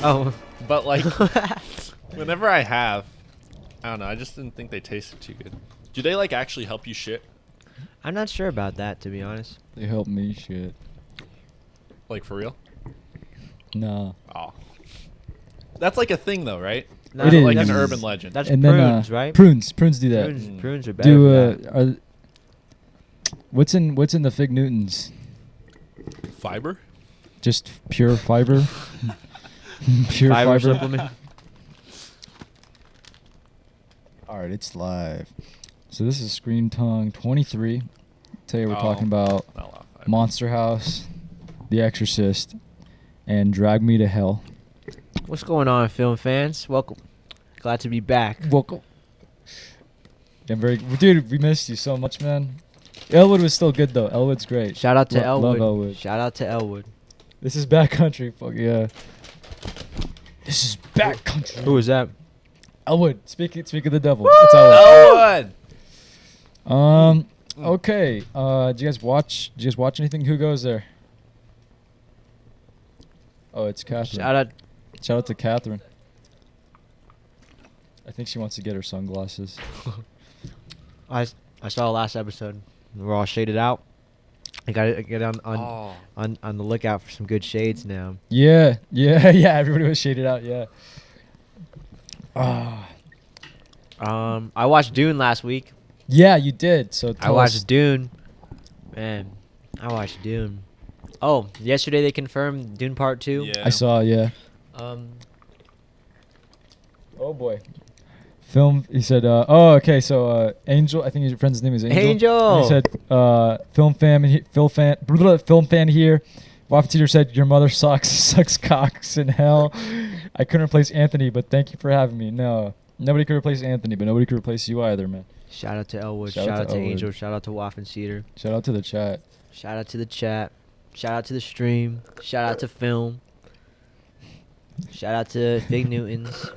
Oh. But like, whenever I have, I don't know. I just didn't think they tasted too good. Do they like actually help you shit? I'm not sure about that, to be honest. They help me shit. Like for real? Nah. Oh. That's like a thing though, right? No, It is. Like That's- an urban legend. That's And prunes, then right? Prunes do that. Prunes are better for that. What's in the Fig Newtons? Fiber? Just pure fiber. Pure Fiber fiber. supplement. All right, it's live. So this is Screen Tongue 23. Today we're talking about Not a lot of fiber. Monster House, The Exorcist, and Drag Me to Hell. What's going on, film fans? Welcome. Glad to be back. Welcome. Dude, we missed you so much, man. Elwood was still good though. Elwood's great. Shout out to Love Elwood. Elwood. Shout out to Elwood. This is backcountry. Fuck yeah. This is backcountry. Who was that? Elwood. Speak of the devil. It's Elwood. Elwood! Okay. Did you guys watch anything? Who goes there? Oh, it's Catherine. Shout out to Catherine. I think she wants to get her sunglasses. I saw last episode. We're all shaded out. I gotta get on the lookout for some good shades now. Yeah. Everybody was shaded out. Yeah. I watched Dune last week. Yeah, you did. So I tell watched us. Dune. Man, I watched Dune. Oh, yesterday they confirmed Dune Part 2. Yeah. I saw. Yeah. Oh boy. Film. He said. Okay. So Angel. I think your friend's name is Angel. Angel. And he said. Film fan here. Waffle Teeter said your mother sucks cocks in hell. I couldn't replace Anthony, but thank you for having me. No, nobody could replace Anthony, but nobody could replace you either, man. Shout out to Elwood. Shout Shout out out to to Elwood. Angel. Shout out to Waff and Cedar. Shout out to the chat. Shout out to the chat. Shout out to the stream. Shout out to film. Shout out to Fig Newtons.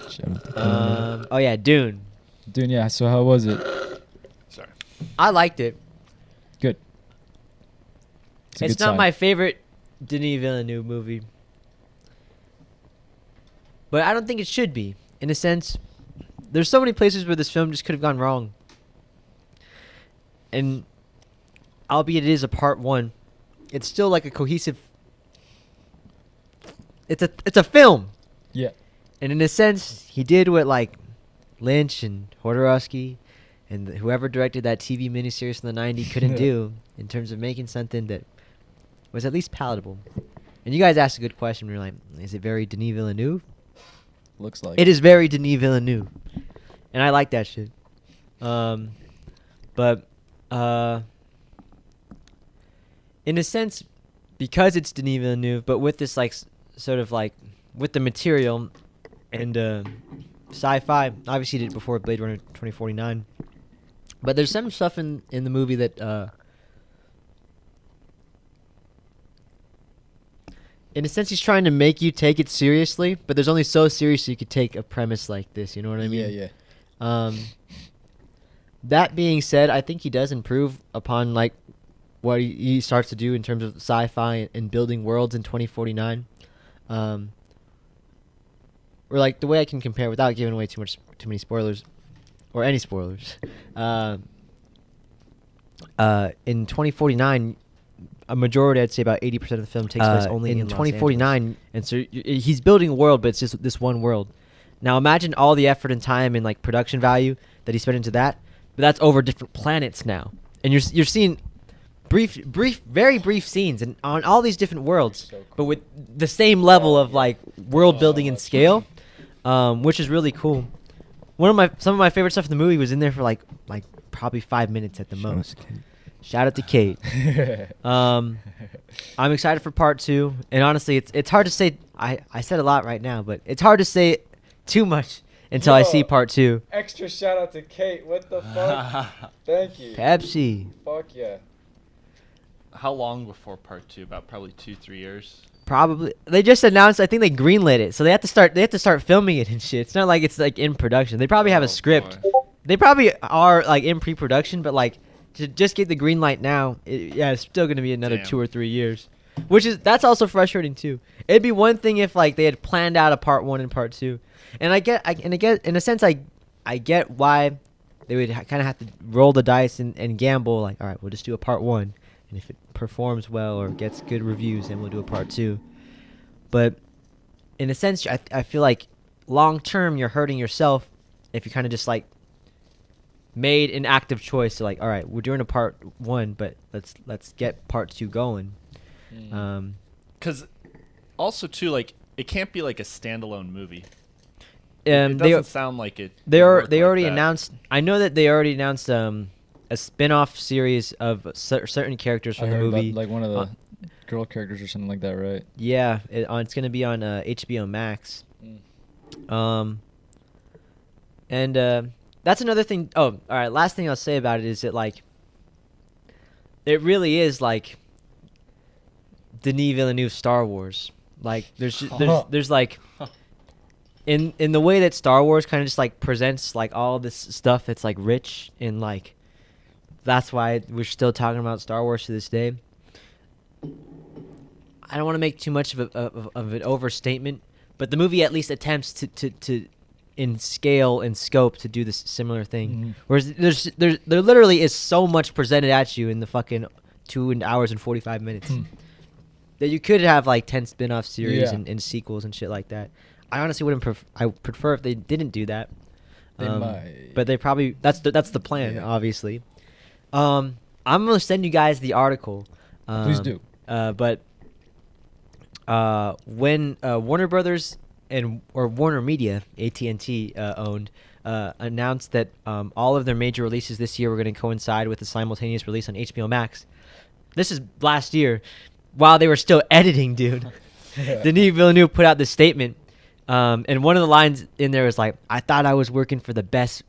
Shout out to Oh yeah, Dune. Dude, yeah. So how was it? Sorry. I liked it. Good. a It's good not sign. my favorite Denis Villeneuve movie. But I don't think it should be. In a sense, there's so many places where this film just could have gone wrong. And albeit it is a part one, it's still like a cohesive. It's a film. Yeah. And in a sense, he did what like Lynch and Jodorowsky and whoever directed that TV miniseries in the 90s couldn't do in terms of making something that was at least palatable. And you guys asked a good question. We were like, is it very Denis Villeneuve? Looks like It is very Denis Villeneuve. And I like that shit. But in a sense, because it's Denis Villeneuve, but with this like sort of like with the material and sci-fi, obviously he did it before Blade Runner 2049. But there's some stuff in the movie that in a sense he's trying to make you take it seriously, but there's only so serious you could take a premise like this, you know what I mean? Yeah. That being said, I think he does improve upon like what he starts to do in terms of sci-fi and building worlds in 2049. Or like the way I can compare without giving away too many spoilers, or any spoilers. In 2049, a majority, I'd say about 80% of the film takes place only in Los 2049, and so he's building a world, but it's just this one world. Now imagine all the effort and time and like production value that he spent into that, but that's over different planets now, and you're seeing very brief scenes and on all these different worlds, So cool. but with the same level of like world building and scale, which is really cool. Some of my favorite stuff in the movie was in there for like probably 5 minutes at the most. Shout out to Kate. I'm excited for part 2, and honestly, it's hard to say. I said a lot right now, but it's hard to say too much until I see part 2. Extra shout out to Kate. What the fuck? Thank you. Pepsi. Fuck yeah. How long before part 2? About probably 2-3 years. Probably. They just announced. I think they greenlit it, so they have to start filming it and shit. It's not like it's like in production. They probably have a script. Boy. They probably are like in pre-production, but like to just get the green light now, it's still gonna be another Damn. 2 or 3 years. That's also frustrating too. It'd be one thing if like they had planned out a part 1 and part 2, and I get in a sense I get why they would kind of have to roll the dice and gamble. Like, all right, we'll just do a part 1, and if it performs well or gets good reviews, then we'll do a part 2. But in a sense, I feel like long term you're hurting yourself if you kind of just like made an active choice to like, all right, we're doing a part 1, but let's get part 2 going. Because also too, like, it can't be like a standalone movie. It doesn't sound like it. They already announced. I know that they already announced a spin-off series of certain characters from the movie. Like one of the girl characters or something like that, right? Yeah, it's gonna be on HBO Max. And that's another thing. Oh, all right. Last thing I'll say about it is that like, it really is like Denis Villeneuve Star Wars. Like there's like in the way that Star Wars kind of just like presents like all this stuff that's like rich and like that's why we're still talking about Star Wars to this day. I don't want to make too much of an overstatement, but the movie at least attempts to in scale and scope to do this similar thing. Mm-hmm. Whereas there literally is so much presented at you in the fucking 2 hours and 45 minutes that you could have like 10 spin-off series and sequels and shit like that. I honestly wouldn't I prefer if they didn't do that. They might. But they probably that's the plan, obviously. I'm going to send you guys the article. Please do. But when Warner Brothers or Warner Media, AT&T owned, announced that all of their major releases this year were going to coincide with the simultaneous release on HBO Max. This is last year, while they were still editing, dude. Denis Villeneuve put out this statement, and one of the lines in there was like, "I thought I was working for the best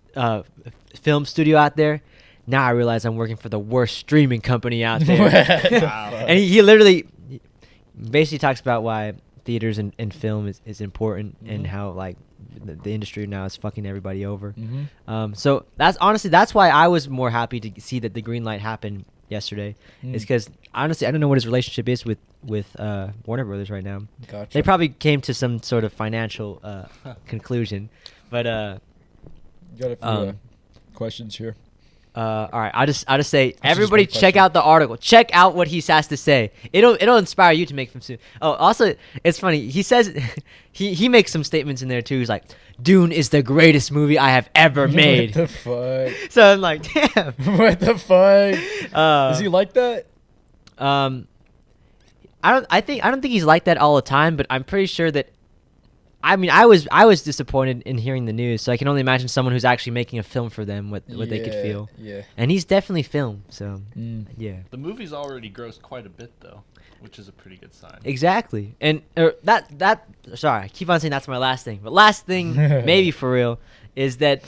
film studio out there. Now I realize I'm working for the worst streaming company out there." Wow. And he literally basically talks about why theaters and film is important and how like the industry now is fucking everybody over. So that's why I was more happy to see that the green light happened yesterday. Is because honestly I don't know what his relationship is with Warner Brothers right now. Gotcha. They probably came to some sort of financial conclusion, but Got a few questions here. all right, I'll just say, That's just everybody one check question. out the article. Check out what he has to say. It'll inspire you to make some. Oh, also, it's funny. He says he makes some statements in there too. He's like, "Dune is the greatest movie I have ever made." What the fuck? So I'm like, damn. What the fuck? Is he like that? I don't think he's like that all the time, but I'm pretty sure that. I mean, I was disappointed in hearing the news, so I can only imagine someone who's actually making a film for them what they could feel. Yeah. And he's definitely filmed, so yeah. The movie's already grossed quite a bit though, which is a pretty good sign. Exactly. And sorry, I keep on saying that's my last thing. But last thing, maybe for real, is that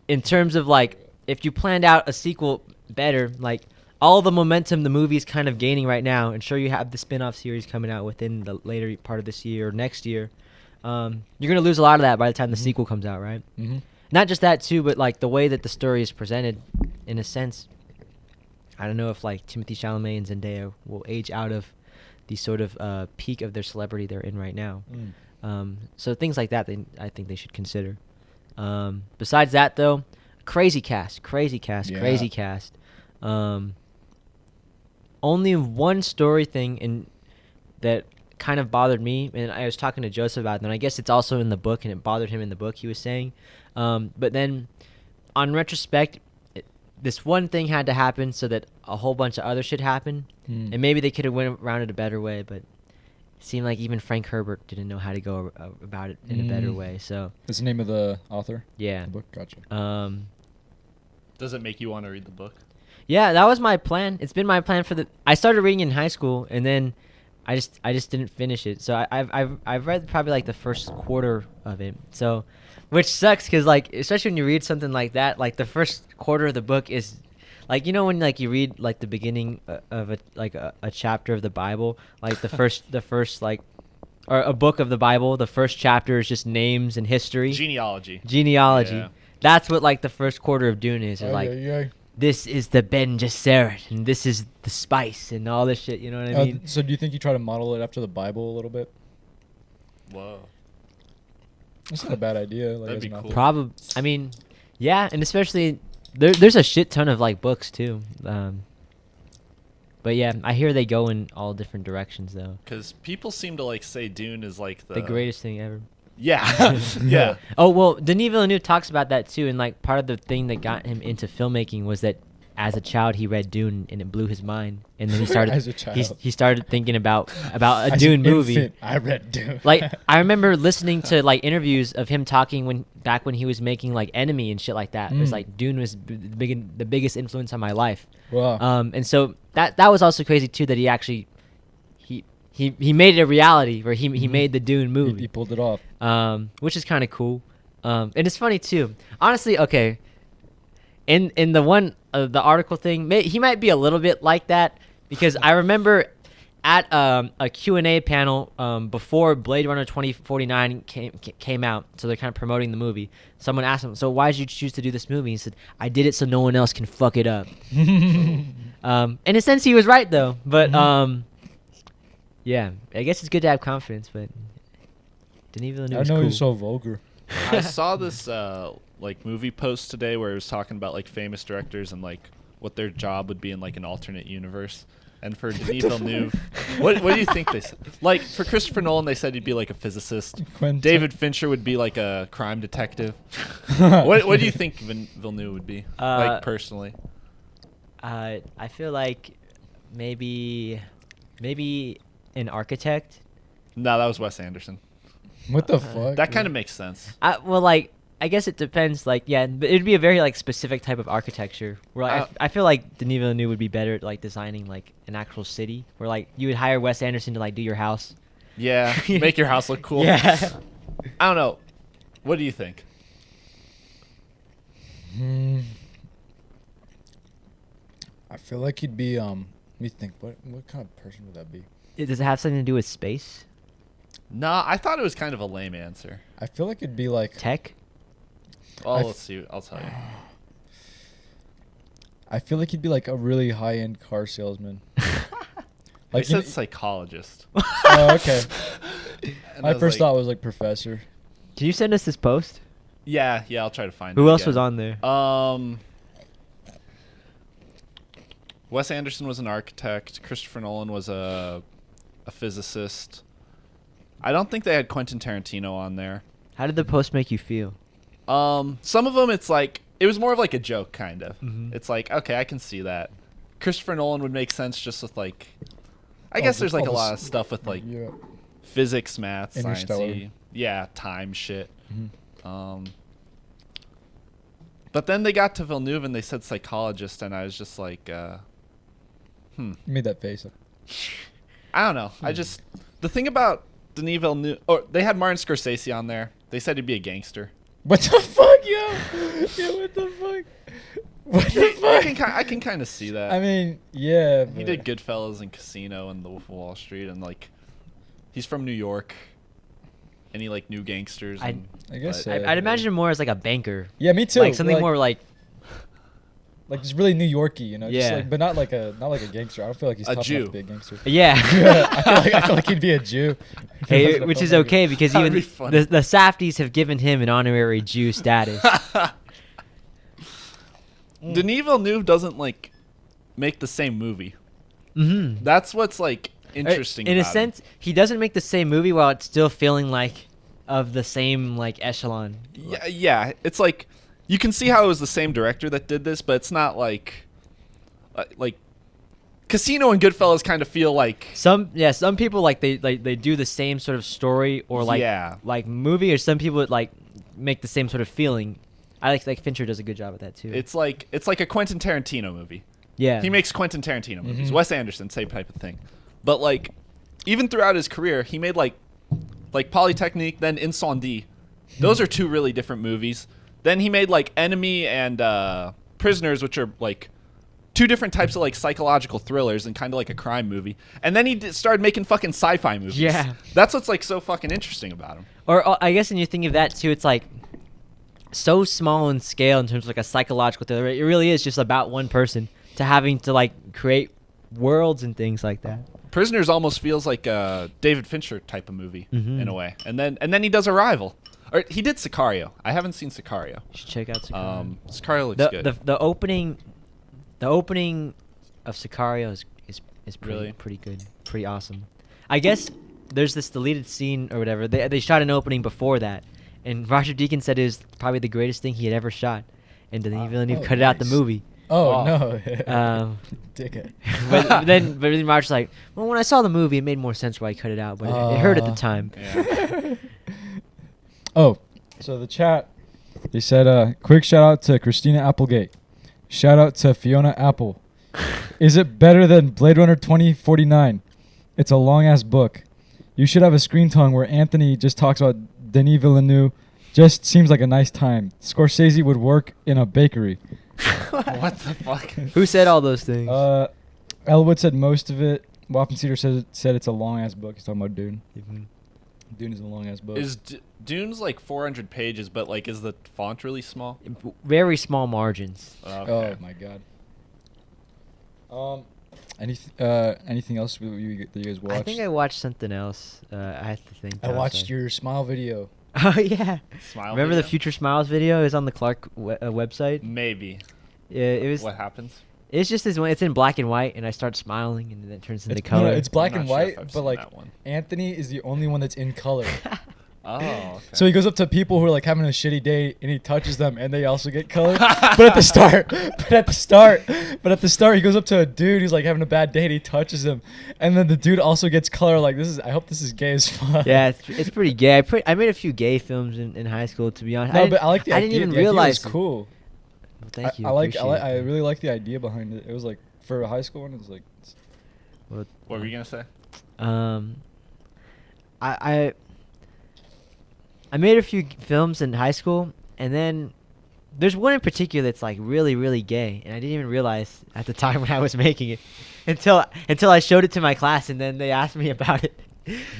in terms of like, if you planned out a sequel better, like all the momentum the movie's kind of gaining right now, and sure you have the spin-off series coming out within the later part of this year or next year, you're going to lose a lot of that by the time the sequel comes out, right? Not just that too, but like the way that the story is presented, in a sense, I don't know if like Timothée Chalamet and Zendaya will age out of the sort of peak of their celebrity they're in right now. So things like that, I think they should consider. Besides that, though, crazy cast. Only one story thing that kind of bothered me, and I was talking to Joseph about it, and I guess it's also in the book, and it bothered him in the book, he was saying. But then, on retrospect, this one thing had to happen so that a whole bunch of other shit happened, and maybe they could have went around it a better way, but it seemed like even Frank Herbert didn't know how to go about it in a better way, so... That's the name of the author? Yeah. The book? Gotcha. Does it make you want to read the book? Yeah, that was my plan. It's been my plan I started reading in high school, and then I just didn't finish it. So I've read probably like the first quarter of it. So, which sucks because like especially when you read something like that, like the first quarter of the book is like, you know, when like you read like the beginning of a chapter of the Bible, like the first like, or a book of the Bible, the first chapter is just names and history. Genealogy. Yeah. That's what like the first quarter of Dune is. Oh, like yeah. this is the Ben Gesserit and this is the spice and all this shit. You know what I mean? So do you think you try to model it after the Bible a little bit? Whoa. That's not a bad idea. Like, That'd be cool. Probably. I mean, yeah, and especially there's a shit ton of like books too. But yeah, I hear they go in all different directions though. Because people seem to like say Dune is like The greatest thing ever. Yeah. Yeah. Oh well, Denis Villeneuve talks about that too, and like part of the thing that got him into filmmaking was that as a child he read Dune and it blew his mind, and then he started As a child. he started thinking about a As Dune an movie. infant, I read Dune. Like I remember listening to like interviews of him talking back when he was making like Enemy and shit like that. It was like Dune was the biggest influence on my life. Wow. And so that was also crazy too, that he actually he made it a reality where he made the Dune movie. He pulled it off. Which is kind of cool. And it's funny too. Honestly, okay. In the one the article thing, he might be a little bit like that, because I remember at a Q&A panel before Blade Runner 2049 came out, so they're kind of promoting the movie. Someone asked him, "So why did you choose to do this movie?" He said, "I did it so no one else can fuck it up." In a sense, he was right though. But yeah, I guess it's good to have confidence. But Denis Villeneuve I is know cool. he's so vulgar. I saw this like movie post today where it was talking about like famous directors and like what their job would be in like an alternate universe. And for Denis Villeneuve, what do you think they said? Like for Christopher Nolan, they said he'd be like a physicist. Quentin. David Fincher would be like a crime detective. What do you think Villeneuve would be, like personally? I feel like maybe an architect. No, that was Wes Anderson. What the fuck? That kind of makes sense. Well, like I guess it depends. Like yeah, but it'd be a very like specific type of architecture. Where I feel like Denis Villeneuve would be better at like designing like an actual city. Where like you would hire Wes Anderson to like do your house. Yeah, make your house look cool. Yeah. I don't know. What do you think? I feel like he'd be let me think. What kind of person would that be? Does it have something to do with space? Nah, I thought it was kind of a lame answer. I feel like it'd be like Tech? Oh, I let's see. I'll tell you. I feel like he'd be like a really high-end car salesman. I you said know- psychologist. Oh, okay. And My I was first like, thought was like professor. Can you send us this post? Yeah, I'll try to find it. Who else again. was on there? Wes Anderson was an architect. Christopher Nolan was a physicist. I don't think they had Quentin Tarantino on there. How did the post make you feel? Some of them, it's like it was more of like a joke, kind of. Mhm. It's like, okay, I can see that. Christopher Nolan would make sense just with like, I guess there's like a lot of stuff with like Yeah. physics, math, Interstellar. science, yeah, time shit. Mhm. But then they got to Villeneuve and they said psychologist, and I was just like, You made that face. I don't know. I just the thing about Denis Villeneuve, or they had Martin Scorsese on there. They said he'd be a gangster. What the fuck, yo? Yo, what the fuck? What the fuck? I can kind of see that. I mean, yeah. He did Goodfellas and Casino and The Wolf of Wall Street, and like, he's from New York, and he like knew gangsters. I guess but- so. I'd imagine him more as like a banker. Yeah, me too. Like something more like just really New Yorky, you know? Just Yeah. like, but not like a gangster. I don't feel like he's A tough Jew. enough to be a gangster. yeah. I feel like he'd be a Jew. Hey, which is okay because That would even be funny. the Safdies have given him an honorary Jew status. Denis Villeneuve doesn't like make the same movie. Mm-hmm. That's what's like interesting. In a about him. sense, he doesn't make the same movie while it's still feeling like of the same like echelon. Yeah. It's like you can see how it was the same director that did this, but it's not like Casino and Goodfellas kind of feel like Some people like they do the same sort of story or like Yeah. like movie, or some people like make the same sort of feeling. I like Fincher does a good job at that too. it's like a Quentin Tarantino movie. yeah. He makes Quentin Tarantino movies. Mhm. Wes Anderson, same type of thing. But like even throughout his career, he made like Polytechnique, then Incendie. Those are two really different movies. Then he made like Enemy and Prisoners, which are like two different types of like psychological thrillers and kind of like a crime movie. And then he started making fucking sci-fi movies. Yeah. That's what's like so fucking interesting about him. Or I guess when you think of that too, it's like so small in scale in terms of like a psychological thing. It really is just about one person to having to like create worlds and things like that. Prisoners almost feels like a David Fincher type of movie Mhm. in a way, and then he does Arrival, or he did Sicario. I haven't seen Sicario. You should check out Sicario. Sicario looks the, good. the opening of Sicario is Really? pretty good, pretty awesome. I guess there's this deleted scene or whatever. They shot an opening before that, and Roger Deakins said it was probably the greatest thing he had ever shot, and Denis Villeneuve cut it out the nice. movie. Oh, no. Dickhead. but then Roger's like, well, when I saw the movie, it made more sense why he cut it out, but it hurt at the time. Yeah. Oh, so the chat, they said, quick shout out to Christina Applegate. Shout out to Fiona Apple. Is it better than Blade Runner 2049? It's a long-ass book. You should have a screen tongue where Anthony just talks about Denis Villeneuve. Just seems like a nice time. Scorsese would work in a bakery. What the fuck? Who said all those things? Elwood said most of it. Waffen Cedar said it's a long-ass book. He's talking about Dune. Mhm. Dune is a long-ass book. Is Dune's like 400 pages, but like is the font really small? Very small margins. Okay. Oh my god. Anything else that you guys watched? I think I watched something else. I have to think. I watched your smile video. Oh yeah. Smile Remember the video? Future Smiles video? It was on the Clark website. Maybe. Yeah, it was. What happens? It's just this one. It's in black and white, and I start smiling, and then it turns into It's, color. no, it's black I'm and not sure white, if I've but seen like that one. Anthony is the only one that's in color. Oh. Okay. So he goes up to people who are like having a shitty day, and he touches them, and they also get color. but at the start, he goes up to a dude who's like having a bad day, and he touches him, and then the dude also gets color. Like I hope this is gay as fuck. Yeah, it's pretty gay. I made a few gay films in high school, to be honest. No, but I like the I idea. didn't even The idea was realize. cool. Well, thank you. I really like the idea behind it. It was like for a high school one. It was like What were you gonna say? I made a few films in high school, and then there's one in particular that's like really, really gay, and I didn't even realize at the time when I was making it until I showed it to my class, and then they asked me about it.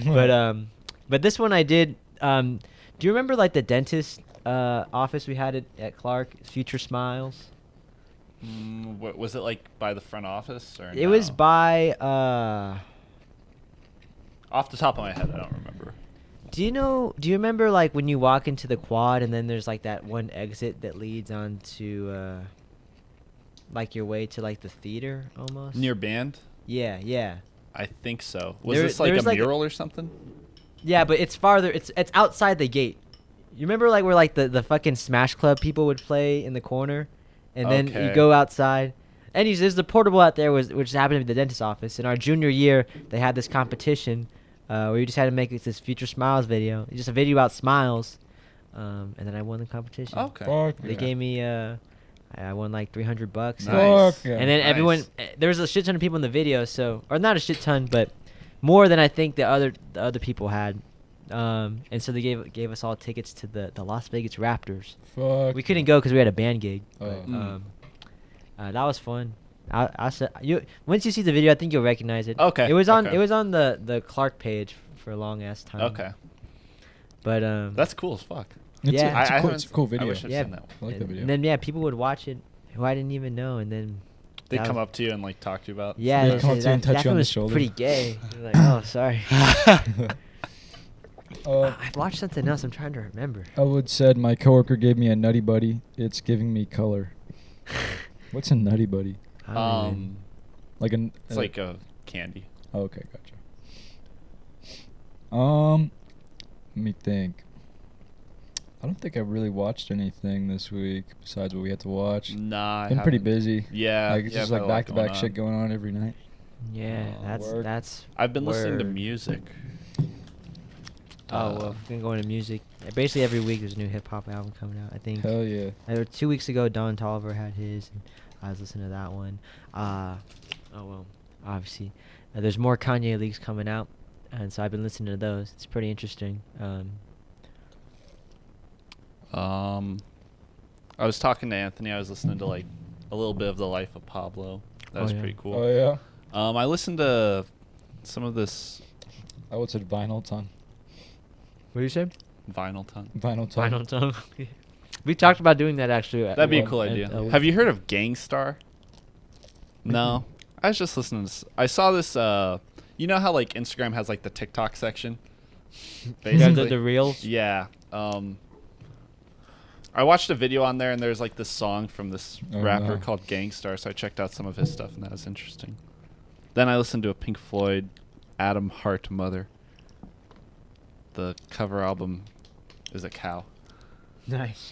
But this one I did. Do you remember like the dentist office we had at Clark, Future Smiles? What was it like by the front office or? It no? was by. Off the top of my head, I don't remember. Do you remember like when you walk into the quad and then there's like that one exit that leads onto like your way to like the theater almost? Near band? Yeah. I think so. Was There- this like there's a like a- mural or something? Yeah, but it's farther. It's outside the gate. You remember like where like the fucking Smash Club people would play in the corner, and then you Okay. go outside. Anyways, there's the portable out there, which happened to be the dentist office. In our junior year, they had this competition where you just had to make this Future Smiles video, just a video about smiles, and then I won the competition. Okay. fuck. They yeah. gave me I won like $300. Nice. Fuck yeah. And then Nice. everyone, there was a shit ton of people in the video, or not a shit ton, but more than I think the other people had. And so they gave us all tickets to the Las Vegas Raptors. Fuck. We couldn't go because we had a band gig. Oh. But, that was fun. Once you see the video, I think you'll recognize it. Okay, It was on okay. the Clark page for a long ass time. Okay. But That's cool as fuck. It's Yeah. a, it's, I a cool, haven't- it's a cool I video. wish I'd Yeah. seen that one. I like the video. And then people would watch it who I didn't even know, and then They'd that come was- up to you and like talk to you about. Yeah, They'd they come up say to you and that touch you film on the was shoulder. pretty gay. You're like, oh, sorry. I watched something else. I'm trying to remember. Elwood said, my coworker gave me a Nutty Buddy. It's giving me color. What's a Nutty Buddy? I don't even- Like an. It's like a candy. Oh, okay, gotcha. Let me think. I don't think I really watched anything this week besides what we had to watch. Nah, I Been pretty haven't. busy. Yeah, Like it's yeah, just I've like had a lot back-to-back going shit on. going on every night. Yeah, Word. that's. I've been listening to Word. music. Oh well, if we can go into music. Basically every week there's a new hip hop album coming out. I think. Hell yeah. 2 weeks ago, Don Toliver had his, and I was listening to that one. Oh well, obviously, there's more Kanye leaks coming out, and so I've been listening to those. It's pretty interesting. I was talking to Anthony. I was listening to like a little bit of the life of Pablo. That Oh, was yeah. pretty cool. Oh yeah. I listened to some of this I would say vinyl ton. What do you say? vinyl ton. Vinyl ton. Vinyl tongue. We talked about doing that actually. That'd be a cool idea. Have you heard of Gangstar? No. I was just listening to I saw this you know how like Instagram has like the TikTok section? Basically. the reels? Yeah. I watched a video on there and there's like this song from this rapper called Gangstar, so I checked out some of his stuff and that was interesting. Then I listened to a Pink Floyd Atom Heart Mother. The cover album is a cow. Nice.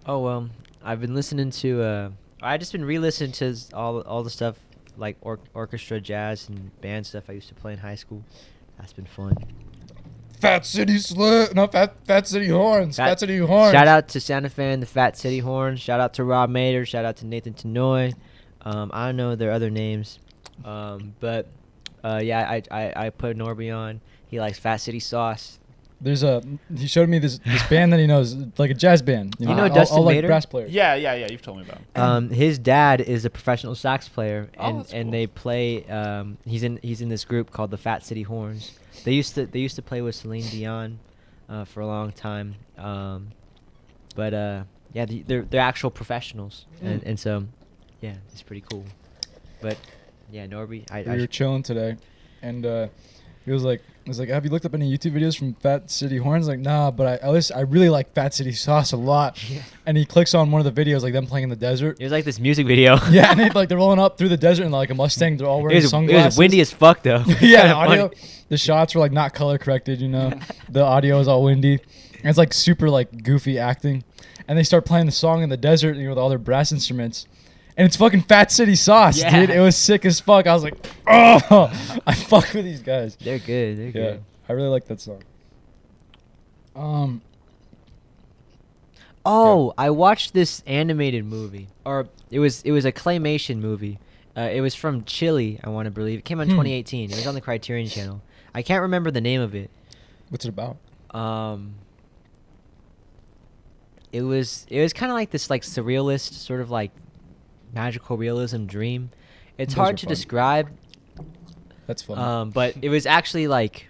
Oh well, I've been listening to. I just been re-listening to all the stuff like orchestra, jazz, and band stuff I used to play in high school. That's been fun. Fat City Fat City Horns. Fat City Horns. Shout out to Santa Fe and the Fat City Horns. Shout out to Rob Mader. Shout out to Nathan Tenoy. I don't know their other names, but yeah, I put Norby on. He likes Fat City Sauce. He showed me this band that he knows, like a jazz band. You know Dustin all like Mader? brass players. Yeah, you've told me about him. His dad is a professional sax player, that's and cool. they play. He's in this group called the Fat City Horns. They used to play with Celine Dion, for a long time. But yeah, they're actual professionals, and so yeah, it's pretty cool. But yeah, Norby, We were chilling today, and he was like, have you looked up any YouTube videos from Fat City Horns? Like, nah, but I really like Fat City Sauce a lot. Yeah. And he clicks on one of the videos, like them playing in the desert. It was like this music video. Yeah, and they're rolling up through the desert in like a Mustang. They're all wearing It sunglasses. was windy as fuck though. Yeah, Kinda the audio, funny. the shots were like not color corrected, you know. The audio is all windy. And it's like super like goofy acting. And they start playing the song in the desert, you know, with all their brass instruments. And it's fucking Fat City Sauce, Yeah. dude. It was sick as fuck. I was like, oh, I fuck with these guys. They're good. They're Yeah, good. I really like that song. Oh, I watched this animated movie, or it was a claymation movie. It was from Chile, I want to believe. It came out in 2018. It was on the Criterion Channel. I can't remember the name of it. What's it about? It was kind of like this like surrealist sort of like magical realism dream. It's Those are hard to fun. describe. That's fun. But it was actually like,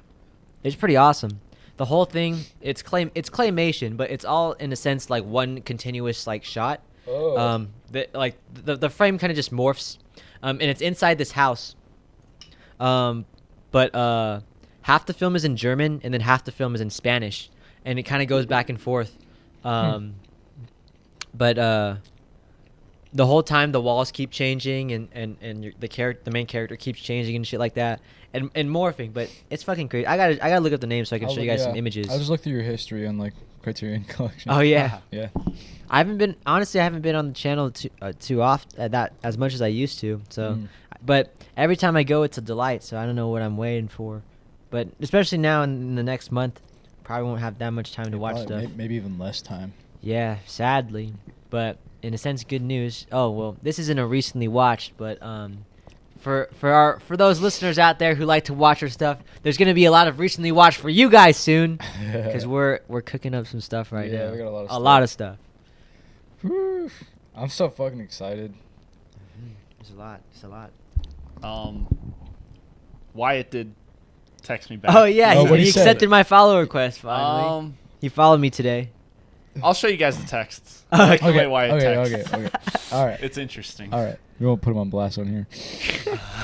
it's pretty awesome. The whole thing, it's claymation, but it's all in a sense like one continuous like shot. Oh. The frame kind of just morphs, and it's inside this house. But half the film is in German, and then half the film is in Spanish, and it kind of goes back and forth. But the whole time the walls keep changing, and the main character keeps changing and shit like that, and morphing. But it's fucking crazy. I gotta look up the name so I can show you guys some images. I'll just look through your history on like Criterion Collection. Oh yeah. Yeah. I haven't been on the channel too often as much as I used to. So, but every time I go, it's a delight. So I don't know what I'm waiting for, but especially now in the next month, probably won't have that much time to watch stuff. Maybe even less time. Yeah, sadly, but in a sense, good news. Oh well, this isn't a recently watched, but for those listeners out there who like to watch our stuff, there's gonna be a lot of recently watched for you guys soon, because we're cooking up some stuff right now. Yeah, we got a lot of a stuff. lot of stuff. Whew. I'm so fucking excited. It's a lot. It's a lot. Wyatt did text me back. Oh yeah, Oh, what'd he he say? accepted my follow request finally. He followed me today. I'll show you guys the texts. Okay. I like the way Wyatt texts. Okay. All right. It's interesting. All right. We won't put him on blast on here.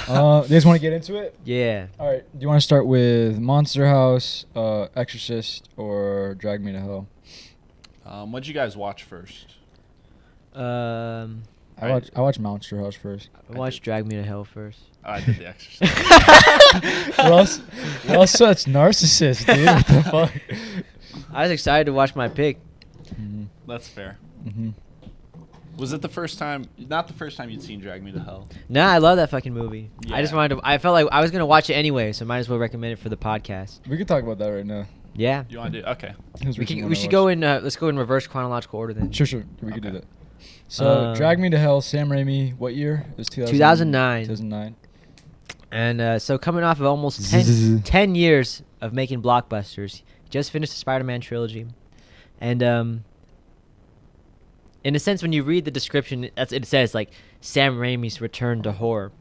You guys want to get into it? Yeah. All right. Do you want to start with Monster House, Exorcist, or Drag Me to Hell? What'd you guys watch first? I watched Monster House first. I watched Drag Me to Hell first. I did The Exorcist. We're all such narcissists, dude. What the fuck? I was excited to watch my pick. Mm-hmm. That's fair. Mm-hmm. Was it the first time? Not the first time you'd seen Drag Me to Hell. Nah, I love that fucking movie. I just Yeah. wanted to. I felt like I was gonna watch it anyway, so might as well recommend it for the podcast. We could talk about that right now. Yeah. You want to do? Okay. We should go in. Let's go in reverse chronological order then. Sure. We could do Okay. that. So, Drag Me to Hell, Sam Raimi, what year? It was 2009. 2009. And so coming off of almost 10 years of making blockbusters, he just finished the Spider-Man trilogy, and in a sense, when you read the description, it says like Sam Raimi's return to horror,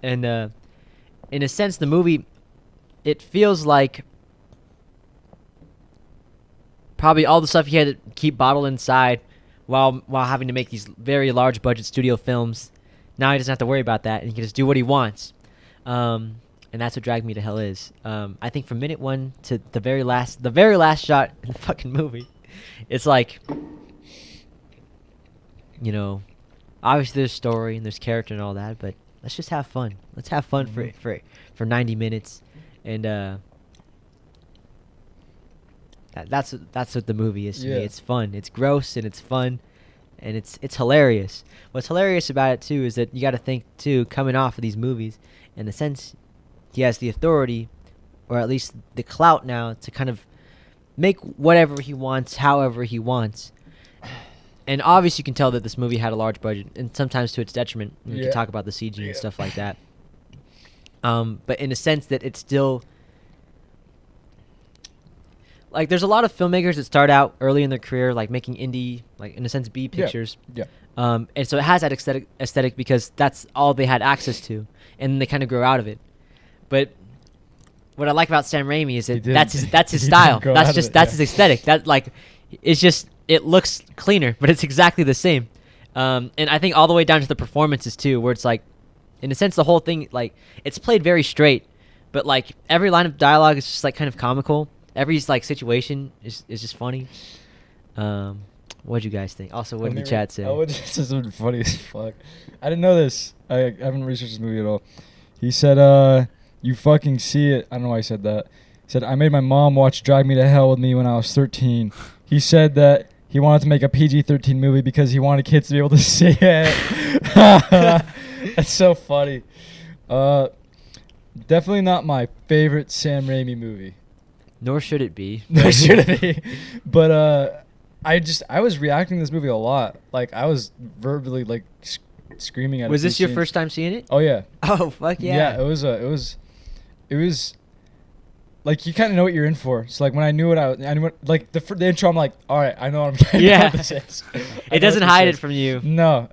and in a sense, the movie, it feels like probably all the stuff he had to keep bottled inside while having to make these very large budget studio films. Now he doesn't have to worry about that, and he can just do what he wants. And that's what Drag Me to Hell is. I think from minute 1 to the very last shot in the fucking movie, it's like, you know, obviously there's story and there's character and all that, but let's just have fun. Let's have fun for 90 minutes, and that's what the movie is to me. It's fun. It's gross and it's fun, and it's hilarious. What's hilarious about it too is that you got to think too, coming off of these movies, in a sense, he has the authority, or at least the clout now, to kind of make whatever he wants, however he wants. And obviously, you can tell that this movie had a large budget, and sometimes to its detriment. We can talk about the CG and stuff like that. But in a sense that it's still, like, there's a lot of filmmakers that start out early in their career, like making indie, like in a sense, B pictures. Yeah. And so it has that aesthetic because that's all they had access to, and they kind of grow out of it. But what I like about Sam Raimi is that that's his style. That's his aesthetic. That, like, it's just, it looks cleaner, but it's exactly the same. And I think all the way down to the performances too, where it's like, in a sense, the whole thing, like, it's played very straight, but like every line of dialogue is just like kind of comical. Every like situation is just funny. What'd you guys think? Also, what did the chat say? This is funny as fuck. I didn't know this. I haven't researched this movie at all. He said, "You fucking see it." I don't know why he said that. He said, "I made my mom watch Drag Me to Hell with me when I was 13." He said that he wanted to make a PG-13 movie because he wanted kids to be able to see it. That's so funny. Definitely not my favorite Sam Raimi movie. Nor should it be. Nor should it be. But I was reacting to this movie a lot. Like, I was verbally like screaming at it. Was this your first time seeing it? Oh yeah. Oh fuck yeah. Yeah, it was like, you kind of know what you're in for. So like, when I knew like the intro, I'm like, all right, I know what I'm getting. Yeah. This is. It doesn't hide it from you. No.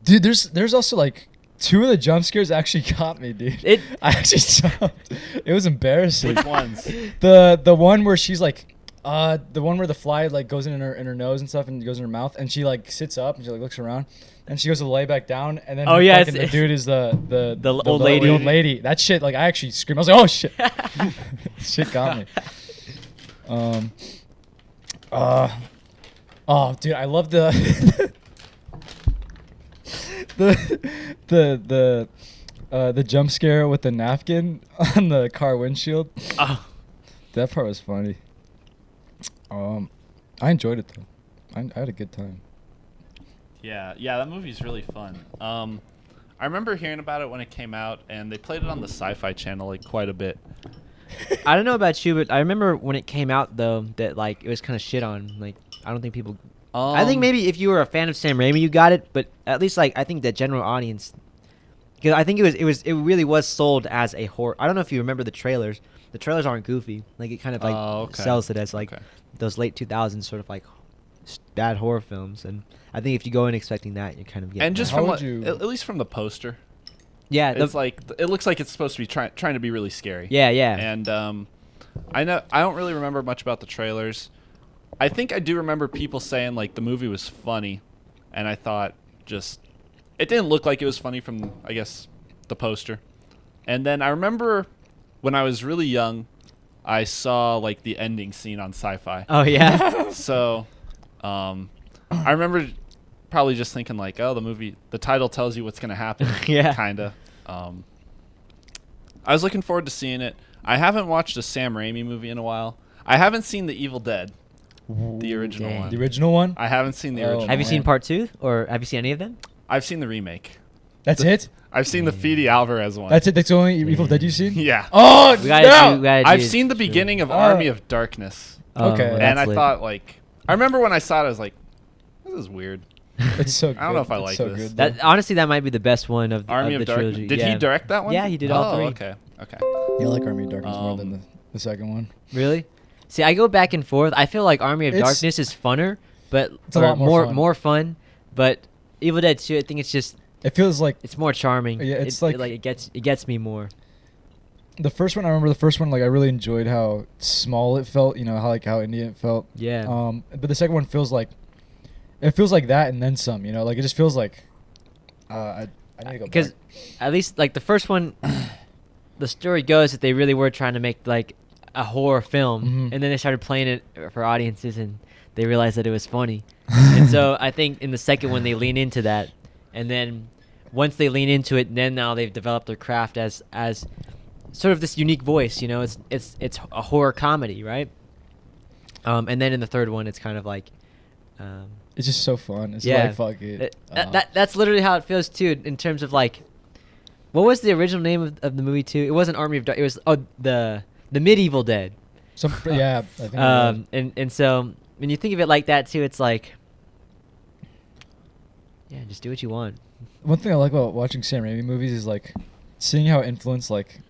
Dude, there's also like 2 of the jump scares actually got me, dude. I actually jumped. It was embarrassing. Which ones? The one where she's like, the one where the fly like goes in her nose and stuff and goes in her mouth, and she like sits up and she like looks around, and she goes to lay back down, and then the dude is the old lady. The old lady. That shit, like, I actually screamed. I was like, oh shit. Shit got me. Oh dude, I love the the jump scare with the napkin on the car windshield. Oh. That part was funny. I enjoyed it though. I had a good time. Yeah, that movie's really fun. I remember hearing about it when it came out, and they played it on the Sci-Fi Channel like quite a bit. I don't know about you, but I remember when it came out though that like it was kind of shit on. Like, I don't think people. I think maybe if you were a fan of Sam Raimi, you got it, but at least like I think the general audience, because I think it really was sold as a horror. I don't know if you remember the trailers. The trailers aren't goofy. Like, it kind of like sells it as like those late 2000s sort of like bad horror films, and I think if you go in expecting that, you're kind of getting. And just from at least from the poster. Yeah, it's like it looks like it's supposed to be trying to be really scary. Yeah. And I don't really remember much about the trailers. I think I do remember people saying like the movie was funny, and I thought just it didn't look like it was funny from, I guess, the poster. And then I remember when I was really young, I saw like the ending scene on Sci-Fi. Oh yeah. So, I remember probably just thinking like, oh, the title tells you what's gonna happen. Yeah. Kinda. I was looking forward to seeing it. I haven't watched a Sam Raimi movie in a while. I haven't seen The Evil Dead. The original one. The original one? I haven't seen the original. Have you seen part 2, or have you seen any of them? I've seen the remake. That's it? I've seen the Fede Alvarez one. That's it? That's the only Evil Dead you've seen? Yeah. Oh, I've seen the beginning of Army of Darkness. Okay. Well, and I thought, like, I remember when I saw it, I was like, this is weird. It's so good. I don't know if I like this. Good, that honestly, that might be the best one of Army of of the Darkness. trilogy. Did he direct that one? Yeah, he did all 3. Okay. Yeah, I like Army of Darkness more than the second one. Really? See, I go back and forth. I feel like Army of Darkness is funner, but it's a lot more fun. But Evil Dead 2, I think it's just. It feels like it's more charming. Yeah, it's it gets me more. The first one, I remember the first one, like I really enjoyed how small it felt, you know, how Indian it felt. Yeah. But the second one feels like that and then some, you know, like it just feels like I need to go Because back. at least like the first one, the story goes that they really were trying to make like a horror film, Mhm. and then they started playing it for audiences, and they realized that it was funny. And so I think in the second one they lean into that, and then once they lean into it, then now they've developed their craft as sort of this unique voice. You know, it's a horror comedy, right? And then in the third one, it's kind of like. It's just so fun. It's Yeah. like fuck it. That's literally how it feels too, in terms of like, what was the original name of the movie too? It wasn't Army of Dark. It was the Medieval Dead. Yeah, I think you're right. And so when you think of it like that too, it's like, yeah, just do what you want. One thing I like about watching Sam Raimi movies is like seeing how it influenced like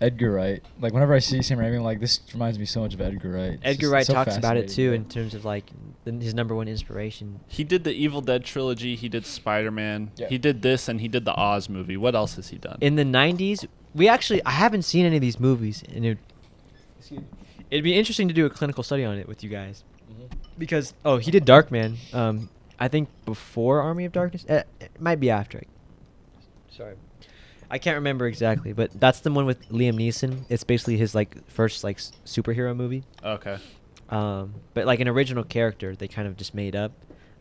Edgar Wright. Like whenever I see Sam Raimi, I'm like, this reminds me so much of Edgar Wright. Edgar Wright so talks about it too, fascinating, in terms of like his number one inspiration. He did the Evil Dead trilogy. He did Spider-Man. Yeah. He did this, and he did the Oz movie. What else has he done? In the 90s, I haven't seen any of these movies, and it'd be interesting to do a clinical study on it with you guys. Because he did Darkman. I think before Army of Darkness. It might be after. Sorry, I can't remember exactly, but that's the one with Liam Neeson. It's basically his like first like superhero movie. Okay. But like an original character, they kind of just made up.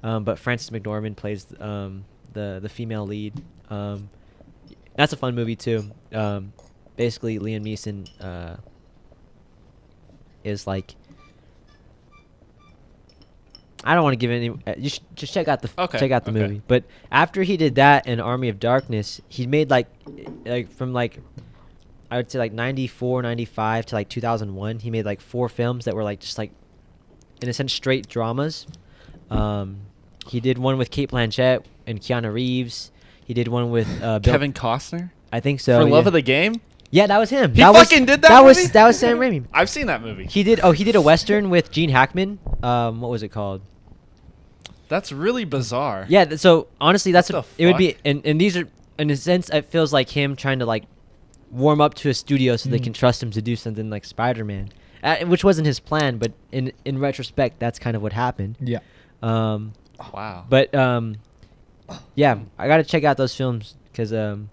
But Frances McDormand plays the female lead. That's a fun movie too. Basically, Liam Neeson is like. I don't want to give any. You should just check out the movie. But after he did that and Army of Darkness, he made like from like I would say like 94, 95 to like 2001. He made like 4 films that were like just like in a sense straight dramas. He did one with Cate Blanchett and Keanu Reeves. He did one with Kevin Costner? I think so. For Love yeah. of the Game? Yeah, that was him. He that fucking did that movie? That was Sam Raimi. I've seen that movie. He did a Western with Gene Hackman. What was it called? That's really bizarre. Yeah, so honestly, that's What what the it would be, fuck? and these are, in a sense, it feels like him trying to like warm up to a studio so they can trust him to do something like Spider-Man, which wasn't his plan, but in retrospect, that's kind of what happened. Yeah. Wow. But yeah, I gotta check out those films because Sam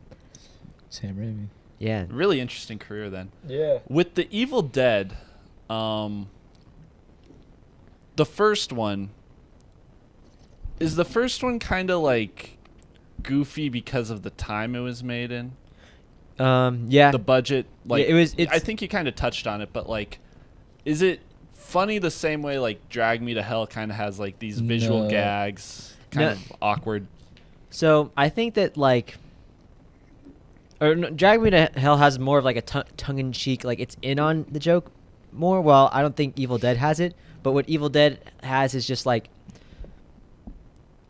Raimi. yeah, Really interesting career then. Yeah. With the Evil Dead, the first one, is the first one kind of like goofy because of the time it was made in? yeah, The budget, like Yeah, I think you kind of touched on it, but like, is it funny the same way like Drag Me to Hell kind of has like these visual No. gags, kind of awkward? So I think that like, or no, Drag Me to Hell has more of like a tongue-in-cheek, like it's in on the joke more. Well, I don't think Evil Dead has it, but what Evil Dead has is just like,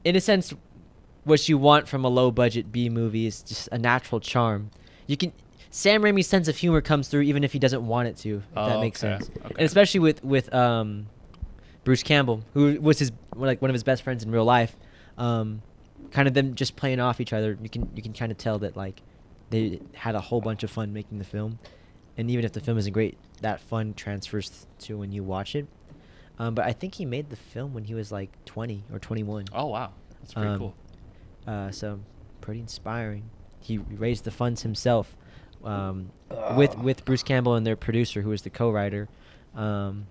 in a sense, what you want from a low-budget B movie is just a natural charm. Sam Raimi's sense of humor comes through even if he doesn't want it to. If that makes okay, sense. okay. And especially with Bruce Campbell, who was one of his best friends in real life. Kind of them just playing off each other. You can kind of tell that like they had a whole bunch of fun making the film, and even if the film isn't great, that fun transfers to when you watch it. But I think he made the film when he was like 20 or 21. Oh wow, that's pretty cool. So pretty inspiring. He raised the funds himself with Bruce Campbell and their producer, who was the co-writer. And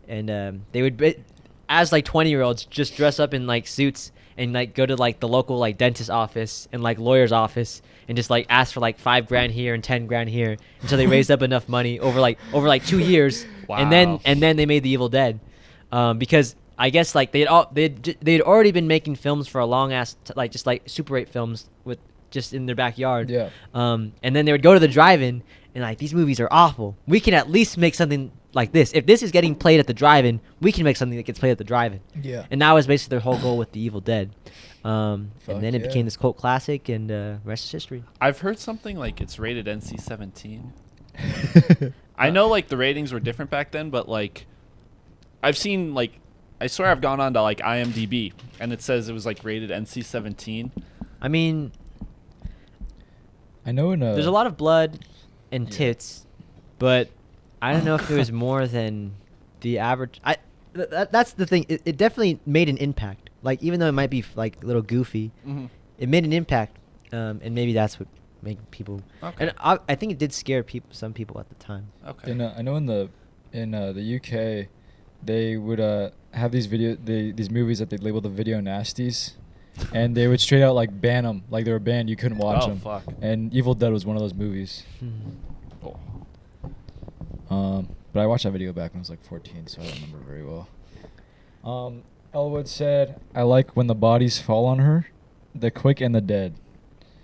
they would, as like 20-year-olds, just dress up in like suits and like go to like the local like dentist office and like lawyer's office and just like ask for like $5,000 here and $10,000 here until they raised up enough money over like 2 years. Wow. And then they made the Evil Dead, because I guess like they'd already been making films for a long ass like just like Super 8 films with just in their backyard. Yeah. And then they would go to the drive-in and like, these movies are awful. We can at least make something like this. If this is getting played at the drive-in, we can make something that gets played at the drive-in. Yeah. And that was basically their whole goal with the Evil Dead. And then it yeah. became this cult classic, and rest is history. I've heard something like it's rated NC-17. I know like the ratings were different back then, but like I've seen like I swear I've gone on to like IMDb and it says it was like rated NC-17. I mean, I know in there's a lot of blood and Yeah. tits, but I don't know if it was more than the average. That's the thing. It definitely made an impact. Like, even though it might be like a little goofy, it made an impact, and maybe that's what made people. Okay. And I think it did scare some people at the time. Okay. I know in the UK, they would have these movies that they labeled the video nasties, and they would straight out like ban them. Like, they were banned. You couldn't watch them. Fuck. And Evil Dead was one of those movies. But I watched that video back when I was like 14, so I don't remember very well. Elwood said, "I like when the bodies fall on her, the quick and the dead."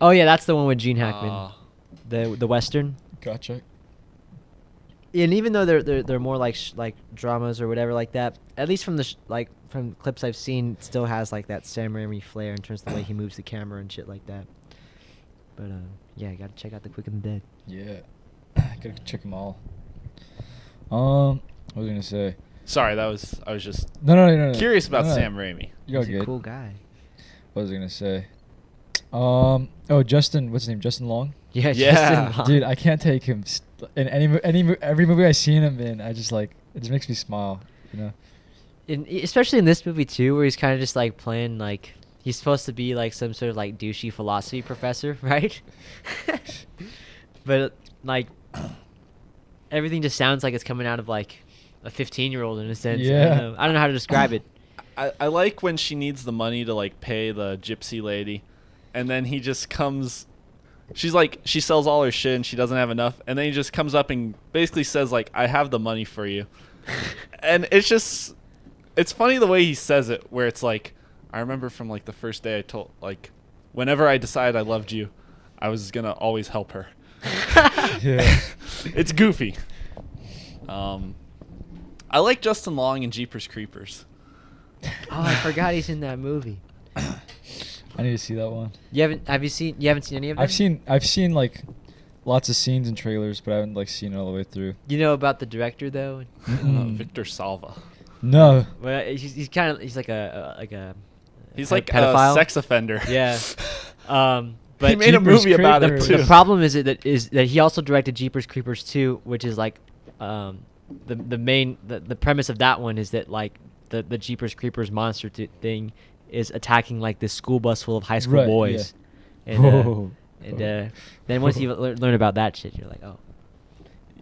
Oh yeah, that's the one with Gene Hackman, the western. Gotcha. And even though they're more like dramas or whatever like that, at least from the from clips I've seen, it still has like that Sam Raimi flair in terms of the way he moves the camera and shit like that. But yeah, you gotta check out the Quick and the Dead. Yeah, gotta check them all. What was I gonna say? Sorry, I was just No. curious about No. Sam Raimi. You're He's good. a cool guy. What was I gonna say? Justin, what's his name? Justin Long. Yeah, Yeah. Justin Long. Dude, I can't take him in every movie I seen him in. I just like, it just makes me smile, you know. Especially in this movie too, where he's kind of just like playing like he's supposed to be like some sort of like douchey philosophy professor, right? But like everything just sounds like it's coming out of like a 15-year-old in a sense. Yeah. I don't know how to describe it. I like when she needs the money to like pay the gypsy lady, and then he just comes. She's like, she sells all her shit and she doesn't have enough, and then he just comes up and basically says like, "I have the money for you," and it's funny the way he says it, where it's like, I remember from like the first day I told, like, whenever I decided I loved you, I was gonna always help her. Yeah. It's goofy. I like Justin Long in Jeepers Creepers. Oh, I forgot he's in that movie. I need to see that one. You haven't seen any of them? I've seen like lots of scenes and trailers, but I haven't like seen it all the way through. You know about the director though? Victor Salva. No. Well, he's kind of like a He's like pedophile. a sex offender. Yeah. But he made a Jeepers movie about it Creepers. too. the problem is that he also directed Jeepers Creepers 2, which is like the premise of that one is that like the Jeepers Creepers monster thing is attacking like this school bus full of high school Right, boys. yeah. And then once you learn about that shit, you're like, oh.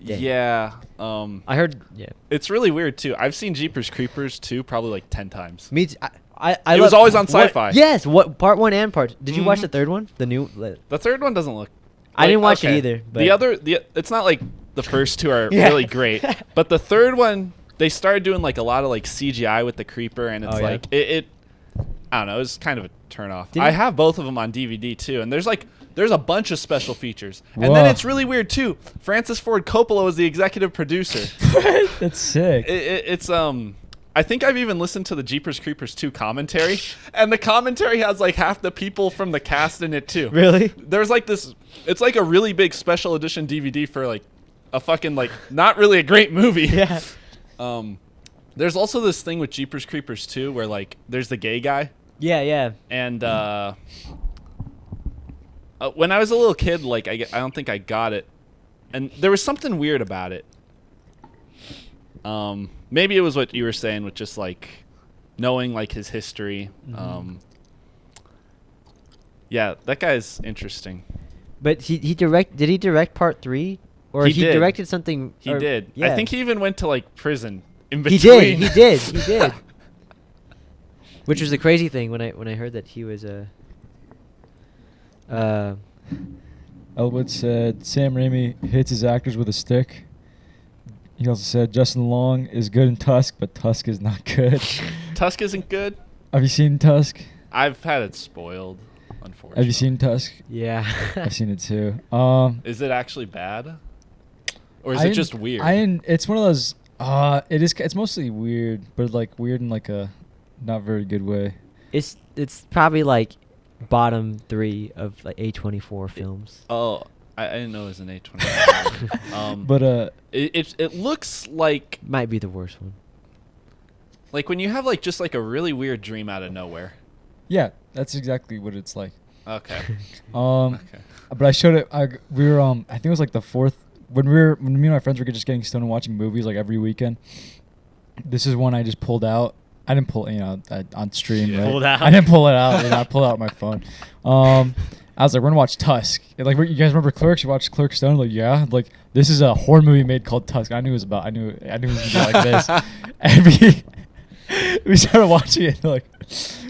Dang. Yeah. I heard. Yeah. It's really weird too. I've seen Jeepers Creepers 2 probably like 10 times. Me too. It It was always on Sci-Fi. Yes. What part 1 and part? Did you watch Mhm. the third one? The new. The third one doesn't look. I didn't watch it okay. either. But It's not like the first two are Yeah. really great, but the third one they started doing like a lot of like CGI with the creeper, and it's Oh, yeah? like it. I don't know. It was kind of a turn off. Didn't- I have both of them on DVD too, and there's a bunch of special features, and then Whoa. it's really weird too. Francis Ford Coppola was the executive producer. That's sick. It's I think I've even listened to the Jeepers Creepers 2 commentary, and the commentary has like half the people from the cast in it too. Really? There's like this, it's like a really big special edition DVD for like a fucking like not really a great movie. Yeah. There's also this thing with Jeepers Creepers 2 where like there's the gay guy, Yeah. Yeah. and when I was a little kid, like I don't think I got it, and there was something weird about it. Maybe it was what you were saying with just like knowing like his history. Mm-hmm. Yeah, that guy's interesting. But did he direct part 3? Or He he did. directed something? He or- did. Yeah. I think he even went to like prison in He between. did. He did. Which was the crazy thing when I heard that he was Elwood said Sam Raimi hits his actors with a stick. He also said Justin Long is good in Tusk, but Tusk is not good. Tusk isn't good. Have you seen Tusk? I've had it spoiled, unfortunately. Have you seen Tusk? yeah. I've seen it too. Is it actually bad? Or is I it didn't- just weird? It's one of those. It is. It's mostly weird, but like weird in like a not very good way. It's probably like bottom 3 of like A24 films. Oh, I didn't know it was an A24. But it looks like Might be the worst one. when you have like just like a really weird dream out of nowhere. yeah, that's exactly what it's like. Okay. Um, Okay. but I showed it. We were I think it was like the fourth when me and my friends were just getting stoned and watching movies like every weekend, this is one I just pulled out. I didn't pull, on stream. Yeah. Right? Pulled out. I didn't pull it out. I pulled out my phone. I was like, we're gonna watch Tusk. And, like, you guys remember Clerks? You watched Clerks Stone? Like, yeah. Like, this is a horror movie made called Tusk. I knew it was about. I knew it was gonna be like this. And we started watching it. Like,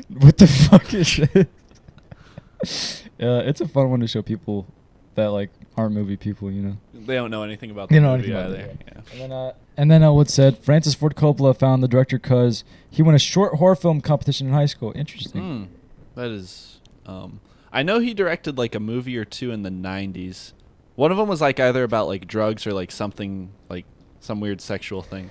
what the fuck is this? Yeah, it's a fun one to show people that like aren't movie people. They don't know anything about They the don't know movie anything either. about Yeah. And then Wood said Francis Ford Coppola found the director because he won a short horror film competition in high school. Interesting. That is. I know he directed like a movie or two in the 90s. One of them was like either about like drugs or like something like some weird sexual thing.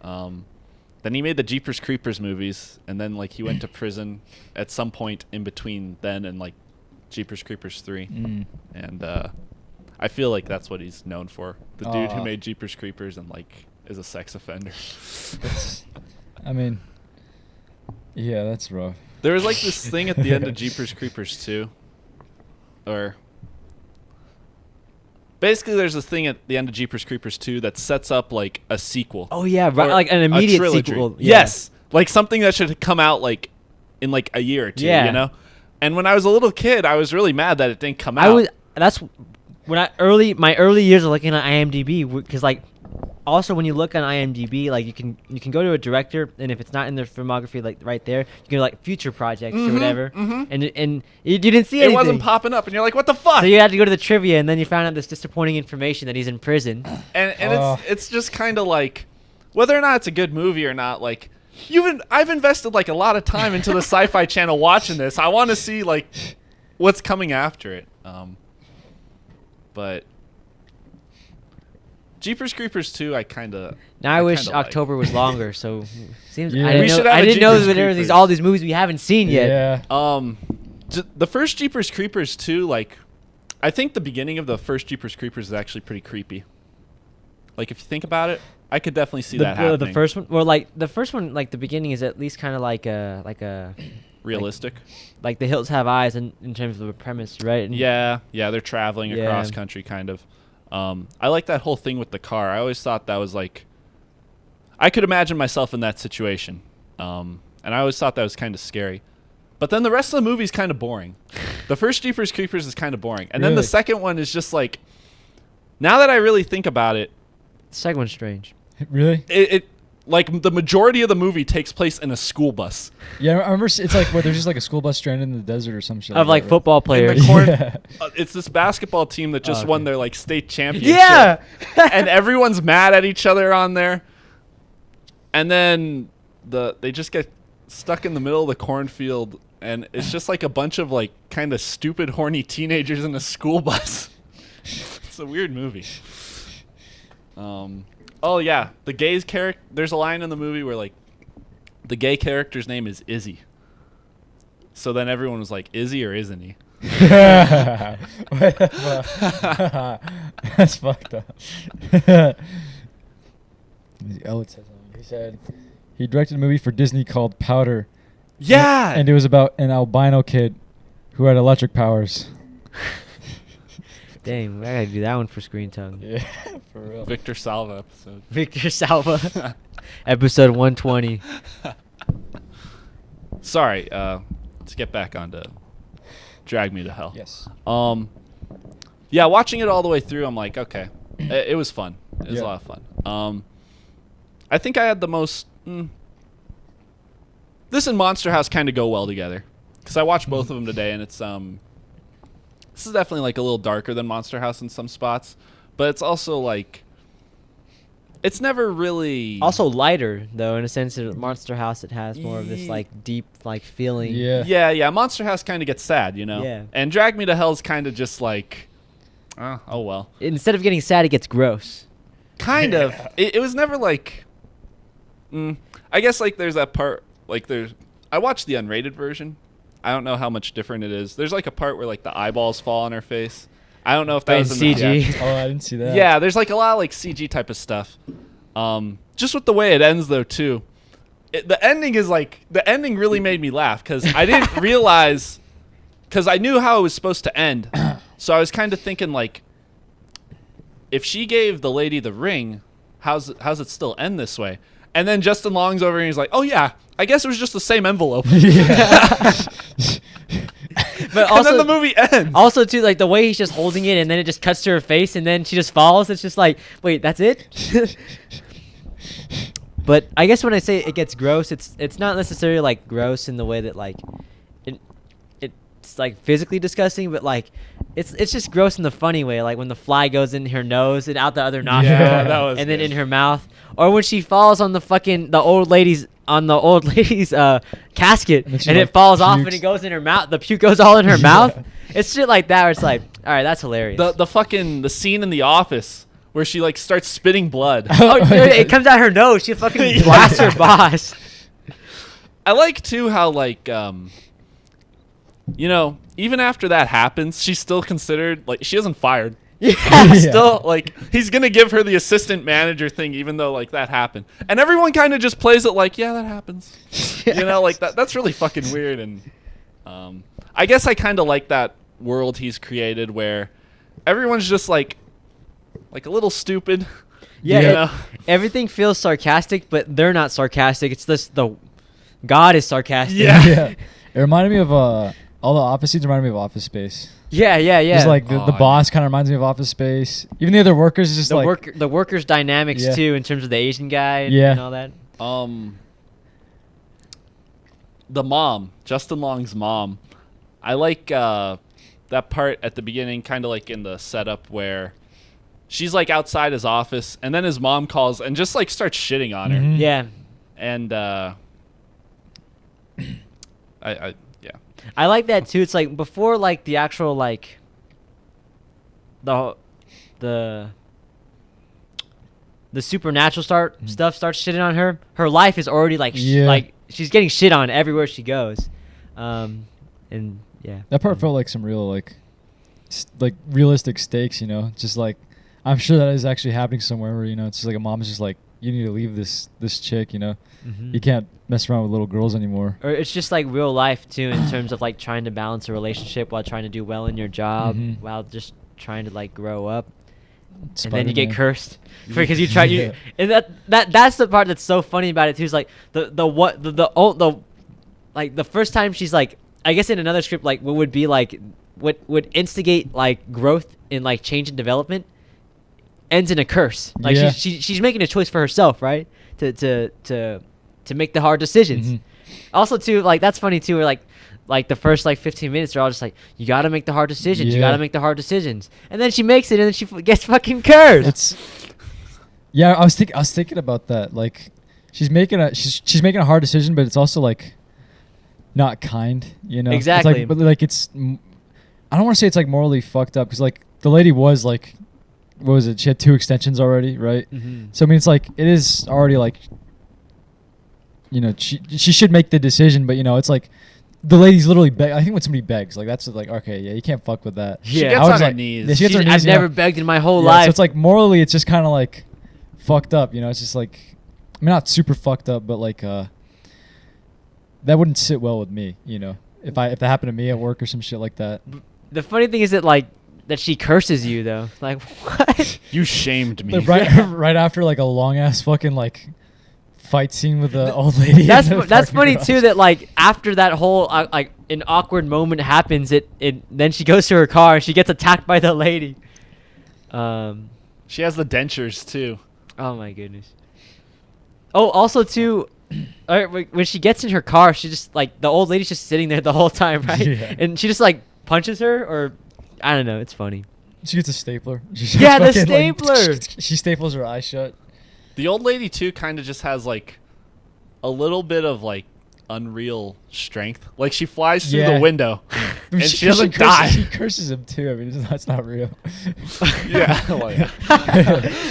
Then he made the Jeepers Creepers movies, and then like he went to prison at some point in between then and like Jeepers Creepers 3. And I feel like that's what he's known for. The dude who made Jeepers Creepers and like is a sex offender. I mean, yeah, that's rough. There was like this thing at the end of Jeepers Creepers 2. Or basically there's this thing at the end of Jeepers Creepers 2 that sets up like a sequel. Oh yeah, right, Or like an a immediate trilogy. sequel. Yeah. Yes. Like something that should come out like in like a year or two, Yeah. you know? And when I was a little kid, I was really mad that it didn't come out. That's when my early years of looking at IMDb, because like also when you look on IMDb, like you can go to a director, and if it's not in their filmography like right there, you can go like future projects or whatever, and you didn't see anything. It wasn't popping up, and you're like, what the fuck? So you had to go to the trivia, and then you found out this disappointing information that he's in prison. And it's just kind of like, whether or not it's a good movie or not, like I've invested like a lot of time into the Sci-Fi Channel watching this. I want to see like what's coming after it. But Jeepers Creepers 2, I kind of. Now I wish like. October was longer. So seems Yeah. I We should have I a didn't know Jeepers that there were Creepers. all these movies we haven't seen yet. Yeah. The first Jeepers Creepers 2, like, I think the beginning of the first Jeepers Creepers is actually pretty creepy. Like, if you think about it, I could definitely see that happening. The first one, well, like the first one, like the beginning is at least kind of like a Realistic. like The Hills Have Eyes in terms of a premise, right? And Yeah, they're traveling Yeah. across country, kind of. I like that whole thing with the car. I always thought that was like, I could imagine myself in that situation, and I always thought that was kind of scary. But then the rest of the movie is kind of boring. The first Jeepers Creepers is kind of boring, and then the Really? second one is just like, now that I really think about it, The second one's strange. Really? it like the majority of the movie takes place in a school bus. Yeah, I remember. It's like where there's just like a school bus stranded in the desert or some shit. Of like that, right? football In players. the corn, Yeah. It's this basketball team that just Oh, won okay. their like state championship. Yeah. And everyone's mad at each other on there. And then they just get stuck in the middle of the cornfield, and it's just like a bunch of like kind of stupid, horny teenagers in a school bus. It's a weird movie. Oh yeah, the gay's character. There's a line in the movie where like the gay character's name is Izzy. So then everyone was like, "Izzy or isn't he?" That's fucked up. Elliot said something. He said he directed a movie for Disney called Powder. Yeah. And it was about an albino kid who had electric powers. Dang, I gotta do that one for Screen Tongue. Yeah, for real. Victor Salva episode. Victor Salva, episode 120. Sorry. Let's get back on to Drag Me to Hell. Yes. Yeah, watching it all the way through, I'm like, okay, it was fun. It was a Yeah. lot of fun. I think I had the most. This and Monster House kind of go well together, because I watched both of them today, and it's this is definitely like a little darker than Monster House in some spots, but it's also like, it's never really Also lighter though, in a sense that Monster House, it has more of this like deep like feeling. Yeah. Yeah. Monster House kind of gets sad, you know. Yeah. And Drag Me to Hell is kind of just like, oh well. Instead of getting sad, it gets gross. Kind of. It was never like. I guess like there's that part like I watched the unrated version. I don't know how much different it is. There's like a part where like the eyeballs fall on her face. I don't know if that In was in the CG. Oh, I didn't see that. Yeah, there's like a lot of like CG type of stuff. Just with the way it ends though too. The ending really made me laugh because I didn't realize, because I knew how it was supposed to end. So I was kind of thinking like, if she gave the lady the ring, how's it still end this way? And then Justin Long's over and he's like, oh yeah, I guess it was just the same envelope. But and then the movie ends. Also, too, like the way he's just holding it, and then it just cuts to her face, and then she just falls. It's just like, wait, that's it. But I guess when I say it gets gross, it's not necessarily like gross in the way that like it's like physically disgusting, but like it's just gross in the funny way, like when the fly goes in her nose and out the other nostril, that was and then good. in her mouth, or when she falls on the old lady's casket, And then she, and like, it falls off pukes. and it goes in her mouth. The puke goes all in her mouth. It's shit like that where it's like, all right, that's hilarious. The scene in The Office where she like starts spitting blood. Oh, dude, it comes out her nose. She fucking blasts her boss. I like too how like even after that happens, she's still considered like she isn't fired. Yeah. Still like he's gonna give her the assistant manager thing, even though like that happened, and everyone kind of just plays it like, yeah, that happens. Like that's really fucking weird. And I guess I kind of like that world he's created where everyone's just like a little stupid. Yeah, you know? everything feels sarcastic, but they're not sarcastic. It's just the God is sarcastic. Yeah. It reminded me of all the Office scenes reminded me of Office Space. yeah. Just like the Oh, boss kind of reminds me of Office Space. Even the other workers is just The workers' dynamics Yeah. too, in terms of the Asian guy and, Yeah. and all that. The mom, Justin Long's mom. I like that part at the beginning, kind of like in the setup where she's like outside his office, and then his mom calls and just like starts shitting on her. Mhm. Yeah. And I like that too. It's like before like the actual like the supernatural stuff starts shitting on her. Her life is already like like she's getting shit on everywhere she goes. And yeah. That part felt like some real like realistic stakes, just like I'm sure that is actually happening somewhere where it's just like a mom is just like, you need to leave this chick, Mhm. you can't mess around with little girls anymore. Or it's just like real life too, in terms of like trying to balance a relationship while trying to do well in your job, Mhm. while just trying to like grow up, and then Spider-Man. you get cursed because you try Yeah. and that's the part that's so funny about it too. Is like the first time she's like, I guess in another script, like what would be like what would instigate like growth in like change and development ends in a curse. Like Yeah. she's making a choice for herself, right? To make the hard decisions. Mhm. Also too, like that's funny too, where like the first like 15 minutes they're all just like, you gotta make the hard decisions, you Yeah. gotta make the hard decisions, and then she makes it and then she gets fucking cursed. I was thinking about that. Like she's making a hard decision, but it's also like not kind, Exactly. It's like, but like I don't want to say it's like morally fucked up, because like the lady was like, what was it? She had 2 extensions already, right? Mhm. So I mean, it's like it is already like, she should make the decision, but it's like the lady's literally I think when somebody begs, like that's like, okay, yeah, you can't fuck with that. She She Yeah. gets I was on her like- knees. yeah, she gets on her I've knees, never begged in my whole life. So it's like morally, it's just kind of like fucked up. It's just like, I mean, not super fucked up, but like that wouldn't sit well with me. If that happened to me at work or some shit like that. The funny thing is that she curses you though. Like what? You shamed me. Like, right after like a long ass fucking like fight scene with the old lady. That's in the that's parking funny garage. too. That like after that whole like an awkward moment happens, it then she goes to her car and she gets attacked by the lady. She has the dentures too. Oh my goodness. Oh, also too, when she gets in her car, she just like the old lady's just sitting there the whole time, right? Yeah. And she just like punches her, or I don't know. It's funny. She gets a stapler. Yeah, the stapler. She staples her eyes shut. The old lady too kind of just has like a little bit of like unreal strength. Like she flies through Yeah. the window and she doesn't curses, die. She curses him too. I mean, that's not real. Yeah. Well, yeah.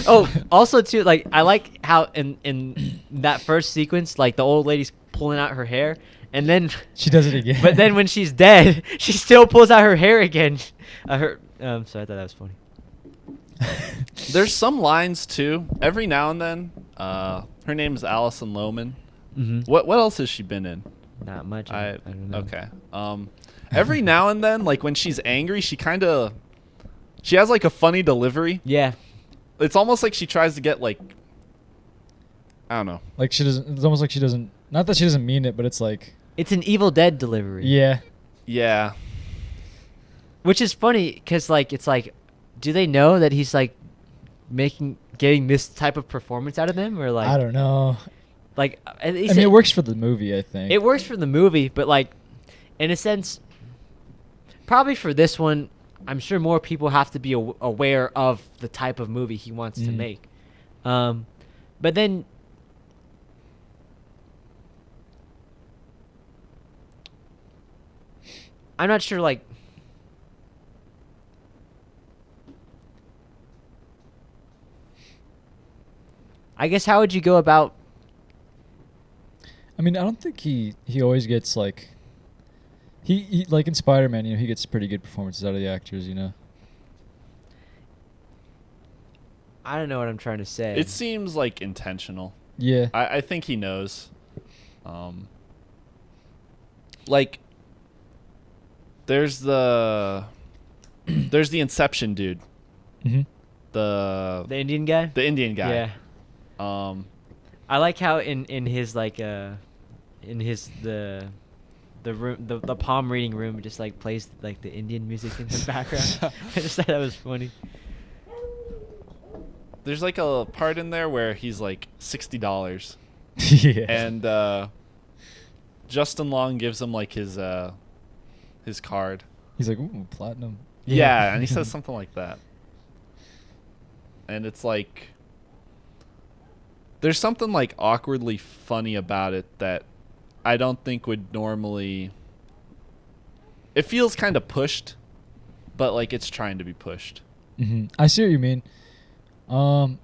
Oh, also too, like I like how in that first sequence, like the old lady's pulling out her hair, and then She does it again. but then when she's dead, she still pulls out her hair again. So I thought that was funny. There's some lines too. Every now and then, her name is Alison Lohman. Mm-hmm. What else has she been in? Not much. I don't know. Okay. Every now and then, like when she's angry, she has like a funny delivery. Yeah. It's almost like she tries to get like, I don't know. Like she doesn't. It's almost like she doesn't. Not that she doesn't mean it, but it's like. It's an Evil Dead delivery. Yeah. Yeah. Which is funny because like it's like, do they know that he's like getting this type of performance out of them, or like I don't know. like I mean, it works for the movie, I think. It works for the movie, but like in a sense, probably for this one, I'm sure more people have to be aware of the type of movie he wants to make. But then I'm not sure like I guess how would you go about I mean, I don't think he always gets like he like in Spider-Man, he gets pretty good performances out of the actors, I don't know what I'm trying to say. It seems like intentional. Yeah. I think he knows. Like, there's the Inception dude. Mhm. The Indian guy? The Indian guy. Yeah. I like how in his like in his the room the palm reading room it just like plays like the Indian music in the background. I just thought that was funny. There's like a part in there where he's like $60. Yeah. And Justin Long gives him like his card. He's like, ooh, platinum. Yeah, and he says something like that. And it's like there's something like awkwardly funny about it that I don't think would normally. It feels kind of pushed, but like it's trying to be pushed. Mm-hmm. I see what you mean. I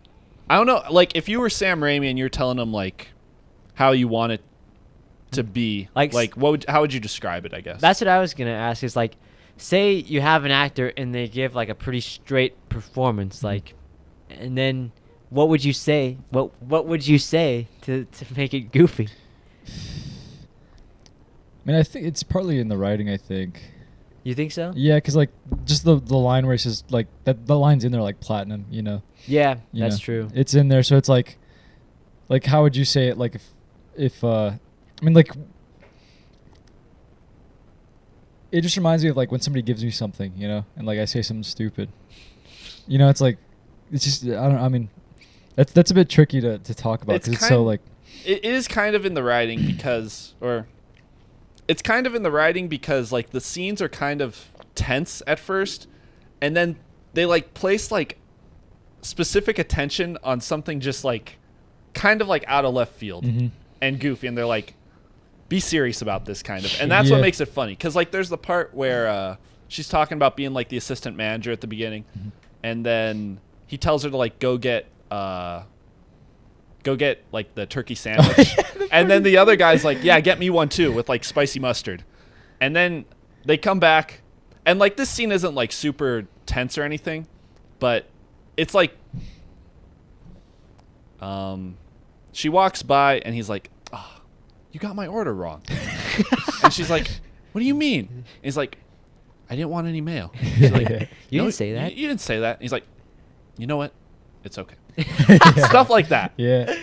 don't know. Like if you were Sam Raimi and you're telling him like how you want it to be, like how would you describe it? I guess That's what I was gonna ask. Is like, say you have an actor and they give like a pretty straight performance, like, and then what would you say? What would you say to make it goofy? I mean, I think it's partly in the writing, I think. You think so? Yeah, because like just the line where it says like that the line's in there like platinum, Yeah, You that's know, true. It's in there, so it's like how would you say it? Like if I mean like it just reminds me of like when somebody gives me something, and like I say something stupid. It's like it's just I mean that's a bit tricky to talk about because it's so like it is kind of in the writing because it's kind of in the writing because like the scenes are kind of tense at first, and then they like place like specific attention on something just like kind of like out of left field and goofy, and they're like, be serious about this kind of, and that's what makes it funny because like there's the part where she's talking about being like the assistant manager at the beginning, and then he tells her to like go get like the turkey sandwich. And then the other guy's like, yeah, get me one too with like spicy mustard. And then they come back and like this scene isn't like super tense or anything, but it's like she walks by and he's like, oh, you got my order wrong. And she's like, what do you mean? And he's like, I didn't want any mayo. She's like, You didn't say that. You didn't say that. And he's like, you know what? It's okay. Stuff like that. Yeah.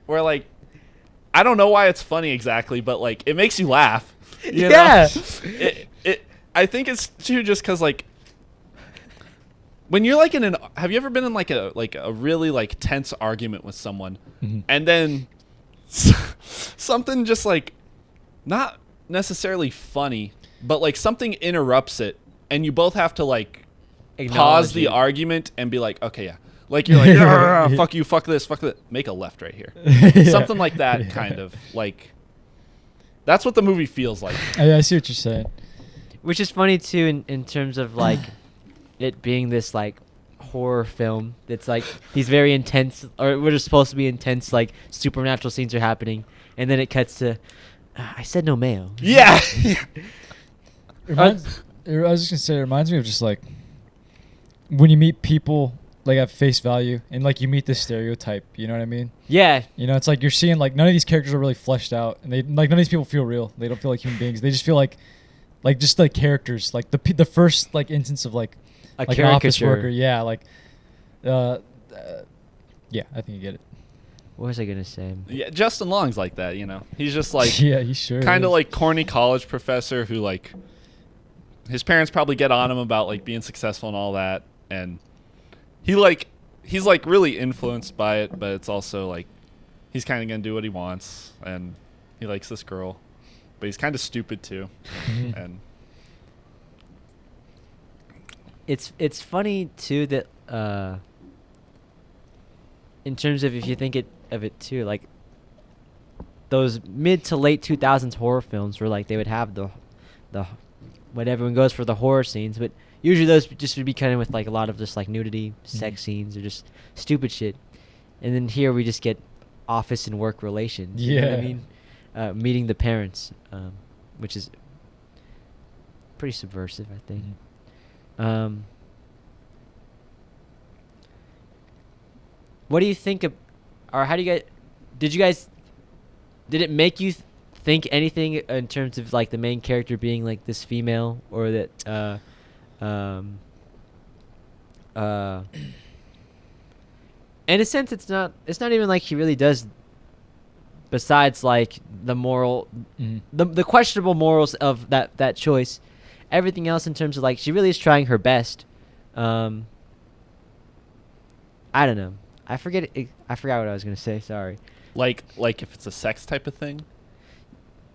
Where like I don't know why it's funny exactly, but like it makes you laugh. You Yeah. know? I think it's too just because like when you're like have you ever been in like a really like tense argument with someone, and then something just like not necessarily funny, but like something interrupts it, and you both have to like pause the argument and be like, okay, yeah. Like you're like, fuck you, fuck this, make a left right here. Something like that kind of. Like, that's what the movie feels like. I see what you're saying. Which is funny, too, in terms of, like, it being this, like, horror film that's, like, these very intense, or what are supposed to be intense, like, supernatural scenes are happening, and then it cuts to, I said no mayo. Yeah. I was just going to say, it reminds me of just, like, when you meet people like at face value and like you meet this stereotype, you know what I mean? Yeah. It's like you're seeing like none of these characters are really fleshed out, and they like none of these people feel real. They don't feel like human beings. They just feel like just like characters. Like the first like instance of like A an office caricature. worker, yeah, like Yeah, I think you get it. What was I gonna say? Yeah, Justin Long's like that, you know. He's just like Yeah, he sure kind of is. like corny college professor who like his parents probably get on him about like being successful and all that, and he's like really influenced by it, but it's also like he's kind of gonna do what he wants, and he likes this girl, but he's kind of stupid too, and It's funny too that in terms of if you think of it too, like those mid to late 2000s horror films where like they would have the when everyone goes for the horror scenes, but usually those just would be kind of with like a lot of just like nudity, sex scenes, or just stupid shit. And then here we just get office and work relations. You know what I Yeah. mean? Meeting the parents, which is pretty subversive, I think. What do you think of, or how do you guys, did it make you think anything in terms of like the main character being like this female, or that in a sense it's not even like he really does, besides like the moral, the questionable morals of that choice, everything else in terms of like she really is trying her best. I don't know. I forgot what I was gonna say. Sorry. like if it's a sex type of thing,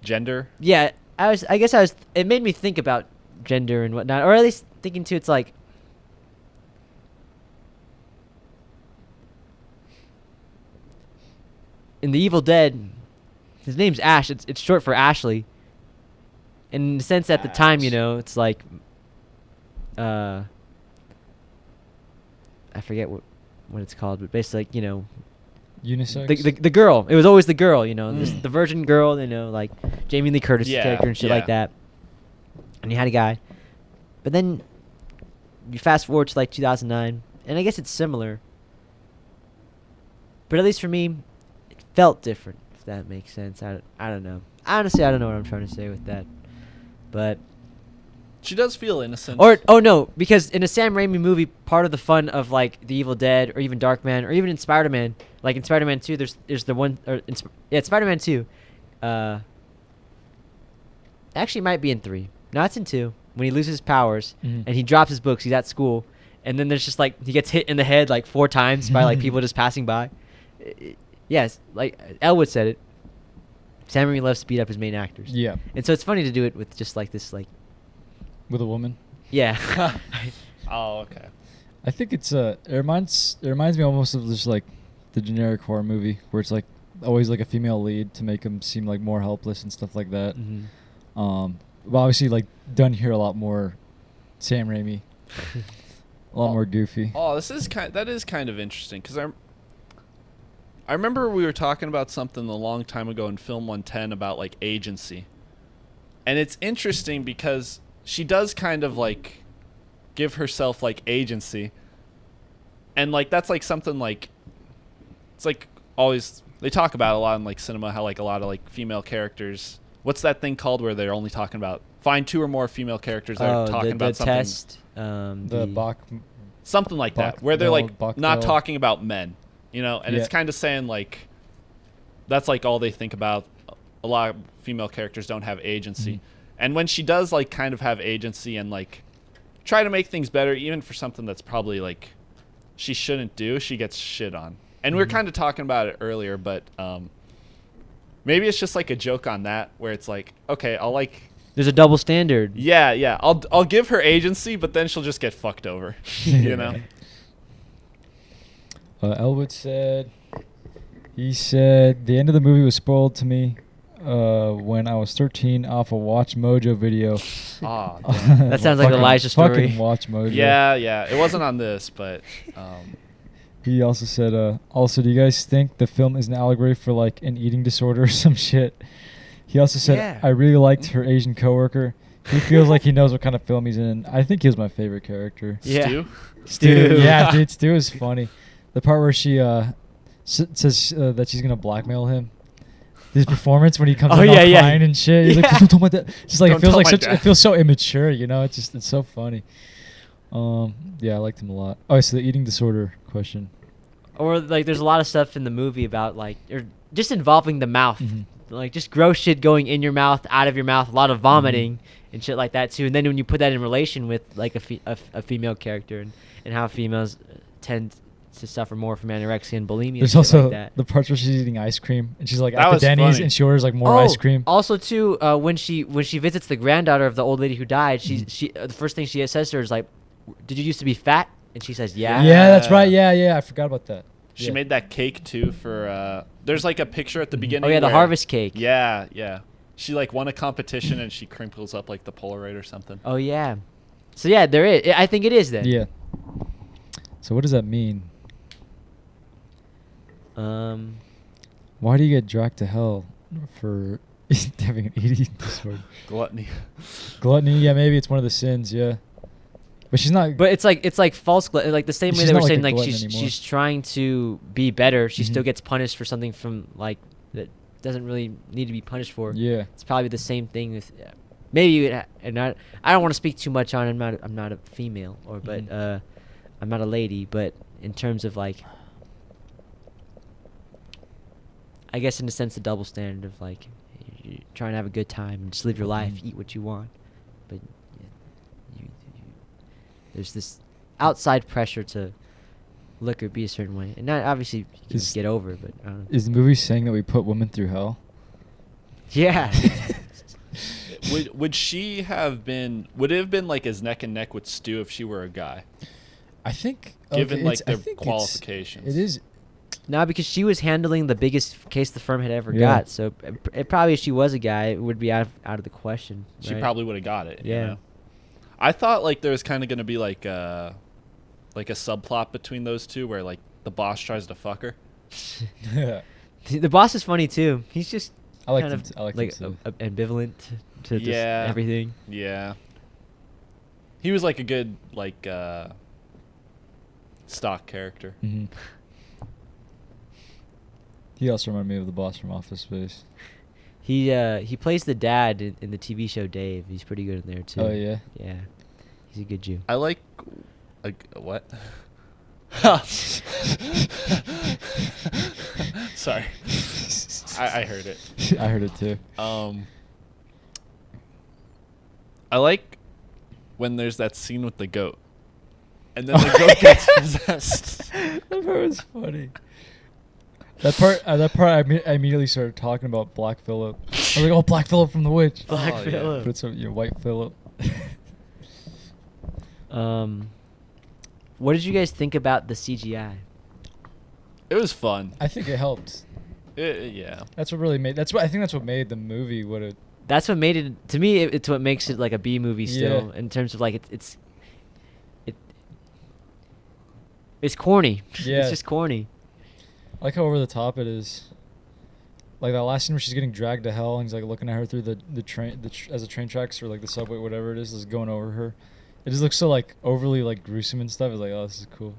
gender. Yeah, I guess it made me think about gender and whatnot, or at least thinking too. It's like in The Evil Dead, his name's Ash. It's short for Ashley. In the sense, at the time, you Ash. know, it's like, I forget what it's called, but basically, like, you know, Unisex. the girl. It was always the girl, you know, the virgin girl, you know, like Jamie Lee Curtis' Yeah, character and shit yeah. like that. And you had a guy, but then you fast forward to like 2009, and I guess it's similar, but at least for me, it felt different. If that makes sense, I don't know. Honestly, I don't know what I'm trying to say with that, but. She does feel innocent. Oh no, because in a Sam Raimi movie, part of the fun of like The Evil Dead or even Darkman or even in Spider-Man, like in Spider-Man 2, there's the one, or it's Spider-Man 2. Actually, it might be in 3. No, it's in 2 when he loses his powers and he drops his books. He's at school, and then there's just like he gets hit in the head like 4 times by like people just passing by. Yes, like Elwood said it. Sam Raimi loves to beat up his main actors. Yeah, And so it's funny to do it with just like this, like, with a woman. yeah. Oh, okay. I think it's it reminds me almost of just like the generic horror movie where it's like always like a female lead to make them seem like more helpless and stuff like that. But obviously like done here a lot more Sam Raimi, a lot more goofy. Oh, that is kind of interesting because I remember we were talking about something a long time ago in Film 110 about like agency, and it's interesting because she does kind of like give herself like agency, and like that's like something like it's like always they talk about a lot in like cinema how like a lot of like female characters. What's that thing called where they're only talking about find 2 or more female characters that are talking about the something test, The Bach. something like that where they're like not Bach-Bell. talking about men, you know, and it's Yeah. kind of saying like that's like all they think about. A lot of female characters don't have agency. And when she does like kind of have agency and like try to make things better, even for something that's probably like she shouldn't do, she gets shit on. And we were kind of talking about it earlier, but maybe it's just like a joke on that where it's like, okay, I'll like There's a double standard. yeah, I'll give her agency, but then she'll just get fucked over, you know. Elwood said, he said the end of the movie was spoiled to me when I was 13 off a Watch Mojo video. Ah, That sounds like an Elijah story. Fucking Watch Mojo. yeah, it wasn't on this, but He also said, also, do you guys think the film is an allegory for like an eating disorder or some shit? He also said, Yeah. I really liked her Asian coworker. He feels like he knows what kind of film he's in. I think he was my favorite character. Yeah. Stu? Stu. Yeah, dude, Stu is funny. The part where she says that she's gonna blackmail him. His performance when he comes in all crying and shit. He's like, don't talk about that. Just like Don't it feels tell like my such. dad. It feels so immature, you know. It's so funny. Yeah, I liked him a lot. Oh, so the eating disorder question. Or like, there's a lot of stuff in the movie about like, or just involving the mouth, like just gross shit going in your mouth, out of your mouth, a lot of vomiting and shit like that too. And then when you put that in relation with like a female character and how females tend to suffer more from anorexia and bulimia. There's and shit also like that. the parts where she's eating ice cream and she's like That at the was Denny's funny. and she orders like more ice cream. Also, too, when she visits the granddaughter of the old lady who died, she the first thing she says to her is like, "Did you used to be fat?" And she says, "Yeah." Yeah, that's right. Yeah, I forgot about that. She Yeah. made that cake too for. There's like a picture at the beginning. Oh yeah, the where- harvest cake. Yeah. She like won a competition and she crinkles up like the Polaroid or something. Oh yeah. So yeah, there is. I think it is then. Yeah. So what does that mean? Why do you get dragged to hell for having an eating disorder? Gluttony. Gluttony, yeah, maybe it's one of the sins, yeah. But she's not. But it's like false like the same way She's they were not like saying a like glutton she's anymore. trying to be better. She still Mhm. gets punished for something from like that doesn't really need to be punished for. Yeah. It's probably the same thing with maybe and not. I don't want to speak too much on. I'm not a female but I'm not a lady. But in terms of like, I guess in a sense the double standard of like you're trying to have a good time and just live your life, eat what you want, but you there's this outside pressure to look or be a certain way, and not obviously you can Is- get over it, but I don't know. Is the movie saying that we put women through hell? Yeah. Would she have been? Would it have been like as neck and neck with Stu if she were a guy? I think. Given like I their think qualifications. It is. No, because she was handling the biggest case the firm had ever Yeah. got, so it probably if she was a guy, it would be out of the question. She right? probably would have got it. You Yeah. know? I thought like there was kind of going to be like a subplot between those two where like the boss tries to fuck her. The boss is funny too. He's just I like kind him. of I like like him too. ambivalent to just Yeah. everything. Yeah. He was like a good like stock character. Mm-hmm. He also reminded me of the boss from Office Space. He plays the dad in the TV show Dave. He's pretty good in there too. Oh yeah. Yeah, he's a good Jew. I like what? Sorry. I heard it. I heard it too. I like when there's that scene with the goat. And then the goat gets possessed. That part was funny. That part, I immediately started talking about Black Phillip. I was like, "Oh, Black Phillip from The Witch." Black Oh, yeah. Phillip. But it's White Phillip. What did you guys think about the CGI? It was fun. I think it helped. Yeah. That's what really made. I think that's what made the movie what it. That's what made it to me. It's what makes it like a B movie still, Yeah. in terms of like it's corny. Yeah. It's just corny. I like how over the top it is. Like that last scene where she's getting dragged to hell and he's like looking at her through the train, as the train tracks or like the subway, whatever it is going over her. It just looks so like overly like gruesome and stuff. It's like, oh, this is cool.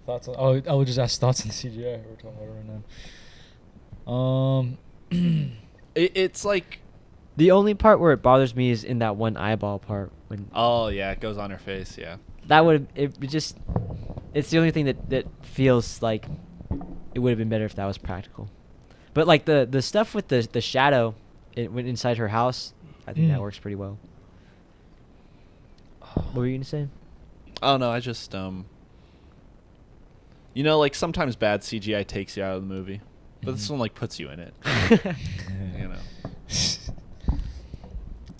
Thoughts on? Oh, I would just ask thoughts on the CGI. We're talking about it right now. It's like, The only part where it bothers me is in that one eyeball part when oh yeah, it goes on her face. Yeah. that would it's the only thing that feels like it would have been better if that was practical. But like the stuff with the shadow went inside her house, I think that works pretty well. What were you gonna say? Oh no, I just you know, like sometimes bad CGI takes you out of the movie, but this one like puts you in it. You know.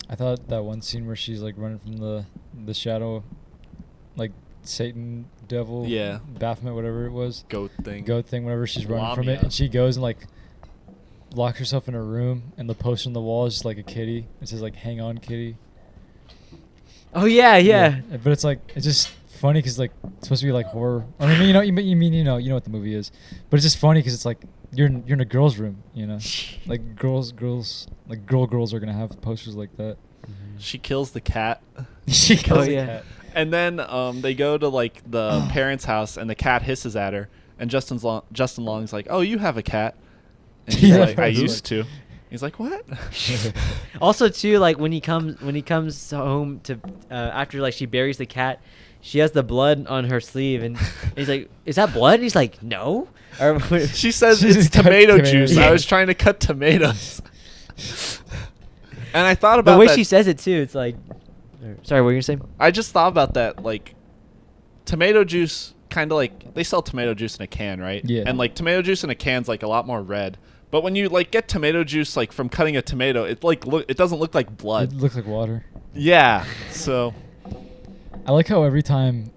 I thought that one scene where she's like running from the shadow, like Satan, devil, Yeah. Baphomet, whatever it was, Goat thing. whenever she's running from Lamia. it, and she goes and like locks herself in her room, and the poster on the wall is just like a kitty. It says like "Hang on, kitty." Oh yeah. But it's like it's just funny because like it's supposed to be like horror. I mean, you know what the movie is, but it's just funny because it's like you're in a girl's room, you know, like girls are gonna have posters like that. She kills the cat. She kills Oh, a yeah. cat. And then they go to like the parents' house, and the cat hisses at her. And Justin Long's like, "Oh, you have a cat?" And she's Yeah, like, "I probably. used to." He's like, what? Also, too, like when he comes home to after like she buries the cat, she has the blood on her sleeve, and he's like, "Is that blood?" And he's like, "No." Or She says She it's just cut tomato tomatoes. juice. Yeah. I was trying to cut tomatoes. And I thought about the way that. she says it too. It's like, sorry, what were you saying? I just thought about that. Like, tomato juice, kind of like they sell tomato juice in a can, right? Yeah. And like tomato juice in a can's like a lot more red. But when you like get tomato juice like from cutting a tomato, it like it doesn't look like blood. It looks like water. Yeah. So I like how every time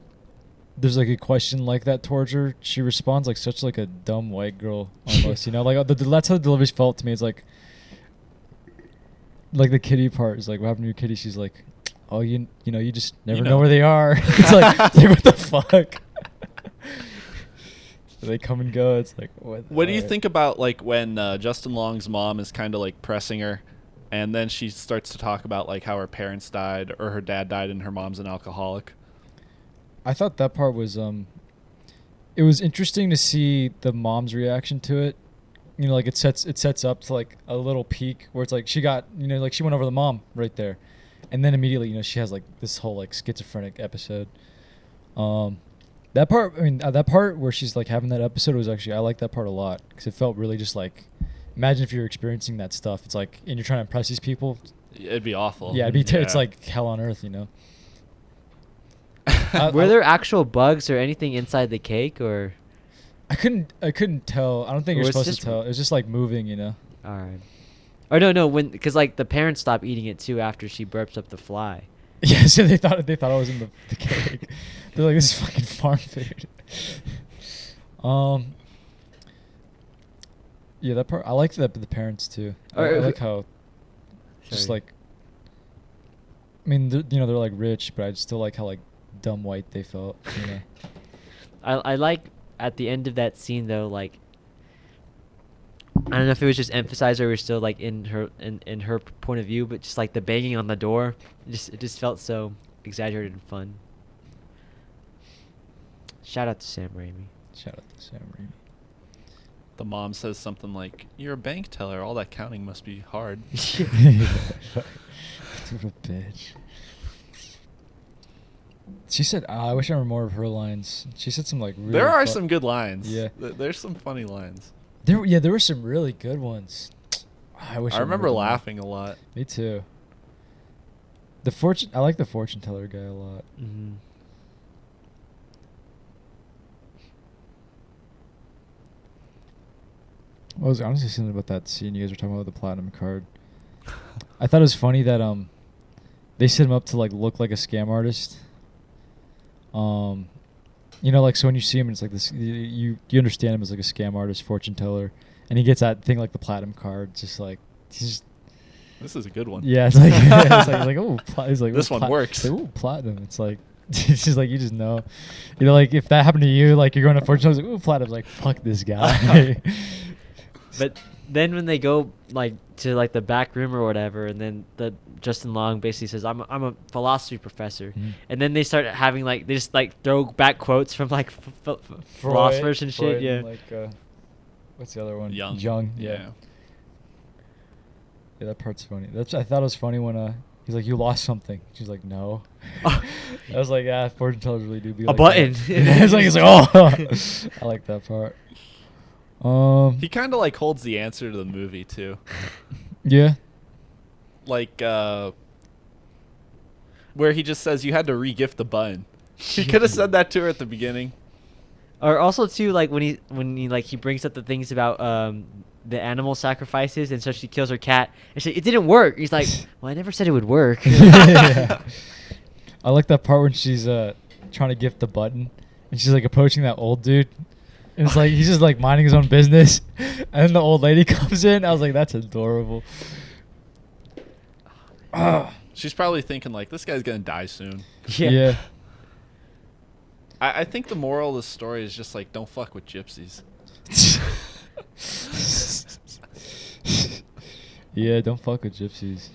there's like a question like that towards her, she responds like such like a dumb white girl almost. You know, like that's how the deliveries felt to me. It's like the kitty part is like, what happened to your kitty? She's like, oh, you know, you just never know where they are. It's like what the fuck. They come and go. It's like what do you think about like when Justin Long's mom is kind of like pressing her, and then she starts to talk about like how her parents died or her dad died and her mom's an alcoholic? I thought that part was it was interesting to see the mom's reaction to it. You know, like it sets up to like a little peak where it's like she got, you know, like she went over the mom right there, and then immediately, you know, she has like this whole like schizophrenic episode. That part, I mean, that part where she's like having that episode was actually, I like that part a lot because it felt really just like, imagine if you're experiencing that stuff. It's like, and you're trying to impress these people. It'd be awful. Yeah, it's like hell on earth, you know. Were there actual bugs or anything inside the cake, or? I couldn't tell. I don't think Or you're it's supposed just- to tell. It was just like moving, you know. All right. Or no, because like the parents stop eating it too after she burps up the fly. Yeah, so they thought it was in the cake. They're like, this is fucking farm food. Yeah, that part I like the parents too. I like how just Sorry. like, I mean, they're like rich, but I still like how like dumb white they felt. You know. I like at the end of that scene though, like I don't know if it was just emphasized or we're still like in her point of view, but just like the banging on the door, it just felt so exaggerated and fun. Shout out to Sam Raimi. Shout out to Sam Raimi. The mom says something like, "You're a bank teller. All that counting must be hard." What a bitch. She said, I wish I remember more of her lines. She said some like really There are some good lines. Yeah. There's some funny lines. There were some really good ones. I wish I remember them all. laughing a lot. Me too. I like the fortune teller guy a lot. Mm-hmm. I was honestly thinking about that scene you guys were talking about with the platinum card. I thought it was funny that they set him up to like look like a scam artist. You know, like so when you see him, it's like this. You understand him as like a scam artist, fortune teller, and he gets that thing like the platinum card. Just like he's just. This is a good one. Yeah, it's like he's like oh, he's like This "Ooh, one works." It's like, ooh, platinum. It's like it's just like you just know, you know, like if that happened to you, like you're going to fortune teller, like ooh, platinum. Like fuck this guy. But then when they go like to like the back room or whatever, and then the Justin Long basically says, "I'm a philosophy professor," and then they start having like they just like throw back quotes from like philosophers and shit. Freud Yeah. and, like what's the other one? Young. Yeah. Yeah, that part's funny. I thought it was funny when he's like, "You lost something." She's like, "No." I was like, "Yeah, fortune tellers really do be A like button. that." It's like oh, I like that part. He kind of like holds the answer to the movie too. Yeah. Like where he just says you had to re-gift the button. He could have said that to her at the beginning. Or also too, like when he like he brings up the things about the animal sacrifices, and so she kills her cat, and it didn't work. He's like, well, I never said it would work. Yeah. I like that part when she's trying to gift the button, and she's like approaching that old dude, and it's like he's just like minding his own business, and then the old lady comes in. I was like, that's adorable. She's probably thinking like, this guy's gonna die soon. Yeah. I think the moral of the story is just like, don't fuck with gypsies. Yeah, don't fuck with gypsies.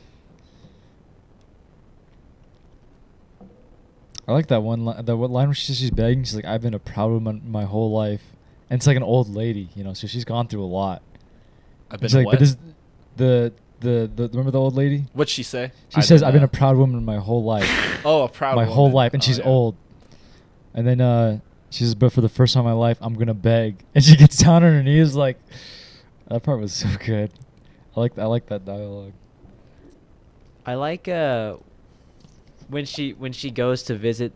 I like that one line. That one line where she's begging. She's like, "I've been a proud woman my whole life," and it's like an old lady, you know, so she's gone through a lot. I've been She's like, what? remember the old lady? What'd she say? She says, "I've been a proud woman my whole life, Oh, a proud my woman. whole life," and Oh, she's yeah. old. And then she says, "But for the first time in my life, I'm gonna beg." And she gets down on her knees, like that part was so good. I like that dialogue. I like when she goes to visit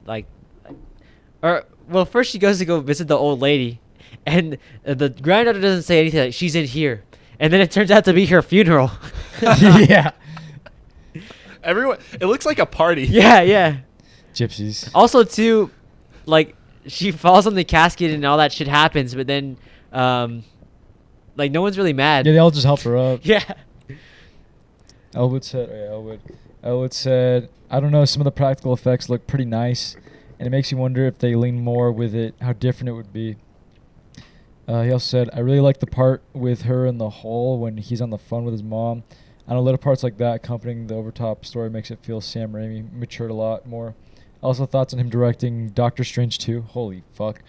first she goes to go visit the old lady, and the granddaughter doesn't say anything, like she's in here, and then it turns out to be her funeral. Yeah. Everyone, it looks like a party. Yeah. Gypsies. Also, too, like she falls on the casket and all that shit happens, but then, like no one's really mad. Yeah, they all just help her up. Yeah. Elwood said, "I don't know. Some of the practical effects look pretty nice, and it makes you wonder if they lean more with it, how different it would be." He also said, "I really like the part with her in the hall when he's on the phone with his mom. I know little parts like that accompanying the overtop story makes it feel Sam Raimi matured a lot more. Also, thoughts on him directing Doctor Strange 2. Holy fuck."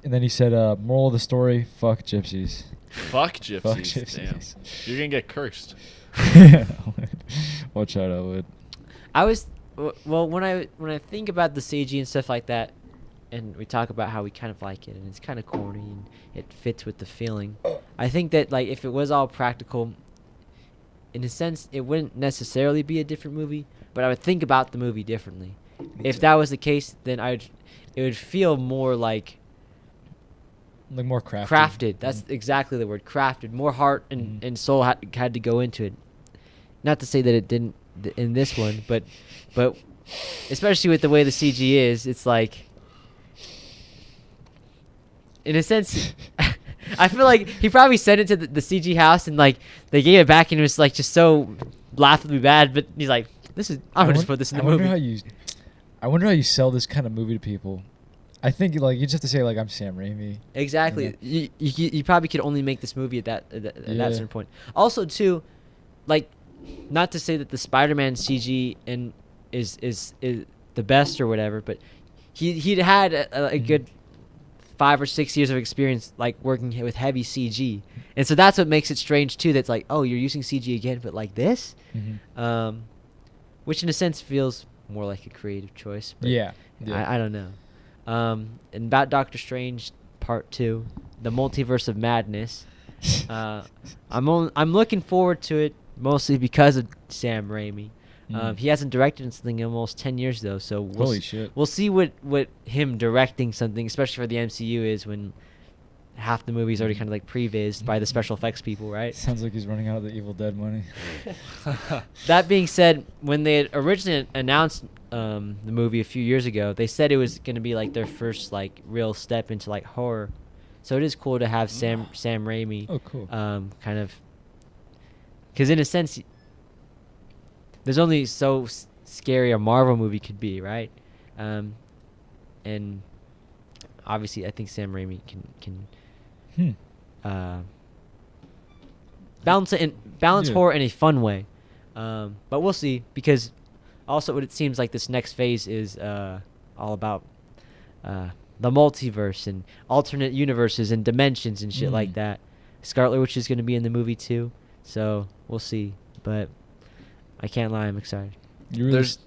And then he said, "Moral of the story: fuck gypsies." Fuck gypsies. Fuck Damn. gypsies. You're gonna get cursed. Watch out, Elwood. When I think about the CG and stuff like that, and we talk about how we kind of like it, and it's kind of corny and it fits with the feeling. I think that like if it was all practical, in a sense, it wouldn't necessarily be a different movie, but I would think about the movie differently. If that was the case, then it would feel more like Like more crafted. crafted. That's exactly the word, crafted. More heart and soul had to go into it. Not to say that it didn't in this one, but especially with the way the CG is, it's like, in a sense, I feel like he probably sent it to the CG house and like they gave it back and it was like just so laughably bad. But he's like, I'm gonna just put this in the movie. I wonder how you sell this kind of movie to people. I think like you just have to say like I'm Sam Raimi. Exactly. You probably could only make this movie at that Yeah. certain point. Also, too, like, not to say that the Spider-Man CG is the best or whatever, but he'd had a good 5 or 6 years of experience like working with heavy CG, and so that's what makes it strange too. That's like, oh, you're using CG again, but like this, which in a sense feels more like a creative choice. But Yeah. I don't know. And about Doctor Strange Part 2, the Multiverse of Madness. I'm looking forward to it mostly because of Sam Raimi. He hasn't directed something in almost 10 years though, so Holy shit. We'll see what him directing something, especially for the MCU, is when half the movie's already kind of like prevised by the special effects people, right? Sounds like he's running out of the Evil Dead money. That being said, when they had originally announced the movie a few years ago, they said it was going to be like their first like real step into like horror. So it is cool to have Sam Raimi. Oh, cool. Kind of, because in a sense, there's only so scary a Marvel movie could be, right? And obviously, I think Sam Raimi can balance horror in a fun way. But we'll see, because also what it seems like this next phase is all about the multiverse and alternate universes and dimensions and shit like that. Scarlet Witch is going to be in the movie too, so we'll see. But I can't lie, I'm excited. You really There's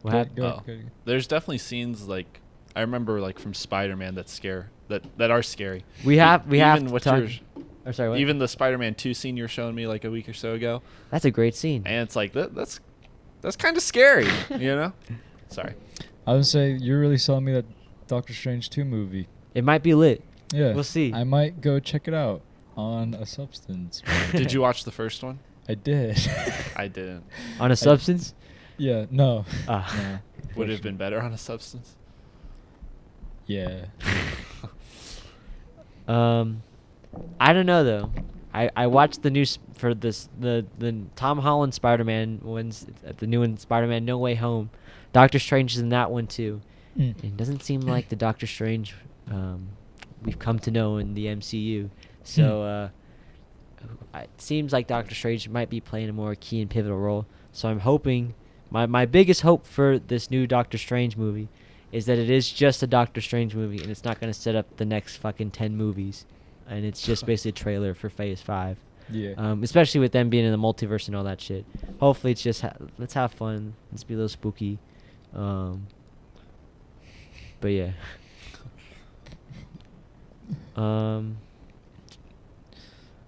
What happened? Go ahead. There's definitely scenes like I remember like from Spider-Man that are scary. We have Even to what talk. you're- I'm sorry, what? Even the Spider-Man 2 scene you were showing me like a week or so ago, That's a great scene. and it's like that's kind of scary, you know? Sorry. I would say you're really selling me that Doctor Strange 2 movie. It might be lit. Yeah. We'll see. I might go check it out on a substance. Did you watch the first one? I did. I didn't. On a substance? Yeah. No. Ah. No. Would it have been better on a substance? Yeah. I don't know though. I watched the news for the Tom Holland Spider-Man ones, the new one, Spider-Man No Way Home. Doctor Strange is in that one too. It doesn't seem like the Doctor Strange we've come to know in the MCU. So it seems like Doctor Strange might be playing a more key and pivotal role. So I'm hoping, my biggest hope for this new Doctor Strange movie is that it is just a Doctor Strange movie and it's not going to set up the next fucking 10 movies. And it's just basically a trailer for Phase 5. Yeah. Especially with them being in the multiverse and all that shit. Hopefully, it's just let's have fun. Let's be a little spooky. But yeah.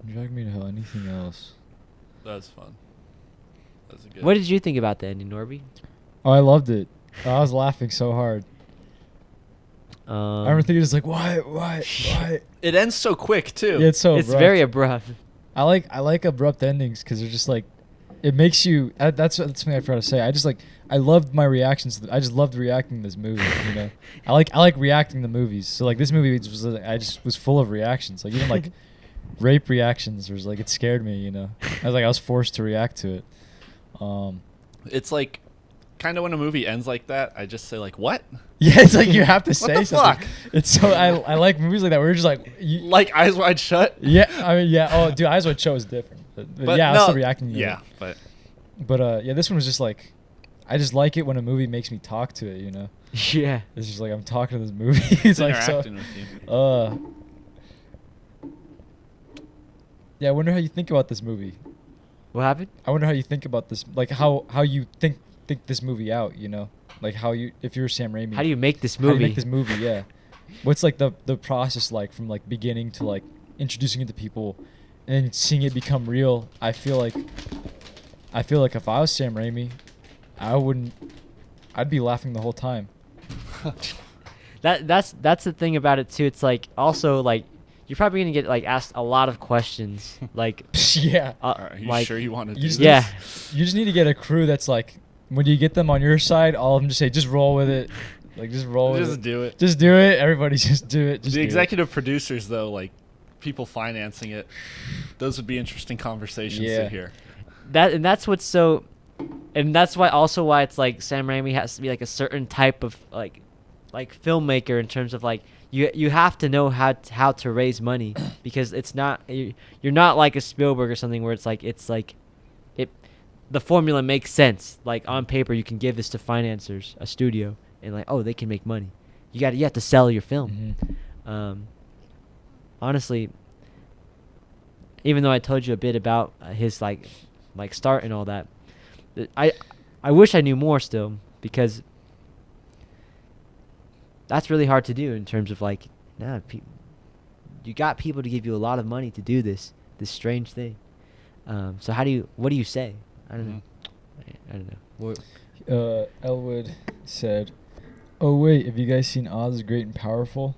Drag Me to Hell. Anything else? That was fun. That was a good. What did you think about the ending, Norby? Oh, I loved it. I was laughing so hard. I remember thinking, just like, why? It ends so quick too. Yeah, it's so. It's abrupt. very abrupt. I like abrupt endings because they're just like, it makes you. That's something I forgot to say. I loved my reactions. I just loved reacting to this movie. You know, I like reacting to movies. So like this movie was, I just was full of reactions. Like even like rape reactions was like, it scared me. You know, I was forced to react to it. It's like, kind of when a movie ends like that, I just say like, what? Yeah, it's like you have to say the something. fuck? It's so I like movies like that where you're just like Like Eyes Wide Shut. Yeah, I mean yeah. Oh, dude, Eyes Wide Shut was different. But yeah, I was still reacting. To Yeah, it. Yeah, this one was just like, I just like it when a movie makes me talk to it. You know. Yeah. It's just like I'm talking to this movie. It's like so. interacting with you. Yeah, I wonder how you think about this movie. What happened? I wonder how you think about this, like how you think this movie out. You know, like if you're Sam Raimi. How do you make this How do you movie? make this movie? Yeah. What's like the process like from like beginning to like introducing it to people, and then seeing it become real? I feel like if I was Sam Raimi, I'd be laughing the whole time. That's the thing about it too. It's like also like you're probably gonna get like asked a lot of questions. Like Yeah. Are you like, sure you want to do You this? just Yeah. You just need to get a crew that's like, when you get them on your side, all of them just say, just roll with it. Like, just roll with it. Just do it. Just do it. Everybody just do it. Just The do executive producers, though, like people financing it, those would be interesting conversations Yeah. to hear. that's what's so, and that's why it's like Sam Raimi has to be like a certain type of like filmmaker in terms of like you have to know how to raise money because it's not you're not like a Spielberg or something where it's like the formula makes sense. Like on paper you can give this to financiers, a studio, and like, oh, they can make money. You have to sell your film. Mhm. Honestly, even though I told you a bit about his like start and all that, I wish I knew more still because that's really hard to do in terms of like, you got people to give you a lot of money to do this strange thing. So what do you say? I don't know. I don't know. Elwood said, "Oh wait, have you guys seen Oz is Great and Powerful?"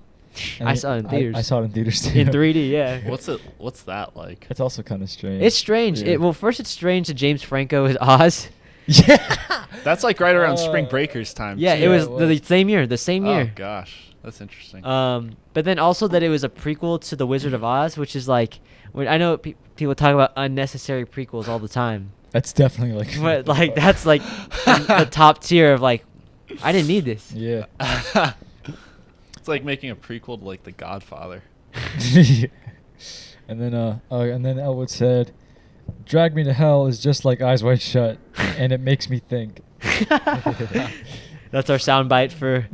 And I saw it in theaters. I saw it in theaters too. In 3D, yeah. What's that like? It's also kind of strange. It's strange. Yeah. First it's strange that James Franco is Oz. Yeah. That's like right around Spring Breakers time. Yeah, too. it was, it was. the same year. The same Oh year. gosh, that's interesting. But then also that it was a prequel to The Wizard of Oz, which is like, I know people talk about unnecessary prequels all the time, That's definitely like. but like that's like the top tier of like, I didn't need this. Yeah. It's like making a prequel to like The Godfather. And then Elwood said, "Drag Me to Hell is just like Eyes Wide Shut, and it makes me think." That's our soundbite for.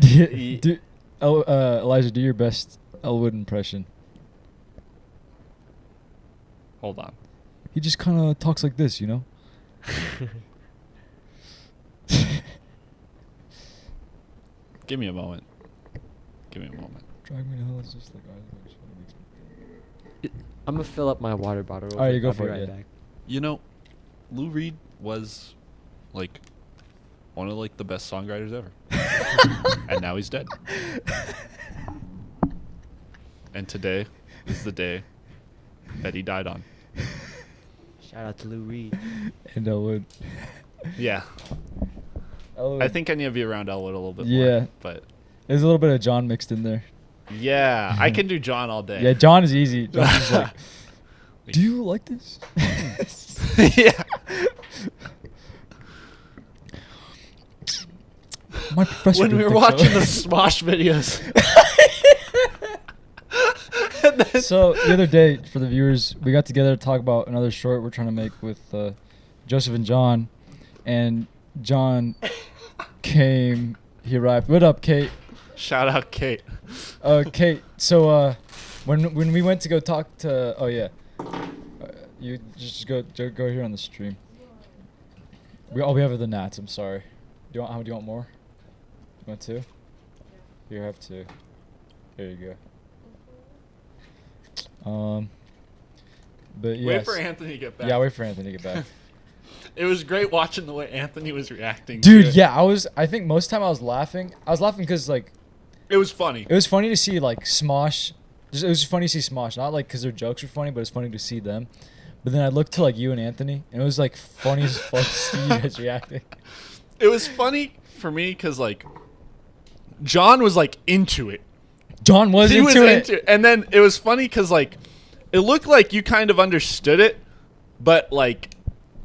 Elijah, do your best Elwood impression. Hold on. He just kind of talks like this, you know? Give me a moment. Drag Me to Hell is just like Eyes Wide Shut, it makes me think. I'm gonna fill up my water bottle. real All right, quick. you go I'll be for it, right yeah. back. You know, Lou Reed was like one of like the best songwriters ever. And now he's dead. And today is the day that he died on. Shout out to Lou Reed. And Elwood. Yeah. Elwood. I think I need to be around Elwood a little bit Yeah. more. But There's a little bit of John mixed in there. yeah, I can do John all day. Yeah, John is easy. John's just like, "Do you like this?" Yeah. My professor. When we didn't were think so. watching the Smosh videos. And then- So the other day, for the viewers, we got together to talk about another short we're trying to make with Joseph and John, and John came. He arrived. What up, Kate? Shout out Kate. Kate. So when we went to go talk to, You just go here on the stream. We have the gnats. I'm sorry. Do you want more? You want two? Here, have two. There you go. But yeah. Wait for Anthony to get back. Yeah, wait for Anthony to get back. It was great watching the way Anthony was reacting. Dude, to it. yeah, I think most time I was laughing. I was laughing because like. It was funny. It was funny to see like Smosh. It was funny to see Smosh, not like because their jokes were funny, but it's funny to see them. But then I looked to like you and Anthony, and it was like funny as fuck to see you guys reacting. It was funny for me because like John was like into it. John was into it. And then it was funny because like it looked like you kind of understood it, but like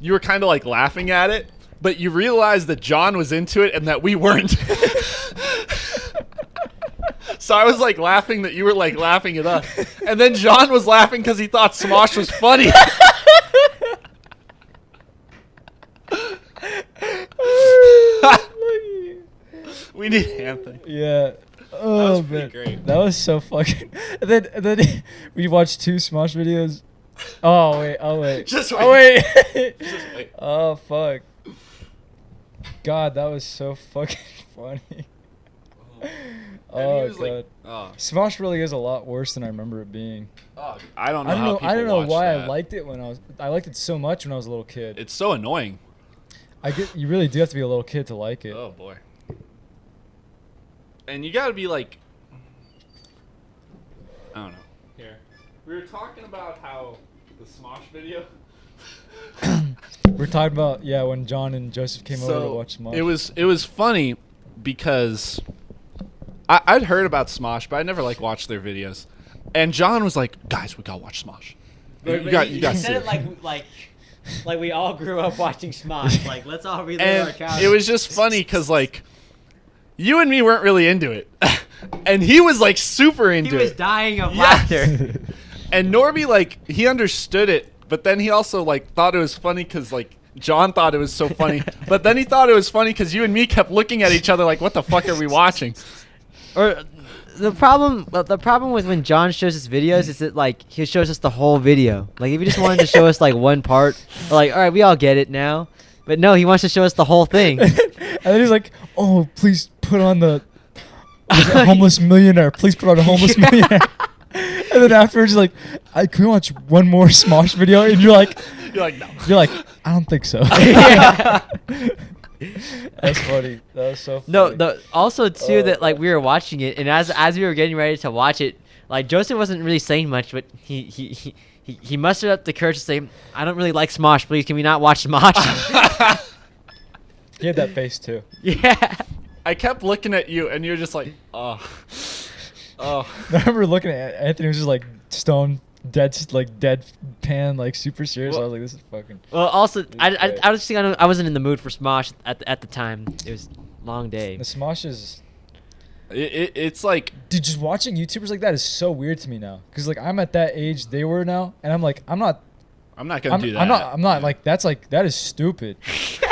you were kind of like laughing at it, but you realized that John was into it and that we weren't. So I was like laughing that you were like laughing at us, and then John was laughing because he thought Smosh was funny. We need Anthony. Yeah. Oh, was pretty man. great. That was so fucking. And then we watched 2 Smosh videos. Oh wait. Just wait. Oh wait. Just wait. Oh fuck. God, that was so fucking funny. Oh god. Like, oh, Smosh really is a lot worse than I remember it being. I don't know. I don't know why that. I liked it I liked it so much when I was a little kid. It's so annoying. You really do have to be a little kid to like it. Oh boy. And you gotta be like, I don't know. Here, we were talking about how the Smosh video. We're talking about when John and Joseph came over to watch Smosh. It was funny because I'd heard about Smosh, but I never like watched their videos. And John was like, "Guys, we gotta watch Smosh. You got to see said it." it like we all grew up watching Smosh. Like, let's all relive our And childhood. it was just funny because like you and me weren't really into it, and he was like super into he it. was dying of Yes. laughter. And Norby, like, he understood it, but then he also, like, thought it was funny because, like, John thought it was so funny. But then he thought it was funny because you and me kept looking at each other like, what the fuck are we watching? Or the problem with when John shows us videos is that, like, he shows us the whole video. Like, if he just wanted to show us, like, one part, we're like, all right, we all get it now. But no, he wants to show us the whole thing. And then he's like, "Oh, please put on the homeless millionaire. Please put on a homeless millionaire." And then afterwards, he's like, "Can we watch one more Smosh video?" And you're like, no. You're like, "I don't think so." That's funny. That was so funny. No, also too that like we were watching it, and as we were getting ready to watch it, like Joseph wasn't really saying much, but he mustered up the courage to say, "I don't really like Smosh. Please, can we not watch Smosh?" He had that face too. Yeah. I kept looking at you, and you're just like, oh. I remember looking at Anthony was just like stone deadpan, like super serious. Well, I was like, this is fucking. Well, also, This is I great. was thinking I wasn't in the mood for Smosh at the time. It was a long day. The Smosh is. It's like, Dude, just watching YouTubers like that is so weird to me now. Cause like I'm at that age they were now, and I'm like, I'm not gonna do that. I'm not like that is stupid.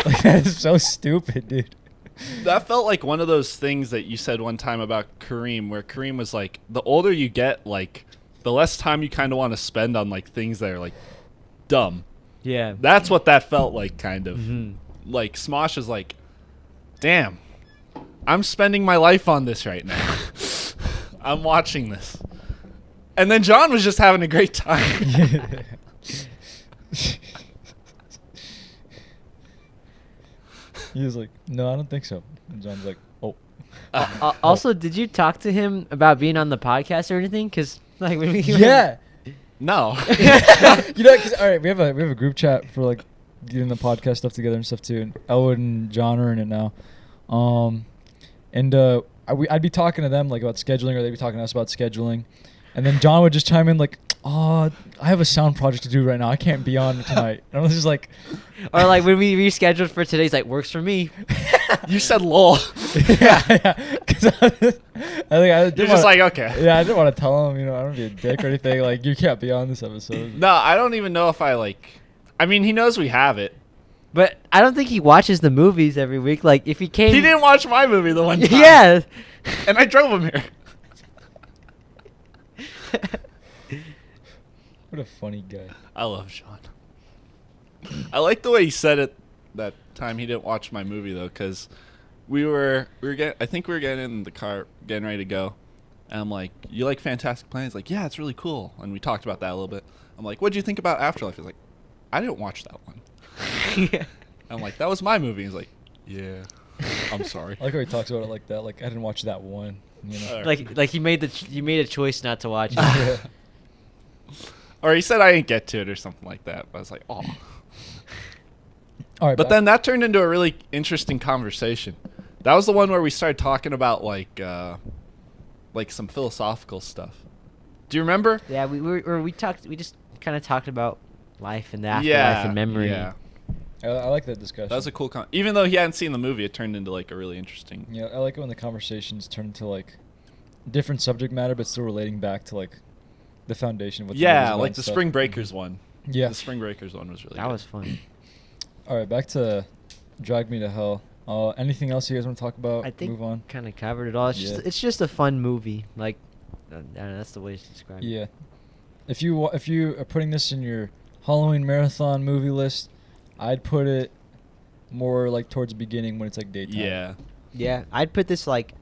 Like that is so stupid, dude. That felt like one of those things that you said one time about Kareem, where Kareem was like, the older you get, like, the less time you kind of want to spend on, like, things that are, like, dumb. Yeah. That's what that felt like, kind of. Mm-hmm. Like, Smosh is like, damn, I'm spending my life on this right now. I'm watching this. And then John was just having a great time. He was like, "No, I don't think so." And John's like, "Oh." Also, did you talk to him about being on the podcast or anything? Because like when we Yeah. No. You know, cause all right, we have a group chat for like getting the podcast stuff together and stuff too. And Elwood and John are in it now. I'd be talking to them like about scheduling, or they'd be talking to us about scheduling, and then John would just chime in like, "Oh, I have a sound project to do right now. I can't be on tonight." And I was just like, or like when we rescheduled for today, he's like, "Works for me." You said lol. yeah. Cause I think I didn't You're just wanna- like, okay. Yeah, I didn't want to tell him, I don't be a dick or anything. Like, you can't be on this episode. No, I don't even know if I mean, he knows we have it. But I don't think he watches the movies every week. Like if he came, He didn't watch my movie the one time. Yeah. And I drove him here. What a funny guy. I love Sean. I like the way he said it that time he didn't watch my movie though, because we were getting in the car, getting ready to go, and I'm like, "You like Fantastic Planet?" He's like, "Yeah, it's really cool." And we talked about that a little bit. I'm like, "What'd you think about Afterlife?" He's like, "I didn't watch that one." Yeah. I'm like, "That was my movie." He's like, "Yeah, I'm sorry." I like how he talks about it like that. Like I didn't watch that one. You know. Alright. Like he made a choice not to watch it. Yeah. Or he said I didn't get to it or something like that. But I was like, "Oh." All right. But then that turned into a really interesting conversation. That was the one where we started talking about like some philosophical stuff. Do you remember? Yeah, we just kind of talked about life and the afterlife and memory. Yeah. I like that discussion. That was a cool even though he hadn't seen the movie, it turned into like a really interesting. Yeah, I like it when the conversations turn into like different subject matter, but still relating back to like the foundation of what. Yeah, the like the Spring Breakers one. Yeah, The Spring Breakers one was really That good. was fun. All right, back to Drag Me to Hell. Anything else you guys want to talk about? I think Move on. kind of covered it all. It's just a fun movie. Like, I don't know, that's the way to describe it. Yeah. If you are putting this in your Halloween marathon movie list, I'd put it more like towards the beginning when it's like daytime. Yeah. Yeah, I'd put this like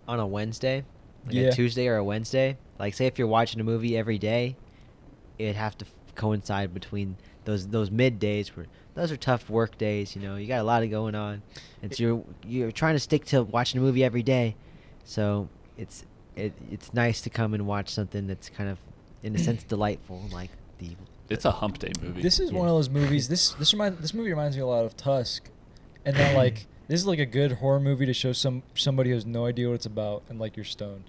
on a Wednesday, like Yeah. a Tuesday or a Wednesday. Like, say if you're watching a movie every day, it'd have to coincide between those middays where those are tough work days. You know, you got a lot of going on, and so you're trying to stick to watching a movie every day. So it's nice to come and watch something that's kind of, in a sense, delightful, like the. It's a hump day movie. This is one of those movies. This movie reminds me a lot of Tusk, and then like this is like a good horror movie to show somebody who has no idea what it's about, and like you're stoned.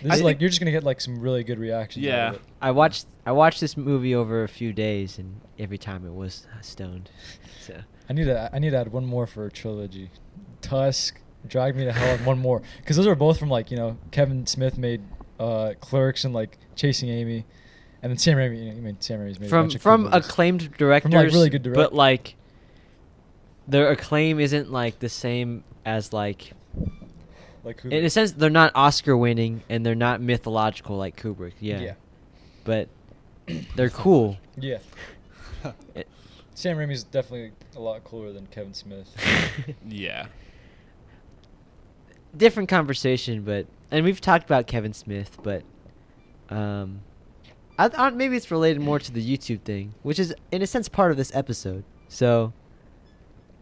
This is like you're just gonna get like some really good reactions. Yeah. Out of it. I watched this movie over a few days, and every time it was stoned. So I need to add one more for a trilogy. Tusk, Drag Me to Hell, and one more, because those are both from like Kevin Smith made Clerks and like Chasing Amy, and then Sam Raimi. Sam Raimi's made a bunch of cool from movies. acclaimed directors, really good directors. but like their acclaim isn't like the same as like. Like who? In a sense, they're not Oscar winning and they're not mythological like Kubrick. Yeah. But they're cool. Yeah. It- Sam Raimi's definitely a lot cooler than Kevin Smith. Yeah. Different conversation, and we've talked about Kevin Smith, but maybe it's related more to the YouTube thing, which is in a sense part of this episode. So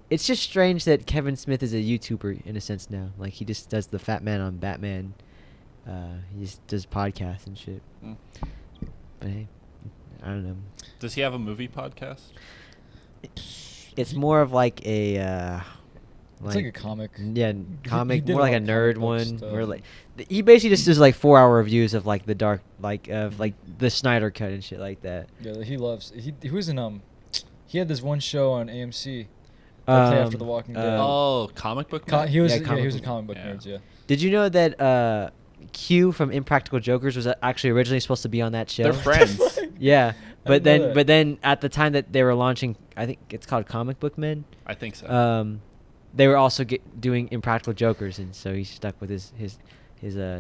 it's just strange that Kevin Smith is a YouTuber in a sense now. Like, he just does the Fat Man on Batman. He just does podcasts and shit. Mm. But hey, I don't know. Does he have a movie podcast? It's more of like a It's like a comic. Yeah, comic, did more a like lot a of nerd comic book one. stuff. Where like he basically just does like 4-hour reviews of like the dark, like of like the Snyder Cut and shit like that. Yeah, he loves. He was in he had this one show on AMC. That play after The Walking Dead. Oh, comic book. Man? He was Yeah, he comic was a book. comic book Yeah. nerd. Yeah. Did you know that Q from Impractical Jokers was actually originally supposed to be on that show? They're friends. Yeah, I didn't know that. but then at the time that they were launching, I think it's called Comic Book Men. I think so. They were also doing Impractical Jokers, and so he stuck with his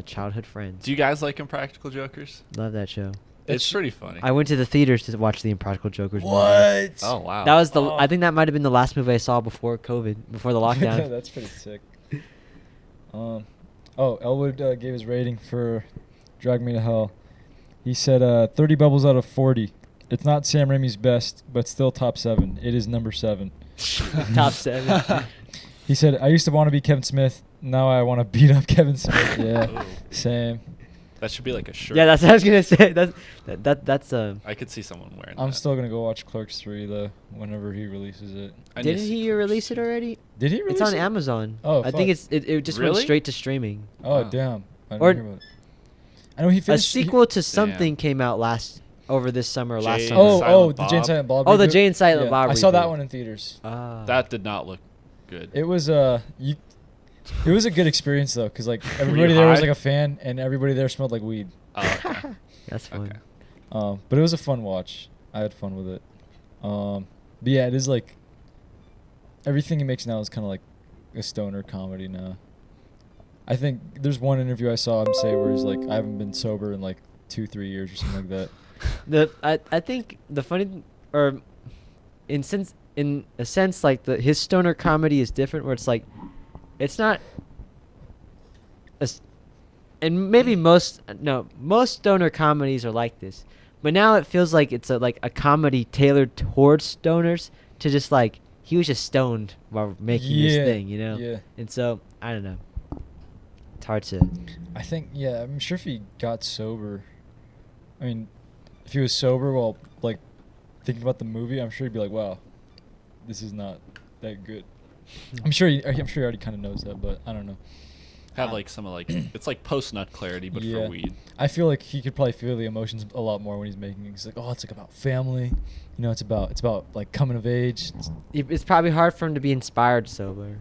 childhood friends. Do you guys like Impractical Jokers? Love that show. It's pretty funny. I went to the theaters to watch the Impractical Jokers movie. What? Oh wow. That was the. Oh. I think that might have been the last movie I saw before COVID, before the lockdown. That's pretty sick. Elwood gave his rating for Drag Me to Hell. He said 30 bubbles out of 40. It's not Sam Raimi's best, but still top 7. It is number 7. Top 7. He said, I used to want to be Kevin Smith. Now I want to beat up Kevin Smith. Yeah, Ooh. same. That should be like a shirt. Yeah, that's what I was gonna say. That's I could see someone wearing I'm that. still going to go watch Clerks 3, though, whenever he releases it. I need to Didn't see he Clerks release it 3. already? Did he release It's on it? Amazon. Oh, I think fuck. it just went Really? straight to streaming. Oh, Wow. damn. I didn't Or- hear about it. I know he A finished... sequel to something came out over this summer, last Jay summer. Silent the Jay and Bob. Silent Bob Oh, the reboot? Jay and Silent Yeah, Bob I saw that reboot. one in theaters. Ah. That did not look good. It was it was a good experience though, cause like Were everybody you there was high? like a fan, and everybody there smelled like weed. Oh, okay. That's fun. Okay. But it was a fun watch. I had fun with it. But yeah, it is like everything he makes now is kind of like a stoner comedy now. I think there's one interview I saw him say where he's like, I haven't been sober in like 2-3 years or something like that. I think the funny or in a sense, like his stoner comedy is different, where it's like, it's not, and maybe most stoner comedies are like this, but now it feels like it's a comedy tailored towards stoners, to just like, he was just stoned while making this thing, you know? Yeah. And so I don't know. It's hard to. I think, yeah, I'm sure if he got sober, I mean, if he was sober while, like, thinking about the movie, I'm sure he'd be like, wow, this is not that good. I'm sure he already kind of knows that, but I don't know. Have like some of like it's like post nut clarity, but Yeah. for weed. I feel like he could probably feel the emotions a lot more when he's making it. He's like, oh, it's like about family, you know, it's about like coming of age. It's probably hard for him to be inspired sober.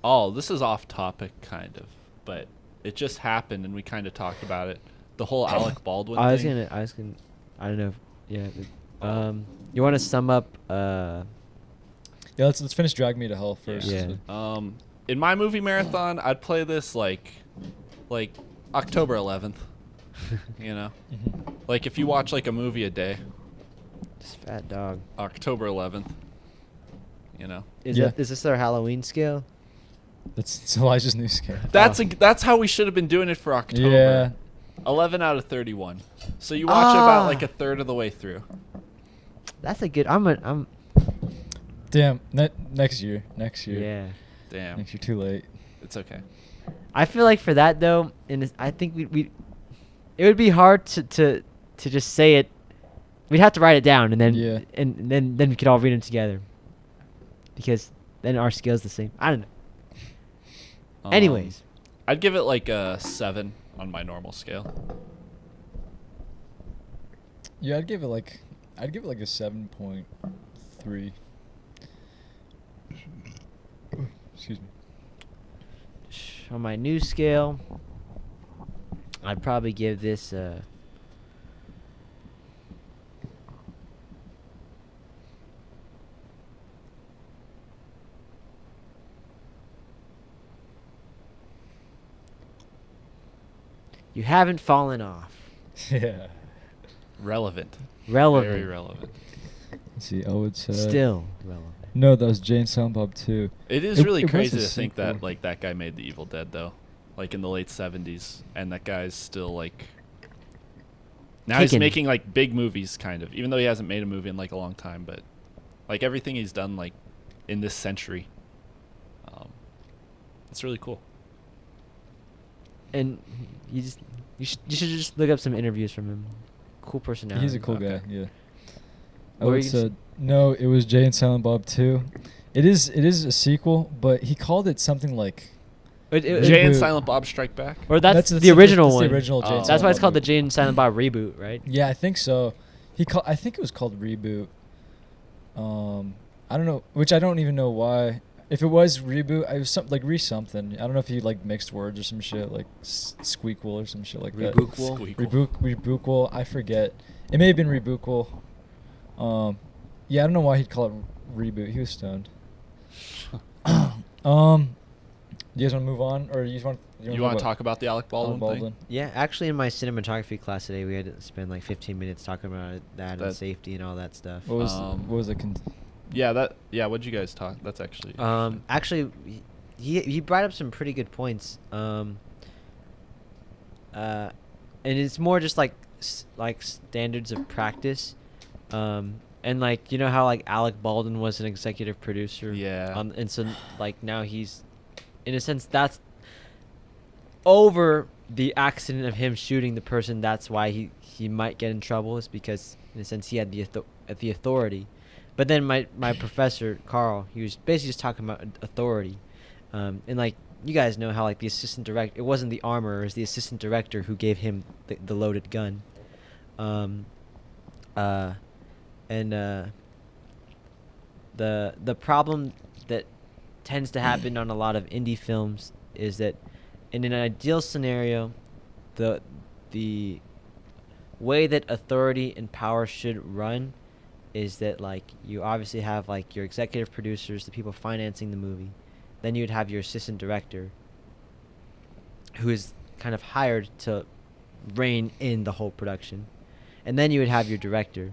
Oh, this is off topic, kind of, but it just happened, and we kind of talked about it. The whole Alec Baldwin I was thing. gonna. I don't know. You want to sum up? Yeah, let's finish Drag Me to Hell first. Yeah. In my movie marathon, I'd play this like October 11th. You know, Mhm. like if you watch like a movie a day, Just fat dog. October 11th. You know, Is Yeah. this their Halloween scale? It's Elijah's new scale. that's how we should have been doing it for October. Yeah. 11 out of 31. So you watch it about like a third of the way through. That's a good. I'm. Damn. Next year. Yeah. Damn, Next year, too late. it's okay. I feel like for that though, and I think we it would be hard to just say it. We'd have to write it down, and then Yeah. and then we could all read them together. Because then our scale's the same. I don't know. Anyways, I'd give it like a 7 on my normal scale. Yeah, I'd give it like a 7.3. Excuse me. on my new scale, I'd probably give this You haven't fallen off. Yeah. Relevant. Relevant. Very relevant. Let's see. Oh, it's Still relevant. No, that was Jane Silent Bob 2. It is really it was crazy a to think that sequel. like that guy made the Evil Dead though, like in the late 70s, and that guy's still like. Now he's Kicking. making like big movies, kind of, even though he hasn't made a movie in like a long time. But like everything he's done like in this century, it's really cool. And you should just look up some interviews from him. Cool personality. He's a cool Okay. guy. Yeah. What Oh, were it you said no. It was Jane Silent Bob 2. It is a sequel, but he called it something like. Jay and Reboot. Silent Bob Strike Back. Or that's the the- original that's one. The original Jane Oh. That's Silent why it's Bob called the movie. Jane and Silent Bob reboot, right? Yeah, I think so. I think it was called Reboot. I don't know, which I don't even know why. If it was Reboot, I was something. I don't know if he like mixed words or some shit like Squeakquel or some shit like that. Rebootquel? Squeakquel. Rebootquel. I forget. It may have been Rebootquel. Yeah, I don't know why he'd call it Reboot. He was stoned. You guys want to move on, or you want You want to talk about the Alec Baldwin thing? Yeah, actually, in my cinematography class today, we had to spend like 15 minutes talking about that and That- safety and all that stuff. What was the Yeah, what'd you guys talk? That's actually. Actually, he brought up some pretty good points. And it's more just like standards of practice. And like, you know how like Alec Baldwin was an executive producer. Yeah. And so like now he's, in a sense, that's over the accident of him shooting the person. That's why he might get in trouble, is because in a sense he had the authority. But then my professor Carl, he was basically just talking about authority, and like you guys know how like the assistant director, it wasn't the armorer, it was the assistant director who gave him the loaded gun, the problem that tends to happen on a lot of indie films is that in an ideal scenario, the way that authority and power should run is that like you obviously have like your executive producers, the people financing the movie, then you'd have your assistant director who is kind of hired to rein in the whole production, and then you would have your director,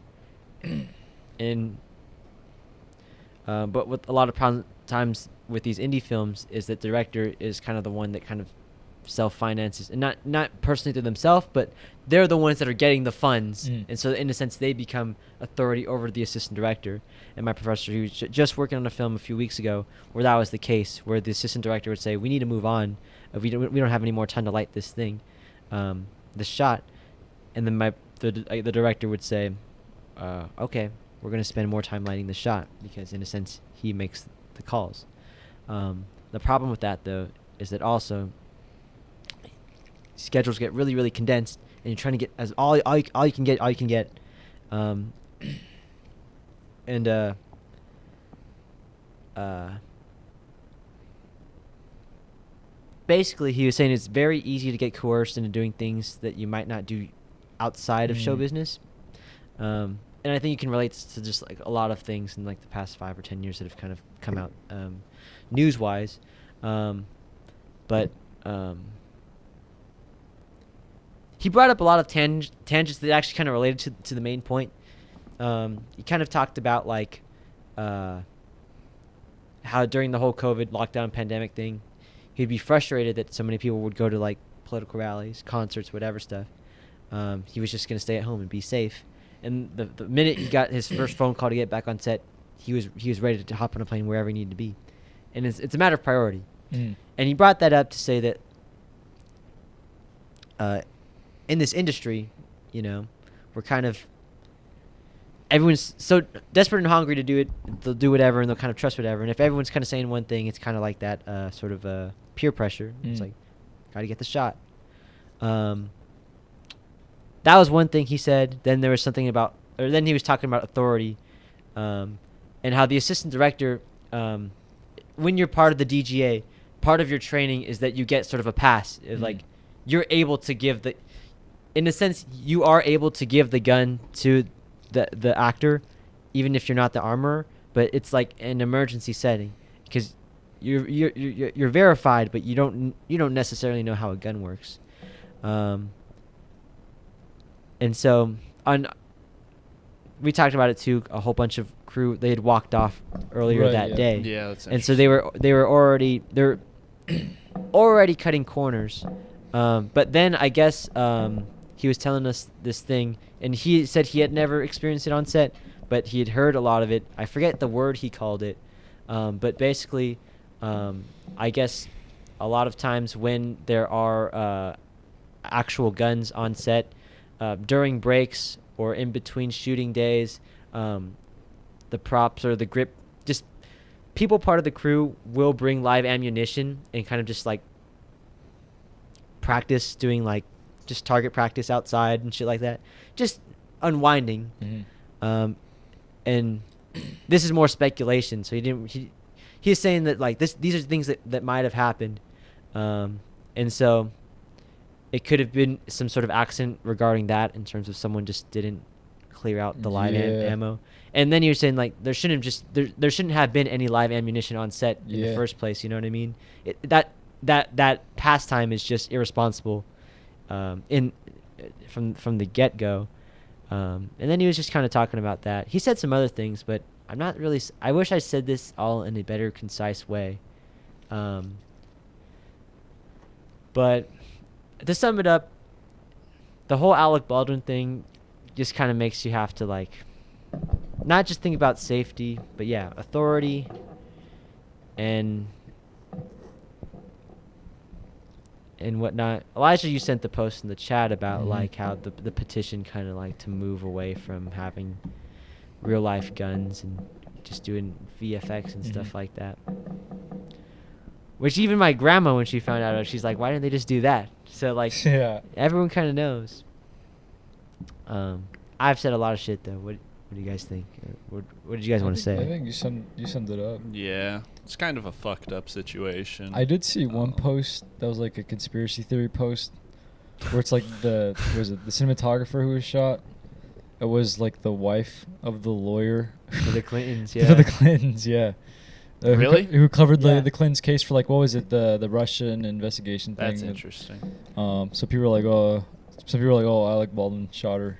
and but with a lot of times with these indie films is that the director is kind of the one that kind of self-finances, and not personally to themselves, but they're the ones that are getting the funds, and so in a sense they become authority over the assistant director. And my professor, he was just working on a film a few weeks ago where that was the case, where the assistant director would say, we need to move on, we don't have any more time to light this thing, this shot, and then the director would say, okay, we're going to spend more time lighting the shot, because in a sense he makes the calls. The problem with that though is that also schedules get really, really condensed, and you're trying to get as all you can get. Basically, he was saying it's very easy to get coerced into doing things that you might not do outside of show business. And I think you can relate to just like a lot of things in like the past 5 or 10 years that have kind of come out news-wise. He brought up a lot of tangents that actually kind of related to the main point. He kind of talked about like how during the whole COVID lockdown pandemic thing, he'd be frustrated that so many people would go to like political rallies, concerts, whatever stuff. He was just going to stay at home and be safe. And the minute he got his first phone call to get back on set, he was ready to hop on a plane wherever he needed to be. And it's a matter of priority. And he brought that up to say that in this industry, you know, we're kind of, everyone's so desperate and hungry to do it, they'll do whatever and they'll kind of trust whatever. And if everyone's kind of saying one thing, it's kind of like that sort of peer pressure. It's like, gotta get the shot. That was one thing he said. Then there was something about, or then he was talking about authority, and how the assistant director, when you're part of the DGA, part of your training is that you get sort of a pass. Like you're able to give in a sense, you are able to give the gun to the actor, even if you're not the armorer. But it's like an emergency setting, because you're verified, but you don't necessarily know how a gun works. And so we talked about it too. A whole bunch of crew, they had walked off earlier that day. Yeah, that's and so they were already cutting corners. But then I guess he was telling us this thing, and he said he had never experienced it on set, but he had heard a lot of it. I forget the word he called it, but basically, I guess a lot of times when there are actual guns on set, during breaks or in between shooting days, the props or the grip, just people part of the crew will bring live ammunition and kind of just like practice doing like just target practice outside and shit like that, just unwinding. And this is more speculation, so he's saying that like these are things that might have happened, and so it could have been some sort of accident regarding that, in terms of someone just didn't clear out the live ammo. And then you're saying like there shouldn't have been any live ammunition on set in the first place. You know what I mean? That pastime is just irresponsible, from the get go. And then he was just kind of talking about that. He said some other things, but I'm not really. I wish I said this all in a better, concise way. But to sum it up, the whole Alec Baldwin thing just kind of makes you have to like not just think about safety, but yeah, authority and whatnot. Elijah, you sent the post in the chat about like how the petition kind of like to move away from having real life guns and just doing VFX and stuff like that. Which even my grandma, when she found out, she's like, why didn't they just do that? So like, everyone kind of knows. I've said a lot of shit though. What do you guys think? What did you guys want to say? I think you summed it up. Yeah, it's kind of a fucked up situation. I did see one post that was like a conspiracy theory post, where it's like the cinematographer who was shot. It was like the wife of the lawyer For the Clintons, yeah. for the Clintons, yeah. Really? Who covered the Clintons case for like, what was it, the Russian investigation thing? That's interesting. So people were like, oh, Alec Baldwin shot her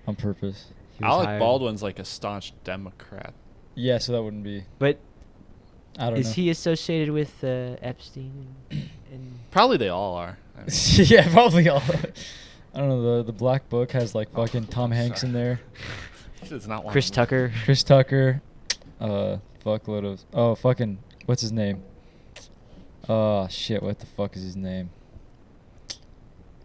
on purpose. He was Alec hired. Baldwin's like a staunch Democrat. Yeah, so that wouldn't be. But I don't is know. he associated with Epstein? And Probably they all are. I mean, Yeah, probably all. I don't know. The Black Book has like fucking Tom Hanks in there, he does not want Chris to- Tucker. Chris Tucker, fuckload of fucking what's his name? Oh shit, what the fuck is his name?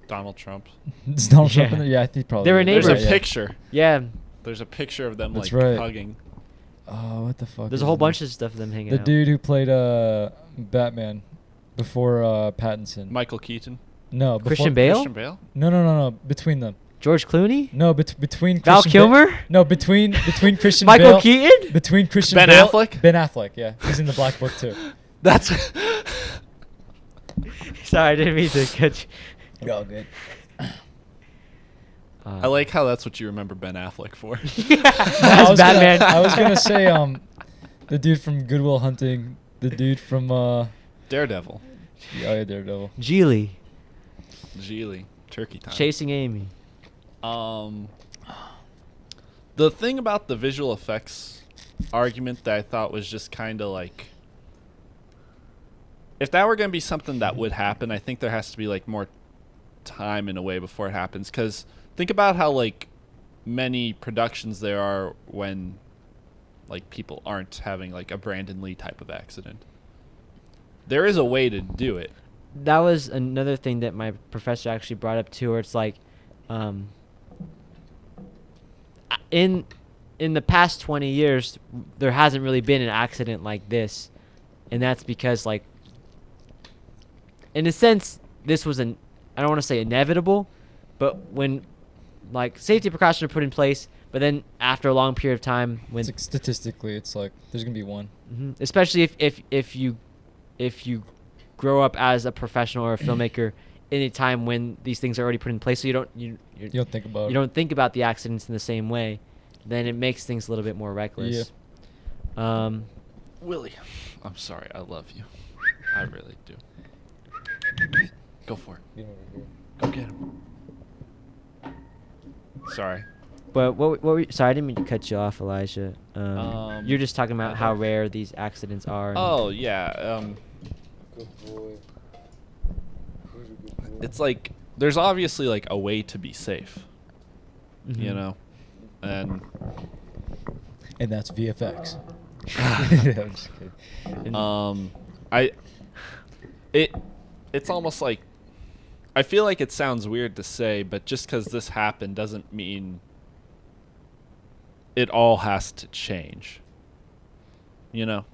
Donald Trump. Is Donald Trump in Yeah. there? Yeah, I think probably. They were is. There's neighbors. a Yeah. picture. Yeah, There's a picture of them That's like right. hugging. Oh, what the fuck? there's is a whole his bunch name? of stuff of them hanging The out. dude who played Batman before Pattinson. Michael Keaton. No, before, Christian Bale? Christian Bale. No. Between them. George Clooney. No, between Val Christian Ba- Kilmer. no, between Christian Michael Bale. Keaton. Between Christian Ben Bale. Affleck? Ben Affleck, yeah, he's in the Black Book too. That's. Sorry, I didn't mean to catch. You're all good. I like how that's what you remember Ben Affleck for. As Batman. I was gonna say the dude from Good Will Hunting, the dude from Daredevil. yeah, Daredevil. Geely Geely. Turkey time. chasing Amy. The thing about the visual effects argument that I thought was just kind of like, if that were going to be something that would happen, I think there has to be like more time in a way before it happens. Because think about how like many productions there are when like people aren't having like a Brandon Lee type of accident. There is a way to do it. That was another thing that my professor actually brought up too, where it's like, in the past 20 years, there hasn't really been an accident like this, and that's because like, in a sense, this was I don't want to say inevitable, but when like safety precautions are put in place, but then after a long period of time, when It's like statistically, it's like there's gonna be one. especially if you grow up as a professional or a filmmaker in a time when these things are already put in place, so You don't think about. you don't think about the accidents in the same way, then it makes things a little bit more reckless. Willie, I'm sorry. I love you. I really do. Go for it. Go get him. Sorry. But what were you, sorry, I didn't mean to cut you off, Elijah. You're just talking about how okay. rare these accidents are. and- Oh yeah. Good boy. It's like there's obviously like a way to be safe, you Mhm. know, and And that's VFX. I'm just kidding. And, it's almost like I feel like it sounds weird to say, but just because this happened doesn't mean it all has to change. You know,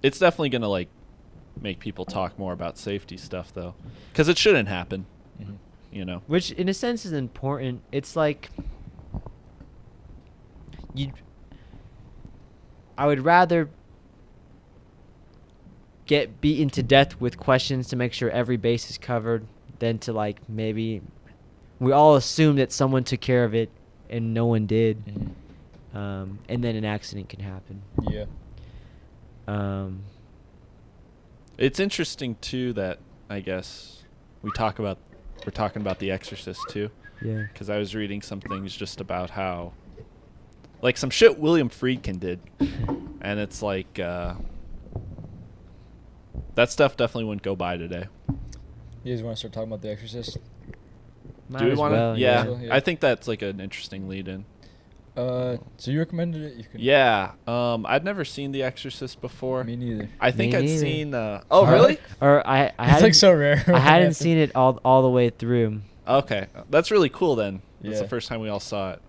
it's definitely gonna like make people talk more about safety stuff though, because it shouldn't happen. You know. Which, in a sense, is important. It's like I would rather get beaten to death with questions to make sure every base is covered than to like maybe we all assume that someone took care of it and no one did, and then an accident can happen. Yeah. It's interesting too that I guess we're talking about The Exorcist too, Yeah. because I was reading some things just about how, like some shit William Friedkin did, and it's like that stuff definitely wouldn't go by today. You guys want to start talking about The Exorcist? Might Do we as want to? well, yeah. yeah. I think that's like an interesting lead-in. So you recommended it? You can. Yeah, I'd never seen The Exorcist before. Me neither. I think Me I'd neither. seen. Oh, Alright. really? Or I It's hadn't, like so rare. I hadn't seen it all the way through. Okay, that's really cool. Then that's Yeah. the first time we all saw it.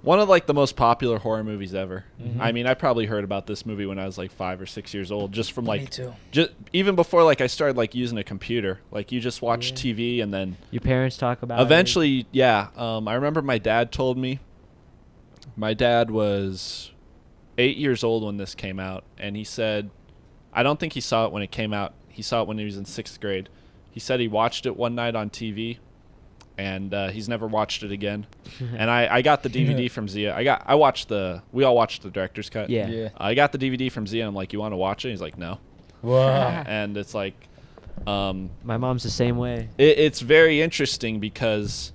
One of like the most popular horror movies ever. Mhm. I mean, I probably heard about this movie when I was like 5 or 6 years old, just from like, Me too. just even before like I started like using a computer. Like you just watch Yeah. TV and then Your parents talk about it. eventually, yeah. I remember my dad told me. My dad was 8 years old when this came out, and he said, I don't think he saw it when it came out. He saw it when he was in 6th grade. He said he watched it one night on TV, and he's never watched it again. And I got the DVD from Zia. We all watched the director's cut. Yeah. Yeah. I got the DVD from Zia, and I'm like, you want to watch it? He's like, no. Wow. And it's like, My mom's the same way. it's very interesting because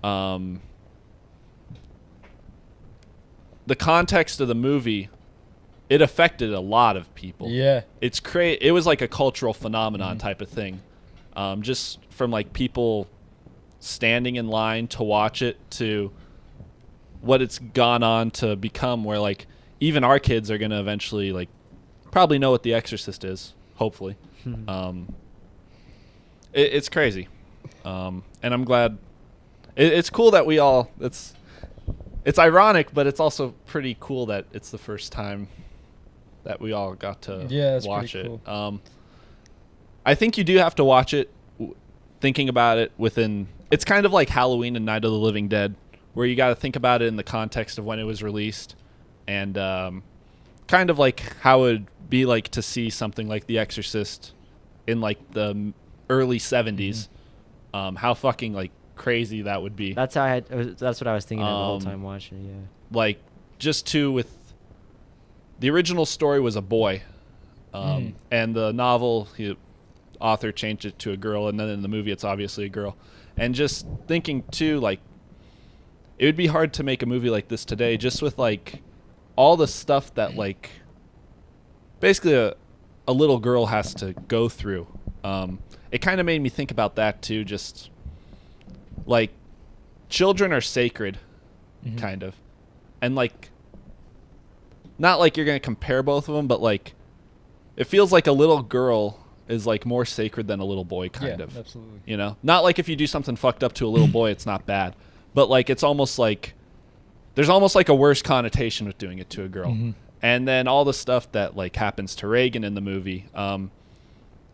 the context of the movie, it affected a lot of people. Yeah. It was like a cultural phenomenon type of thing. Just from like people standing in line to watch it to what it's gone on to become, where like even our kids are going to eventually like probably know what The Exorcist is, hopefully. It's crazy. And I'm glad it's cool that we all it's ironic, but it's also pretty cool that it's the first time that we all got to watch it. Cool. I think you do have to watch it thinking about it within. It's kind of like Halloween and Night of the Living Dead, where you got to think about it in the context of when it was released, and kind of like how it would be like to see something like The Exorcist in like the early 70s. How fucking like crazy that would be. That's what I was thinking of the whole time watching. Yeah. Like just with the original story was a boy, and the novel author changed it to a girl, and then in the movie it's obviously a girl. And just thinking too, like it would be hard to make a movie like this today, just with like all the stuff that like basically a little girl has to go through. It kind of made me think about that too, just like children are sacred, kind of, and like not like you're gonna compare both of them, but like it feels like a little girl is like more sacred than a little boy, kind of. Absolutely. You know, not like if you do something fucked up to a little boy, it's not bad, but like it's almost like there's almost like a worse connotation with doing it to a girl. And then all the stuff that like happens to Reagan in the movie,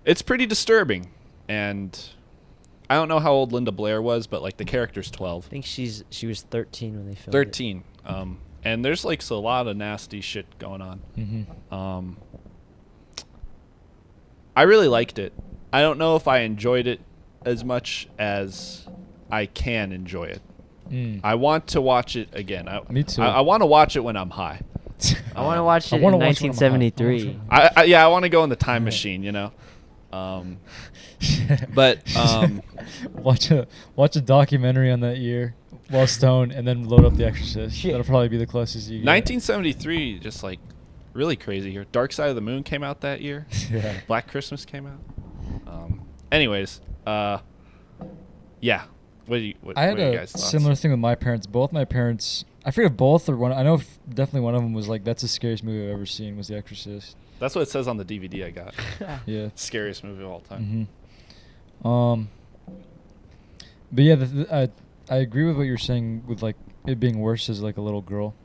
it's pretty disturbing. And I don't know how old Linda Blair was, but like the character's 12. I think she was 13 when they filmed 13. And there's like a lot of nasty shit going on. I really liked it. I don't know if I enjoyed it as much as I can enjoy it. I want to watch it again. Me too. I want to watch it when I'm high. I want to watch it in 1973. I want to go in the time machine, you know. But watch a documentary on that year while stoned, and then load up The Exorcist. That'll probably be the closest you get. 1973, just like really crazy here. Dark Side of the Moon came out that year. Yeah. Black Christmas came out. Anyways, yeah. What do you guys a thoughts? Similar thing with my parents. Both my parents, I forget both or one. I know definitely one of them was like, that's the scariest movie I've ever seen, was The Exorcist. That's what it says on the DVD I got. Yeah. Scariest movie of all time. But yeah, I agree with what you're saying with like it being worse as like a little girl.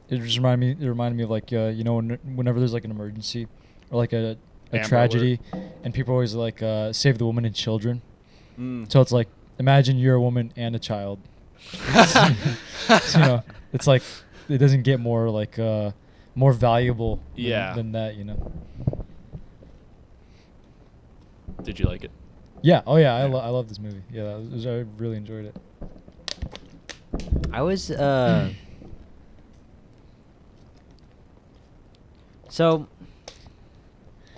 It just reminded me of like you know, whenever there's like an emergency or like a tragedy, and people always like save the women and children. So it's like, imagine you're a woman and a child. So, you know, it's like it doesn't get more like more valuable than that, you know. Did you like it? Yeah. Oh yeah. I love this movie. Yeah, I really enjoyed it. I was so.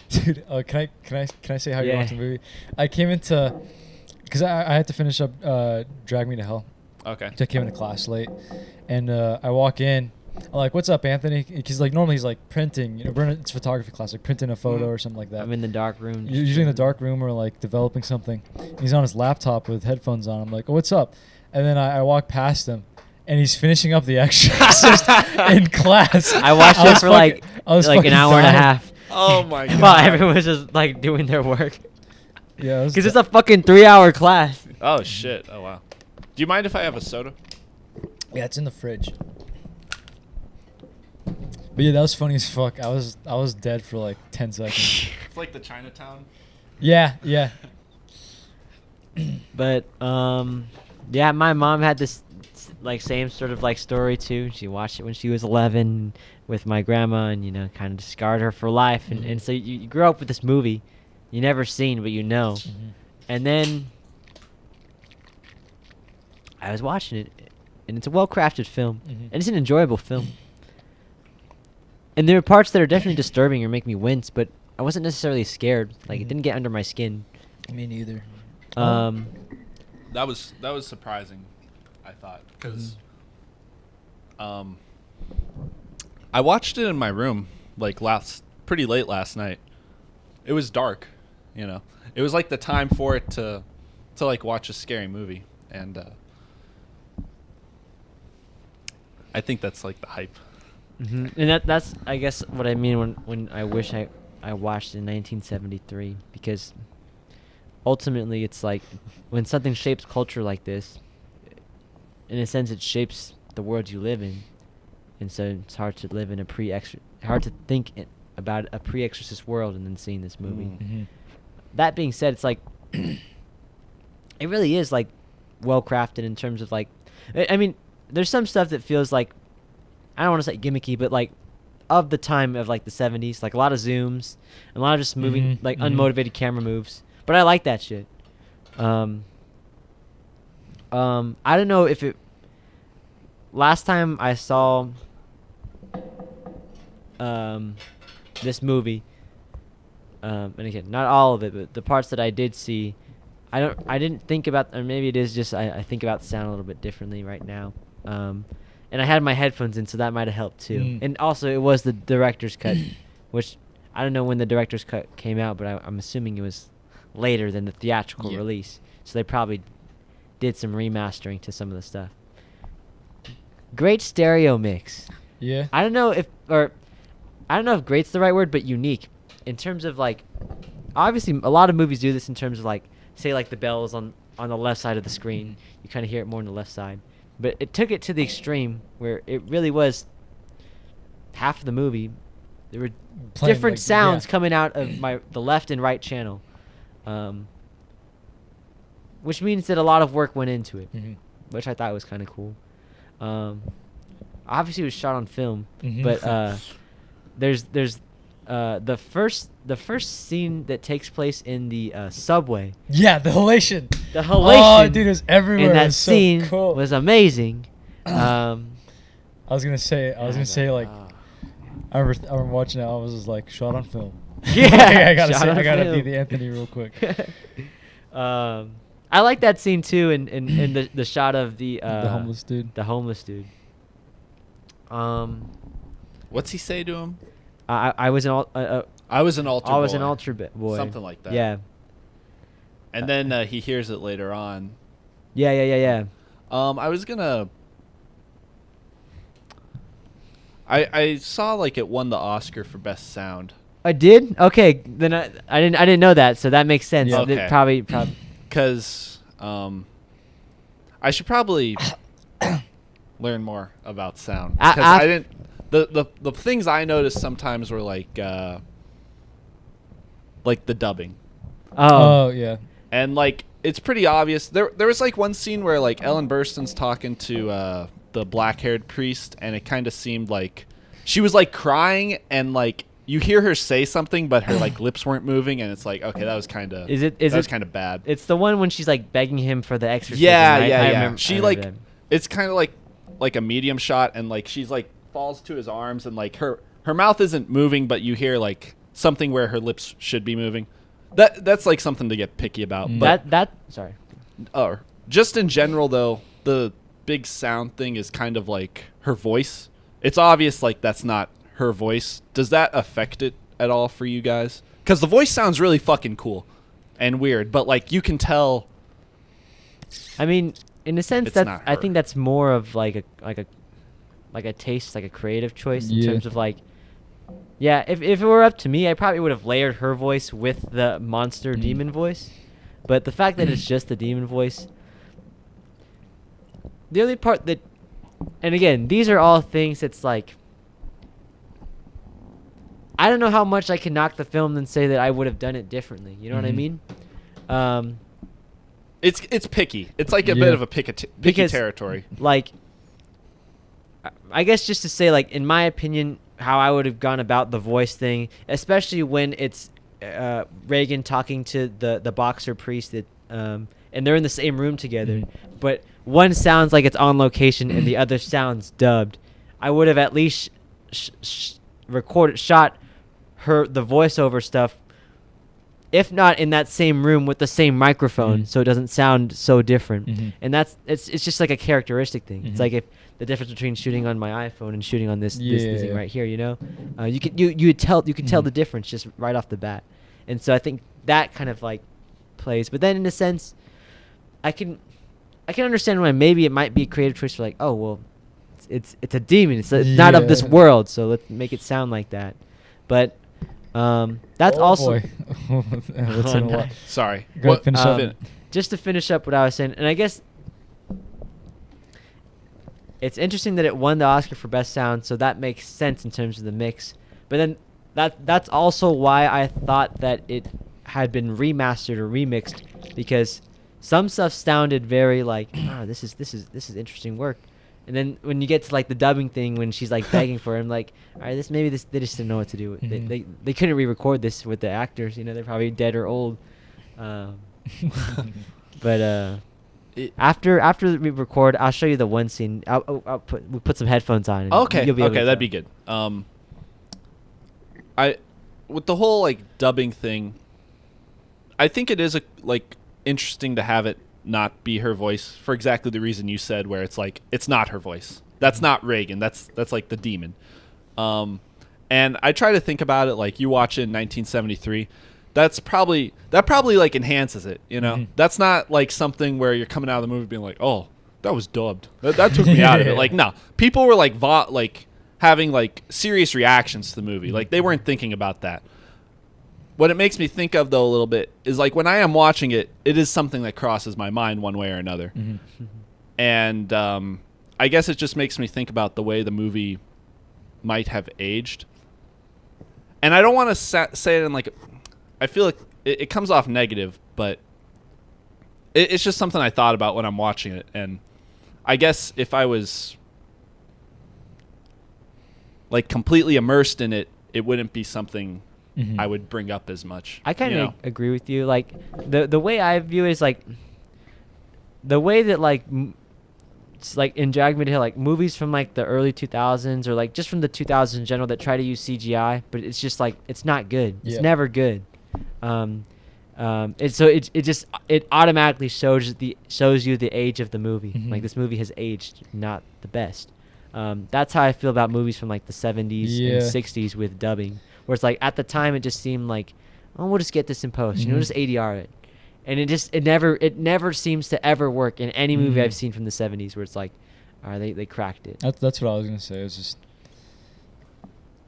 Dude, can I say how you watched the movie? I came into, because I had to finish up Drag Me to Hell. Okay. So I came into class late, and I walk in. I'm like, "What's up, Anthony?" Because like normally he's like printing, you know, it's photography class, like printing a photo or something like that. I'm in the dark room. Usually in the dark room or like developing something. He's on his laptop with headphones on. I'm like, "Oh, what's up?" And then I walk past him, and he's finishing up The Exorcist in class. I watched it for like an hour and a half. Oh my god! While everyone was just like doing their work. Yeah, because it's a fucking 3-hour class. Oh shit! Oh wow. Do you mind if I have a soda? Yeah, it's in the fridge. But yeah, that was funny as fuck. I was dead for like 10 seconds. It's like the Chinatown. Yeah. But yeah, my mom had this like same sort of like story too. She watched it when she was 11 with my grandma, and you know, kind of scarred her for life. And so you grew up with this movie you never seen, but you know. And then I was watching it, and it's a well-crafted film, and it's an enjoyable film. And there are parts that are definitely disturbing or make me wince, but I wasn't necessarily scared. Like it didn't get under my skin. Me neither. That was surprising. I thought, because I watched it in my room like pretty late last night. It was dark, you know. It was like the time for it to like watch a scary movie, and I think that's like the hype. Mm-hmm. And that's I guess what I mean when I wish I watched it in 1973, because ultimately it's like when something shapes culture like this, in a sense it shapes the world you live in, and so it's hard to live in hard to think about a pre-Exorcist world and then seeing this movie. Mm-hmm. That being said, it's like it really is like well crafted in terms of like, I mean, there's some stuff that feels like, I don't want to say gimmicky, but like of the time of like the 70s, like a lot of zooms and a lot of just moving like unmotivated camera moves. But I like that shit. I don't know if it. Last time I saw this movie, and again, not all of it, but the parts that I did see, I didn't think about, or maybe it is just I think about sound a little bit differently right now. And I had my headphones in, so that might have helped too. And also, it was the director's cut, which I don't know when the director's cut came out, but I'm assuming it was later than the theatrical release. So they probably did some remastering to some of the stuff. Great stereo mix. Yeah. I don't know if great's the right word, but unique in terms of like, obviously a lot of movies do this in terms of like, say like the bells on the left side of the screen. You kind of hear it more on the left side. But it took it to the extreme where it really was half of the movie. There were different sounds coming out of the left and right channel, which means that a lot of work went into it, which I thought was kind of cool. Obviously, it was shot on film, but there's the first scene that takes place in the subway. Yeah, the halation. The halation. Oh, dude, it was everywhere. And that it was scene so cool. was amazing. I was gonna say like, I remember watching it. I was just like, shot on film. Yeah, I gotta be the Anthony real quick. I like that scene too, and the shot of the homeless dude. The homeless dude. What's he say to him? I was an I was an altar boy. I was an altar boy. Something like that. Yeah. And then he hears it later on. Yeah. I was gonna. I saw like it won the Oscar for best sound. I did? Okay, then I didn't know that, so that makes sense. Yeah. Okay. Probably. Because I should probably learn more about sound. Because I didn't. The things I noticed sometimes were like the dubbing. Oh yeah. And like it's pretty obvious. There was like one scene where like Ellen Burstyn's talking to the black-haired priest, and it kind of seemed like she was like crying, and like you hear her say something, but her like lips weren't moving, and it's like, okay, that was kind of kind of bad. It's the one when she's like begging him for the exorcism. Yeah, right? yeah. Remember, she like it's kind of like a medium shot, and like she's like falls to his arms, and like her mouth isn't moving, but you hear like something where her lips should be moving. That's like something to get picky about. But sorry. Just in general though, the big sound thing is kind of like her voice. It's obvious like that's not her voice. Does that affect it at all for you guys? Because the voice sounds really fucking cool and weird, but like you can tell. I mean, in a sense, I think that's more of like a taste, like a creative choice in terms of like. Yeah, if it were up to me, I probably would have layered her voice with the monster demon voice. But the fact that it's just the demon voice. The only part that, and again, these are all things that's like, I don't know how much I can knock the film and say that I would have done it differently. You know what I mean? It's picky. It's like a bit of a picky territory. Like, I guess just to say, like, in my opinion, how I would have gone about the voice thing, especially when it's Reagan talking to the boxer priest, and they're in the same room together, but one sounds like it's on location and the other sounds dubbed. I would have at least shot the voiceover stuff if not in that same room with the same microphone, so it doesn't sound so different. And it's just like a characteristic thing. It's like if the difference between shooting on my iPhone and shooting on this thing right here, you know, you can tell the difference just right off the bat. And so I think that kind of like plays. But then in a sense, I can understand why maybe it might be a creative choice for like, oh well, it's a demon. It's not of this world, so let's make it sound like that. But that's also sorry. Go ahead, finish up. Just to finish up what I was saying, and I guess it's interesting that it won the Oscar for Best Sound, so that makes sense in terms of the mix. But then that's also why I thought that it had been remastered or remixed, because some stuff sounded very like, this is interesting work. And then when you get to like the dubbing thing, when she's like begging for him, like, all right, they just didn't know what to do. They couldn't re-record this with the actors. You know, they're probably dead or old. But after we record, I'll show you the one scene. We'll put some headphones on. And Okay, you'll be able to that'd tell. be good. With the whole like dubbing thing, I think it is interesting to have it not be her voice for exactly the reason you said, where it's like it's not her voice. That's not Reagan. That's like the demon. And I try to think about it like you watch it in 1973. That probably like enhances it. You know, that's not like something where you're coming out of the movie being like, oh, that was dubbed. That took me out of it. Like no, people were like having like serious reactions to the movie. Like they weren't thinking about that. What it makes me think of, though, a little bit is like when I am watching it, it is something that crosses my mind one way or another. And I guess it just makes me think about the way the movie might have aged. And I don't want to say it in like, I feel like it comes off negative, but it's just something I thought about when I'm watching it. And I guess if I was like completely immersed in it, it wouldn't be something I would bring up as much. I kind of agree with you. Like the way I view it is like the way that like it's like in Jagmeet Hill, like movies from like the early 2000s or like just from the 2000s in general that try to use CGI, but it's just like it's not good. It's never good. It automatically shows you the age of the movie. Like this movie has aged not the best. That's how I feel about movies from like the 70s and 60s with dubbing. Where it's like at the time it just seemed like, oh, we'll just get this in post, you know, just ADR it, and it never seems to ever work in any movie I've seen from the 70s where it's like, all right, they cracked it. That's what I was gonna say. It was just,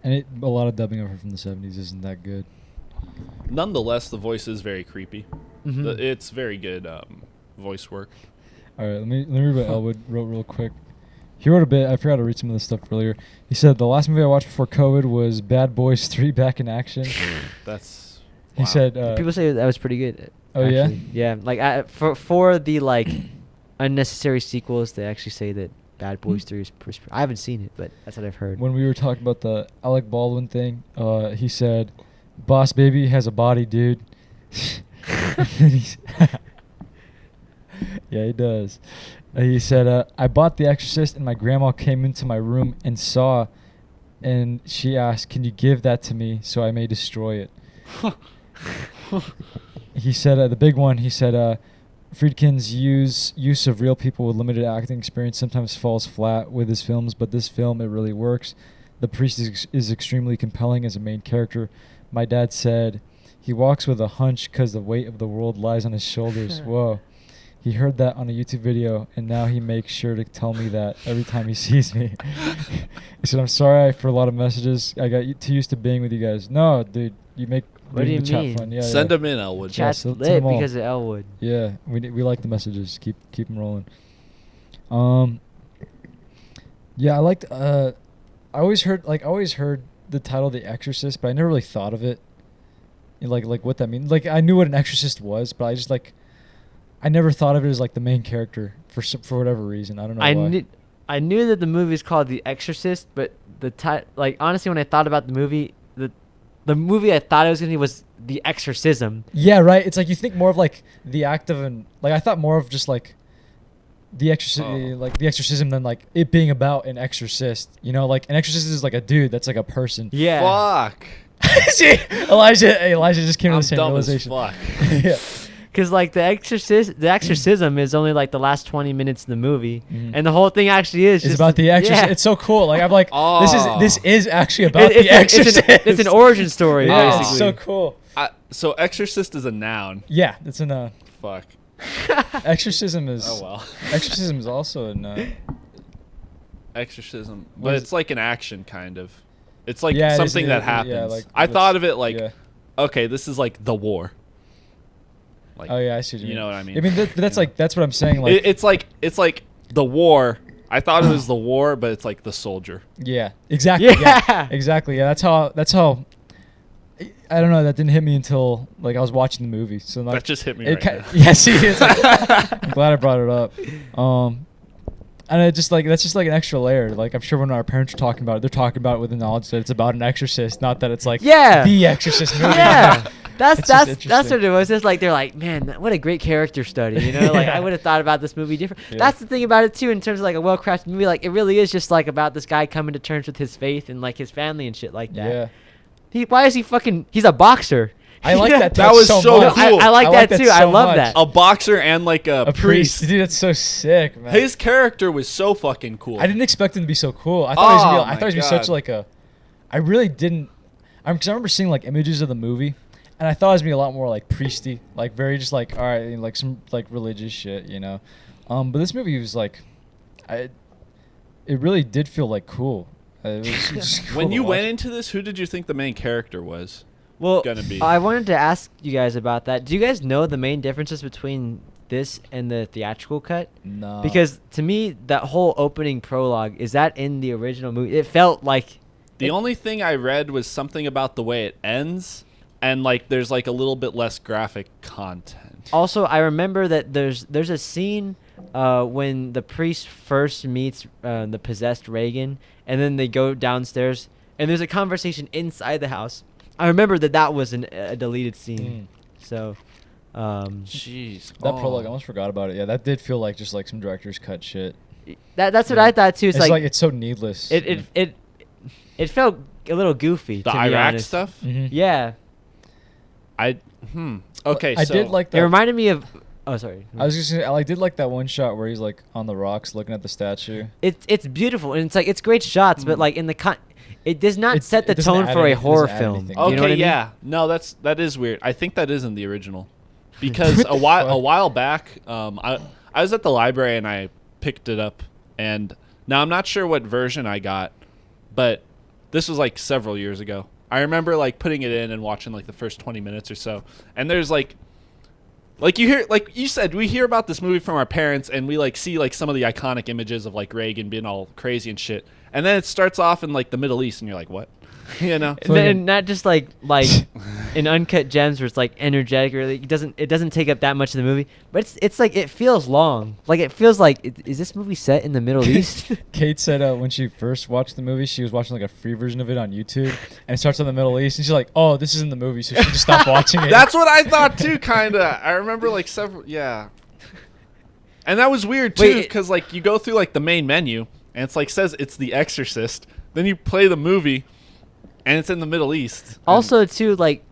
and a lot of dubbing over from the 70s isn't that good. Nonetheless, the voice is very creepy. It's very good voice work. All right, let me read what Elwood wrote real quick. He wrote a bit. I forgot to read some of this stuff earlier. He said the last movie I watched before COVID was Bad Boys 3: Back in Action. That's. He said. People say that was pretty good. Oh actually. yeah. Yeah, like for the like unnecessary sequels, they actually say that Bad Boys 3 is. I haven't seen it, but that's what I've heard. When we were talking about the Alec Baldwin thing, he said, "Boss Baby has a body, dude." Yeah, he does. He said, I bought The Exorcist and my grandma came into my room and saw, and she asked, can you give that to me so I may destroy it? He said, the big one, he said, Friedkin's use of real people with limited acting experience sometimes falls flat with his films, but this film, it really works. The priest is extremely compelling as a main character. My dad said, he walks with a hunch because the weight of the world lies on his shoulders. Whoa. He heard that on a YouTube video, and now he makes sure to tell me that every time he sees me. He said, I'm sorry for a lot of messages. I got too used to being with you guys. No, dude, you make what do you the chat mean? fun. Yeah, Send them in, Elwood. Chat's Yeah, lit because of Elwood. Yeah, we like the messages. Keep them rolling. Yeah, I liked. I always heard the title The Exorcist, but I never really thought of it. Like what that means. Like I knew what an exorcist was, but I just I never thought of it as like the main character for whatever reason. I don't know why. I knew that the movie is called The Exorcist, but honestly, when I thought about the movie, the movie I thought it was gonna be was The Exorcism. Yeah, right. It's like you think more of like the act of I thought more of just like the exorcism than like it being about an exorcist. You know, like an exorcist is like a dude that's like a person. Yeah. Fuck. See, Elijah just came to I'm the same dumb as realization. fuck. Yeah. Because like the exorcism is only like the last 20 minutes of the movie, Mhm. and the whole thing actually is It's just about the Exorcist. Yeah. It's so cool. Like I'm like, Oh. this is actually about It's the like- Exorcist. it's an origin story, Yeah, basically. it's so cool. So Exorcist is a noun. Yeah, it's a noun. Fuck. Exorcism is. Oh well. Exorcism is also a noun. Exorcism, What but is it's like an action kind of. It's like Yeah, it is- something that yeah, happens. like, I that's- thought of it like, yeah. okay, this is like the war. Like, Oh yeah, I see. What you mean. know what I mean? I mean, that's Yeah. like that's what I'm saying. Like, it's like the war. I thought it was the war, but it's like the soldier. yeah, exactly. Yeah. Yeah, exactly. Yeah, that's how. I don't know. That didn't hit me until like I was watching the movie. So like, That just hit me it right now. Yeah, see, it's like, I'm glad I brought it up. And it just like that's just like an extra layer. Like I'm sure when our parents are talking about it, they're talking about it with the knowledge that it's about an exorcist, not that it's like Yeah. the Exorcist movie. Yeah. That's It's just that's interesting. what it was. It's like they're like, man, what a great character study. You know, like Yeah. I would have thought about this movie different. Yeah. That's the thing about it too, in terms of like a well-crafted movie. Like it really is just like about this guy coming to terms with his faith and like his family and shit like that. Yeah. Why is he fucking? He's a boxer. I like that. That touch was so so much. cool. I like that too. I so love much. that. A boxer and like a A priest. Dude, that's so sick, man. His character was so fucking cool. I didn't expect him to be so cool. I thought he was gonna be, Oh I thought he my was gonna be such God. like a. I really didn't. Cause I remember seeing like images of the movie, and I thought it was gonna be a lot more like priesty, like very just like all right, like some like religious shit, you know. But this movie was like, it really did feel like cool. It was just cool When to you watch. went into this, who did you think the main character was? Well, Gonna be. I wanted to ask you guys about that. Do you guys know the main differences between this and the theatrical cut? No. Because to me, that whole opening prologue is that in the original movie. It felt like The only thing I read was something about the way it ends, and like there's like a little bit less graphic content. Also, I remember that there's a scene when the priest first meets the possessed Reagan, and then they go downstairs, and there's a conversation inside the house. I remember that was a deleted scene. So, Jeez. that prologue, I almost forgot about it. Yeah, that did feel like just like some director's cut shit. that's what Yeah. I thought too. It's, It's like, like it's so needless. it felt a little goofy. The to be Iraq honest. stuff. Mhm. Yeah, Okay, I so did like that. it reminded me of. Oh, sorry. I was just gonna, I did like that one shot where he's like on the rocks looking at the statue. It's beautiful and it's like it's great shots, but like in the it does not set the it doesn't tone add for a any- it horror doesn't add film. anything. You know Okay, what I mean? yeah. No, that is weird. I think that is in the original. Because What the a fuck? while back, I was at the library and I picked it up, and now I'm not sure what version I got, but this was like several years ago. I remember like putting it in and watching like the first 20 minutes or so. And there's like you hear, like you said, we hear about this movie from our parents, and we like see like some of the iconic images of like Reagan being all crazy and shit. And then it starts off in like the Middle East, and you're like, what? You know? And then not just like in Uncut Gems where it's like energetic, really it doesn't take up that much of the movie, but it's like it feels long. Like it feels like is this movie set in the Middle East? Kate said when she first watched the movie, she was watching like a free version of it on YouTube, and it starts in the Middle East, and she's like, "Oh, this is in the movie," so she just stopped watching it. That's what I thought too, kinda. I remember like several, yeah. And that was weird too, Wait, because like you go through like the main menu, and it's like says it's The Exorcist. Then you play the movie, and it's in the Middle East. Also, too, like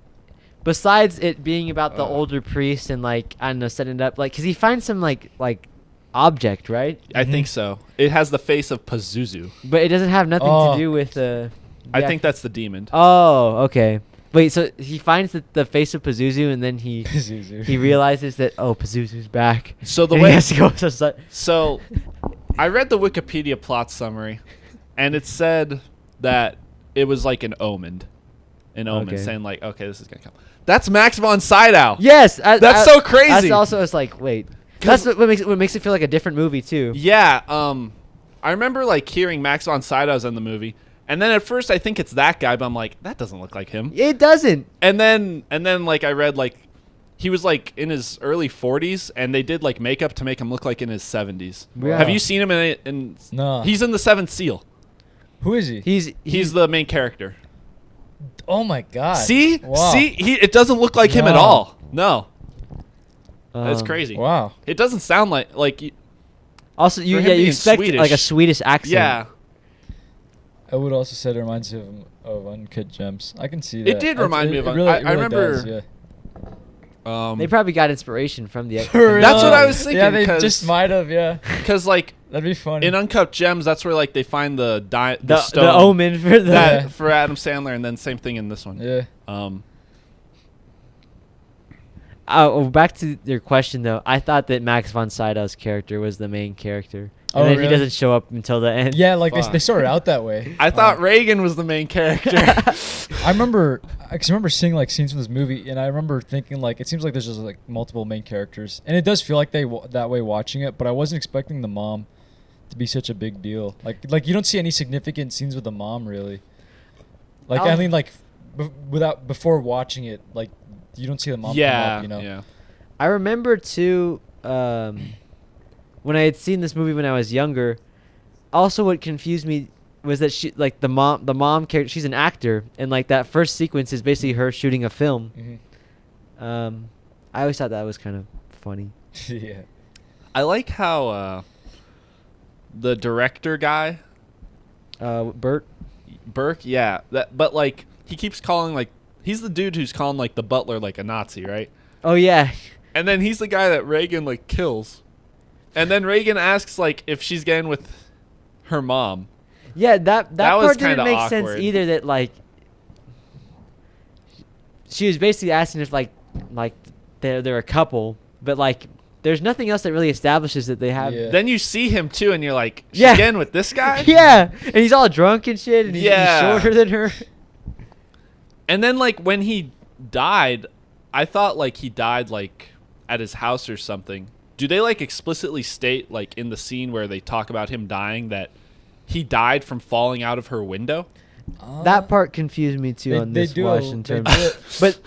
besides it being about the older priest and like I don't know, setting it up, like because he finds some like object, right? I think so. It has the face of Pazuzu. But it doesn't have nothing Oh. to do with I think that's the demon. Oh, okay. Wait, so he finds the face of Pazuzu, and then he Pazuzu. realizes that Pazuzu's back. So the And way he has to go. So, I read the Wikipedia plot summary, and it said that it was like an omen. Okay. Saying like, okay, this is gonna come. That's Max von Sydow. Yes, That's so crazy. That's also it's like wait. That's what makes it feel like a different movie too. Yeah. I remember like hearing Max von Sydow's in the movie, and then at first I think it's that guy, but I'm like, that doesn't look like him. It doesn't. And then like I read like he was like in his early 40s, and they did like makeup to make him look like in his 70s. Yeah. Have you seen him in No. He's in the Seventh Seal. Who is he? He's the main character. Oh my god. See? Wow. See? It doesn't look like him at No. all. No. That's crazy. Wow. It doesn't sound like Also, For you him you being expect Swedish. like a Swedish accent. yeah. I would also say it reminds me of Uncut Gems. I can see that. It did remind me of it really, I it really remember. does, yeah. They probably got inspiration from the. That's what I was thinking. Yeah, they 'cause- just might have. Yeah, Because like that'd be funny. in Uncut Gems, that's where like they find the stone the omen for the. that for Adam Sandler, and then same thing in this one. Yeah. Back to your question though. I thought that Max von Sydow's character was the main character, and Oh, then really? he doesn't show up until the end. Yeah, like Fuck. they started out that way. I thought Reagan was the main character. I remember seeing like scenes from this movie, and I remember thinking like it seems like there's just like multiple main characters, and it does feel like that way watching it. But I wasn't expecting the mom to be such a big deal. Like you don't see any significant scenes with the mom really. Like I mean like before watching it, like you don't see the mom come up, you know. Yeah. I remember too, when I had seen this movie when I was younger. Also, what confused me was that she, like the mom character, she's an actor, and like that first sequence is basically her shooting a film. Mm-hmm. I always thought that was kind of funny. Yeah. I like how the director guy, Bert. Burke, yeah, but like he keeps calling like he's the dude who's calling like the butler like a Nazi, right? Oh yeah. And then he's the guy that Reagan like kills. And then Reagan asks like if she's getting with her mom. Yeah, that was part didn't kinda make awkward. sense either. That like she was basically asking if like they're a couple, but like there's nothing else that really establishes that they have. Yeah. Then you see him too, and you're like, she's Yeah. getting with this guy? Yeah, and he's all drunk and shit, and he's Yeah. shorter than her. And then like when he died, I thought like he died like at his house or something. Do they like explicitly state like in the scene where they talk about him dying that he died from falling out of her window? That part confused me too on this watch in terms. But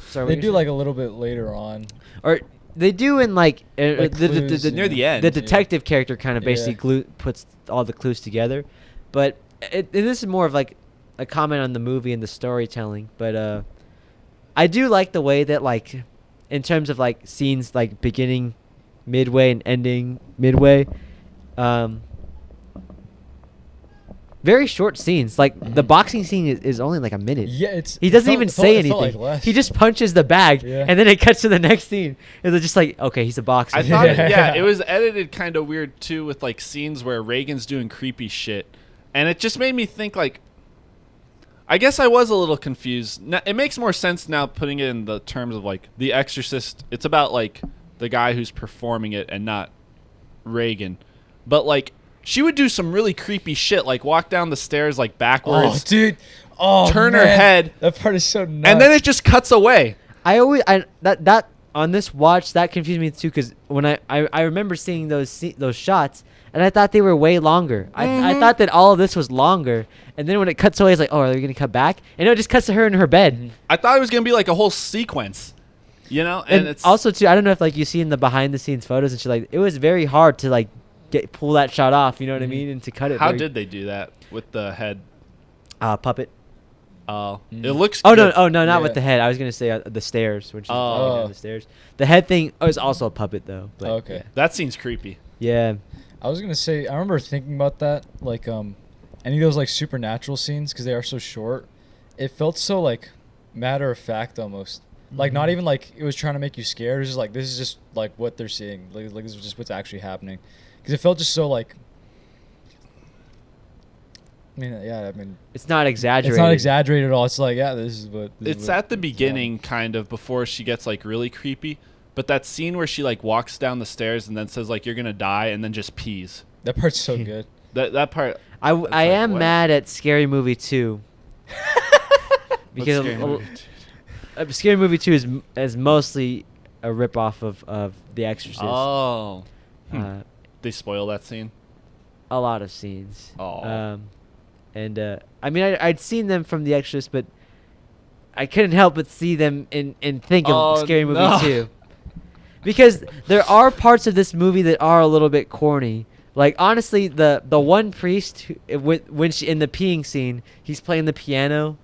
sorry, They do like a little bit later on. or they do in like, Like clues, near the end. The detective character kind of Yeah. basically puts all the clues together, but and this is more of like a comment on the movie and the storytelling. But I do like the way that like in terms of like scenes like beginning midway and ending midway, very short scenes. Like the boxing scene is only like a minute. Yeah, He doesn't even say it felt anything. like less. He just punches the bag, Yeah. and then it cuts to the next scene. It's just like, okay, he's a boxer. I thought, Yeah. yeah, it was edited kind of weird too, with like scenes where Reagan's doing creepy shit, and it just made me think like. I guess I was a little confused. Now, it makes more sense now putting it in the terms of like The Exorcist. It's about like the guy who's performing it and not Reagan, but like she would do some really creepy shit, like walk down the stairs like Oh, backwards, dude. Oh, turn her man. head, That part is so nuts. and then it just cuts away. That on this watch that confused me too, because when I remember seeing those shots, and I thought they were way longer. I thought that all of this was longer, and then when it cuts away, it's like, oh, are they gonna cut back? And it just cuts to her in her bed. I thought it was gonna be like a whole sequence, you know. And it's also too, I don't know if like you see in the behind the scenes photos and shit, like it was very hard to like pull that shot off. You know what I mean? And to cut it. how did they do that with the head? Puppet? It looks. Oh good. no! Oh no! Not with Yeah. the head. I was gonna say the stairs, which is Oh. down the stairs. The head thing is also a puppet though. But Okay. That scene's creepy. Yeah. I was gonna say, I remember thinking about that, like any of those like supernatural scenes, because they are so short. It felt so like matter of fact almost, like not even like it was trying to make you scared. It was just like this is just like what they're seeing, like this is just what's actually happening, because it felt just so like. I mean, It's not exaggerated. it's not exaggerated at all. It's like, yeah, this is what. It's at the beginning, kind of before she gets like really creepy. But that scene where she like walks down the stairs and then says like you're gonna die and then just pees. That part's so good. That part. I like, am what? mad at Scary Movie 2. Because What's Scary Movie? Scary Movie 2 is mostly a ripoff of The Exorcist. Oh. Uh, They spoil that scene. a lot of scenes. Oh. I mean, I'd seen them from The Exorcist, but I couldn't help but see them and think of Oh, Scary Movie no. 2. Because there are parts of this movie that are a little bit corny. Like honestly, the one priest when she in the peeing scene, he's playing the piano,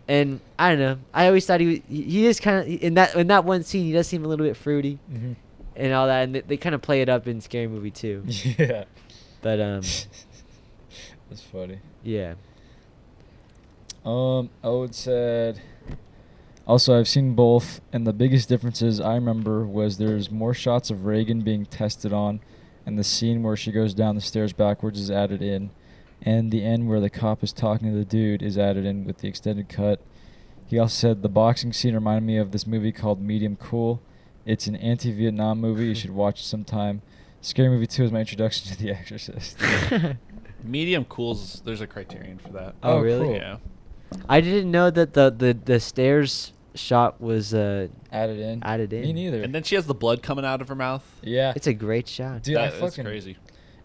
and I don't know. I always thought he is kind of in that one scene. He does seem a little bit fruity Mm-hmm. and all that, and they kind of play it up in Scary Movie 2. Yeah. But That's funny. yeah. Ode said, also, I've seen both, and the biggest differences I remember was there's more shots of Reagan being tested on, and the scene where she goes down the stairs backwards is added in, and the end where the cop is talking to the dude is added in with the extended cut. He also said the boxing scene reminded me of this movie called Medium Cool. It's an anti-Vietnam movie. You should watch it sometime. Scary Movie 2 is my introduction to The Exorcist. Medium cools. There's a criterion for that. Oh, really? Cool. Yeah. I didn't know that the stairs shot was Added in. Me neither. And then she has the blood coming out of her mouth. Yeah. It's a great shot. Dude, That's fucking crazy.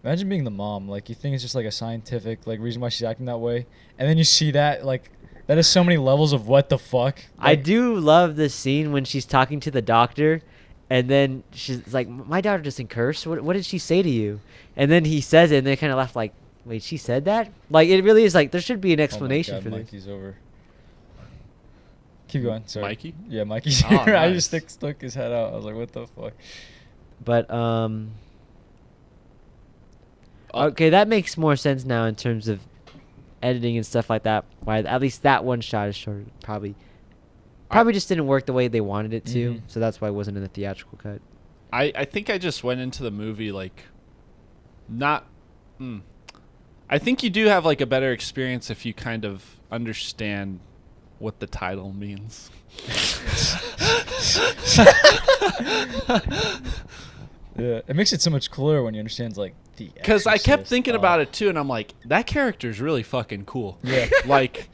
imagine being the mom. Like, you think it's just like a scientific like reason why she's acting that way, and then you see that like that is so many levels of what the fuck. I Like, do love the scene when she's talking to the doctor, and then she's like, "My daughter doesn't curse. What did she say to you?" And then he says it, and they kind of laugh like, "Wait, she said that?" Like, it really is like there should be an explanation oh my God, for this. Mikey's over. Keep going. Sorry. Mikey? Yeah, Mikey's Oh, here. I nice. just stuck his head out. I was like, what the fuck? But okay, that makes more sense now in terms of editing and stuff like that. Why at least that one shot is short. Probably just didn't work the way they wanted it to, Mhm. so that's why it wasn't in the theatrical cut. I think I just went into the movie like not. I think you do have like a better experience if you kind of understand what the title means. Yeah, it makes it so much cooler when you understand like the. Because I kept Exorcist. thinking about it too, and I'm like, that character's really fucking cool. Yeah. like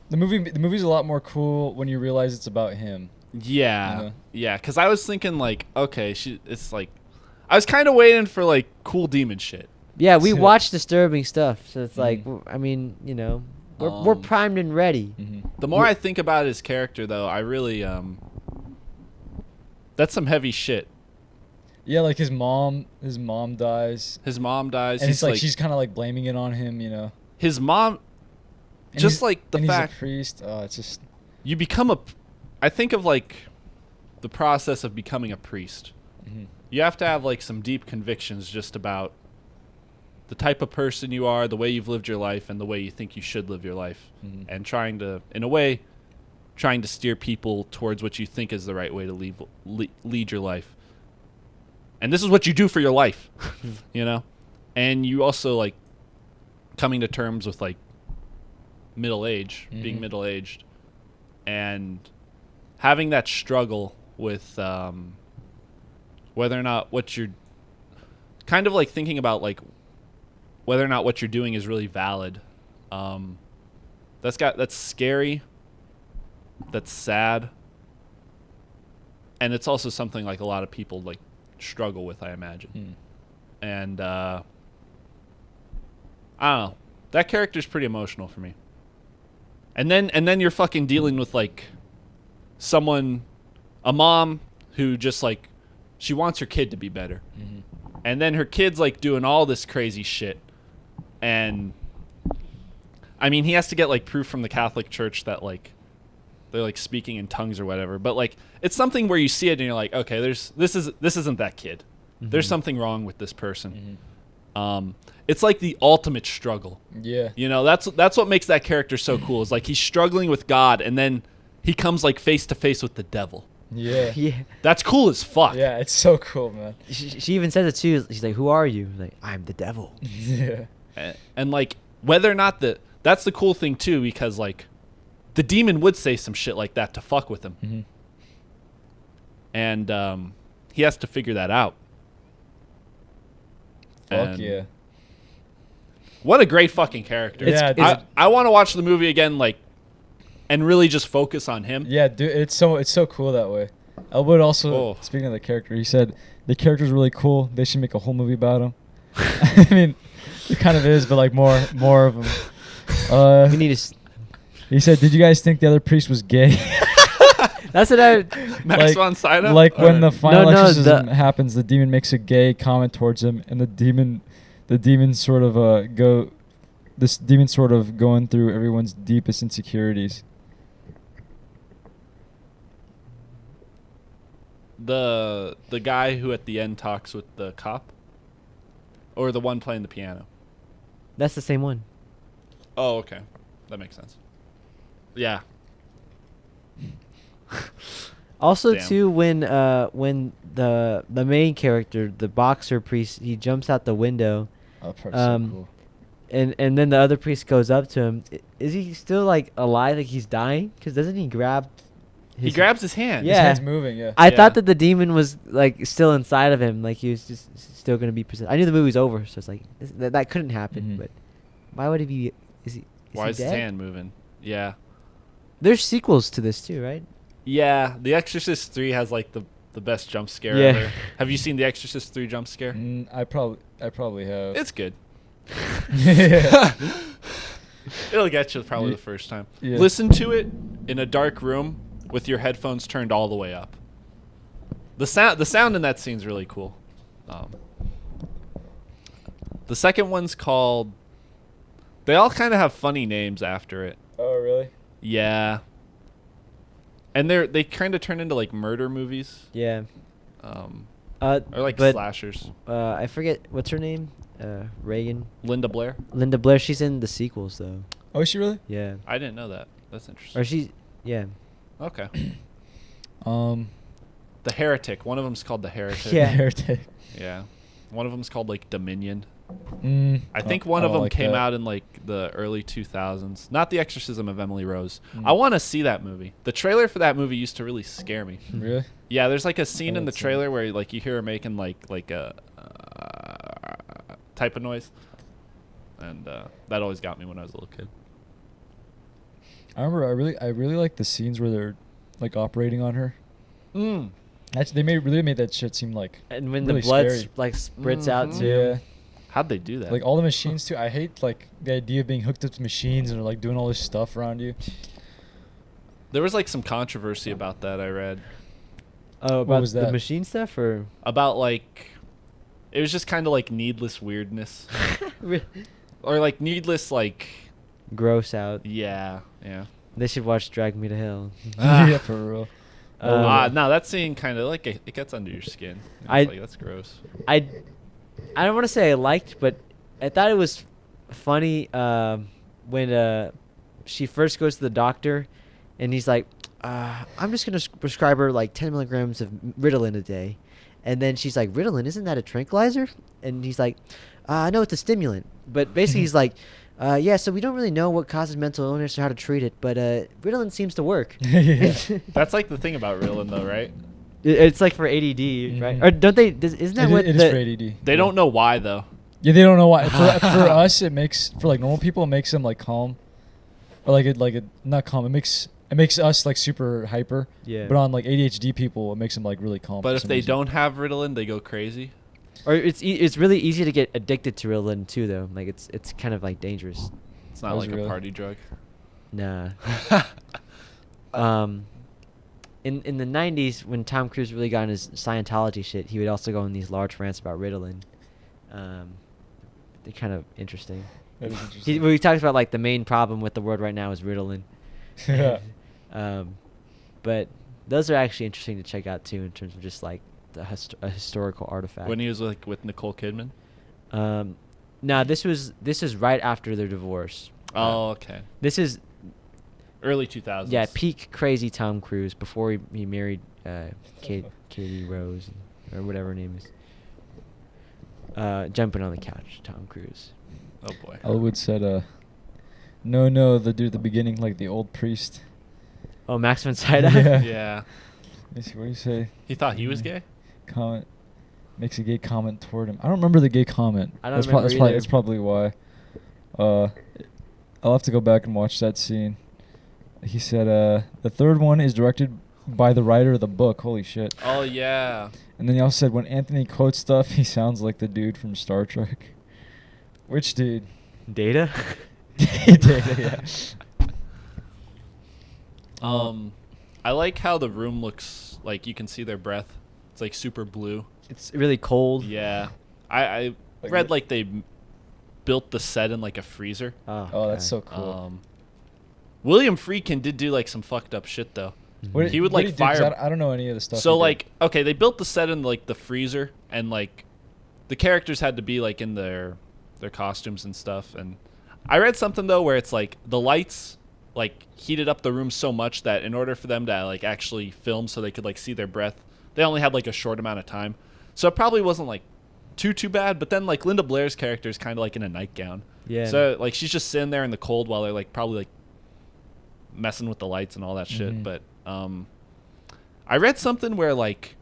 The movie's a lot more cool when you realize it's about him. yeah, You know? yeah. Because I was thinking like, okay, it's like, I was kind of waiting for like cool demon shit. Yeah, we So- watch disturbing stuff, so it's like, Mhm. I mean, you know, we're primed and ready. Mm-hmm. The more I think about his character, though, I really that's some heavy shit. Yeah, like his mom dies, His mom dies. and he's it's like she's kind of like blaming it on him, you know. his mom. And Just he's- like the and fact he's a priest. Oh, it's just. you become a. I think of like the process of becoming a priest. Mhm. You have to have like some deep convictions just about the type of person you are, the way you've lived your life, and the way you think you should live your life, Mhm. and trying to, in a way, trying to steer people towards what you think is the right way to lead your life. And this is what you do for your life, you know? And you also, like, coming to terms with, like, middle age, being Mhm. middle-aged, and having that struggle with whether or not what you're kind of, like, thinking about, like, whether or not what you're doing is really valid. That's scary. That's sad. And it's also something like a lot of people like struggle with, I imagine. And I don't know. That character's pretty emotional for me. And then you're fucking dealing with like a mom who just like she wants her kid to be better. Mhm. And then her kid's like doing all this crazy shit. And I mean, he has to get like proof from the Catholic Church that like they're like speaking in tongues or whatever. But like it's something where you see it and you're like, okay, this isn't that kid. There's something wrong with this person. It's like the ultimate struggle. Yeah. You know, that's what makes that character so cool. Is like he's struggling with God and then he comes like face to face with the devil. Yeah. Yeah. That's cool as fuck. Yeah, it's so cool, man. She even says it too. She's like, "Who are you?" Like, "I'm the devil." Yeah. And like whether or not that's the cool thing too, because like the demon would say some shit like that to fuck with him. Mhm. And he has to figure that out. Fuck And yeah. What a great fucking character. Yeah, it's- I want to watch the movie again, like, and really just focus on him. Yeah, dude, it's so cool that way. Elwood also, Oh. speaking of the character, he said the character's really cool. They should make a whole movie about him. I mean, it kind of is, but like more of him. We need to. He said, "Did you guys think the other priest was gay?" That's what I. Max like- von Sydow? Like when the final No, exorcism happens, the demon makes a gay comment towards him, and the demon sort of going through everyone's deepest insecurities. the guy who at the end talks with the cop, or the one playing the piano. That's the same one. Oh, okay. That makes sense. Yeah. Also, Damn. too, when the main character, the boxer priest, he jumps out the window, Oh, that part's so cool. and then the other priest goes up to him. Is he still like alive? Like he's dying? Because doesn't he grab? He grabs his hand. Yeah. His hand's moving, yeah. I Yeah. thought that the demon was like still inside of him, like he was just still gonna be possessed. I knew the movie's over, so it's like that couldn't happen. Mhm. But why would he be? Is Why he is his dead? hand moving? Yeah. There's sequels to this too, right? Yeah. The Exorcist 3 has like the best jump scare Yeah. ever. Have you seen the Exorcist 3 jump scare? I probably have. It's good. Yeah. It'll get you probably Ye- the first time. yeah. Listen to it in a dark room with your headphones turned all the way up. The sound in that scene's really cool. The second one's called. They all kind of have funny names after it. Oh, really? Yeah. And they kind of turn into like murder movies, Yeah. or Or like but, slashers. I forget what's her name. Reagan. Linda Blair. Linda Blair. She's in the sequels though. Oh, is she really? Yeah. I didn't know that. That's interesting. Or she. Yeah. Okay. Um, The Heretic. One of them's called The Heretic. Yeah. Heretic. Yeah. One of them's called like Dominion. I I think one of them came out in like the early 2000s. Not The Exorcism of Emily Rose. I want to see that movie. The trailer for that movie used to really scare me. Really? Yeah, there's like a scene in the That's, trailer where like you hear her making like a type of noise, and that always got me when I was a little kid. I remember I really like the scenes where they're like operating on her. Actually, they really made that shit seem like And when really the blood scary. like spritz out Mhm. too. Yeah. How'd they do that? Like all the machines too. I hate like the idea of being hooked up to machines and like doing all this stuff around you. There was like some controversy about that I read. Oh, about was the that? machine stuff or? About like it was just kind of like needless weirdness or like needless like Gross out. yeah. They should watch Drag Me to Hell. Yeah, for real. No, that scene kind of like it gets under your skin. It's like, that's gross. I don't want to say I liked, but I thought it was funny when she first goes to the doctor, and he's like, "I'm just gonna prescribe her like 10 milligrams of Ritalin a day," and then she's like, "Ritalin, isn't that a tranquilizer?" And he's like, "No, it's a stimulant." But basically, he's like, "Yeah, so we don't really know what causes mental illness or how to treat it, but Ritalin seems to work." Yeah. That's like the thing about Ritalin though, right? It's like for ADD, right? Mhm. Or don't they? Isn't that what It is for ADD. They don't know why though. Yeah, they don't know why. For us, it makes for like normal people, it makes them like calm, or like not calm. It makes us like super hyper. Yeah. But on like ADHD people, it makes them like really calm. But for if some they reason. don't have Ritalin, they go crazy. Or it's really easy to get addicted to Ritalin too, though. Like it's kind of like dangerous. It's not That was like a real. party drug. Nah. In the 90s, when Tom Cruise really got in his Scientology shit, he would also go on these large rants about Ritalin. They're kind of interesting. That is interesting. He talks about like the main problem with the world right now is Ritalin. Yeah. But those are actually interesting to check out too, in terms of just like a historical artifact. When he was like with Nicole Kidman. No, this is right after their divorce. Oh, okay. This is Early 2000s. yeah, peak crazy Tom Cruise before he married Katie Rose or whatever her name is. Jumping on the couch, Tom Cruise. Oh boy. Elwood said, no, the dude at the beginning, like the old priest. Oh, Max von Sydow? Yeah. Yeah. Let me see, what do you say? He thought he was gay? Comment. Makes a gay comment toward him. I don't remember the gay comment. I don't remember either. That's probably why. I'll have to go back and watch that scene. He said, the third one is directed by the writer of the book. Holy shit. Oh yeah. And then he also said, when Anthony quotes stuff, he sounds like the dude from Star Trek. Which dude? Data? Data, yeah. I like how the room looks like you can see their breath. It's like super blue. It's really cold. Yeah. I Like read the- like they built the set in like a freezer. Oh, that's so okay. cool. William Friedkin did do like some fucked up shit though. What he would, what like, he do? 'Cause fire- I don't know any of the stuff. So he did. like okay, they built the set in like the freezer and like the characters had to be like in their costumes and stuff, and I read something though where it's like the lights like heated up the room so much that in order for them to like actually film so they could like see their breath, they only had like a short amount of time. So it probably wasn't like too bad. But then like Linda Blair's character is kind of like in a nightgown. Yeah. So like she's just sitting there in the cold while they're like probably like messing with the lights and all that shit. But I read something where like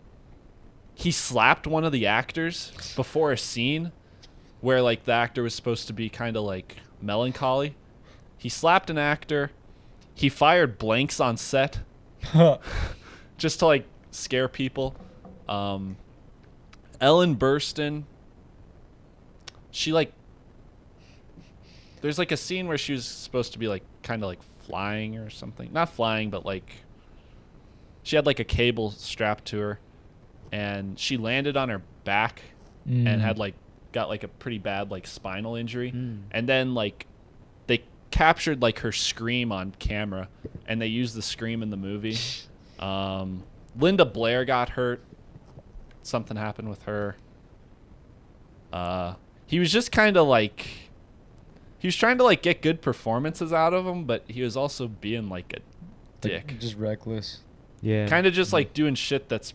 he slapped one of the actors before a scene where like the actor was supposed to be kind of like melancholy. He slapped an actor. He fired blanks on set just to like scare people. Ellen Burstyn, she like there's like a scene where she was supposed to be like kind of like flying or something. Not flying, but like she had like a cable strapped to her and she landed on her back and had like got like a pretty bad like spinal injury. And then like they captured like her scream on camera and they used the scream in the movie. Linda Blair got hurt. Something happened with her. He was just kind of like he was trying to like get good performances out of him, but he was also being like a dick. Like, just reckless. Yeah. Kind of just like doing shit that's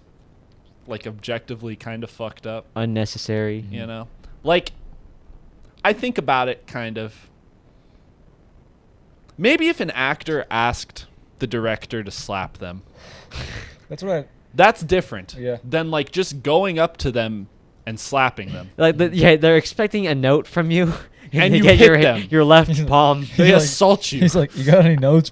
like objectively kind of fucked up. Unnecessary. You know? Like, I think about it kind of. Maybe if an actor asked the director to slap them. That's what That's different Yeah. than like just going up to them and slapping them. Like they're expecting a note from you, And they you get hit them. your left palm. They like- assault you. He's like, you got any notes?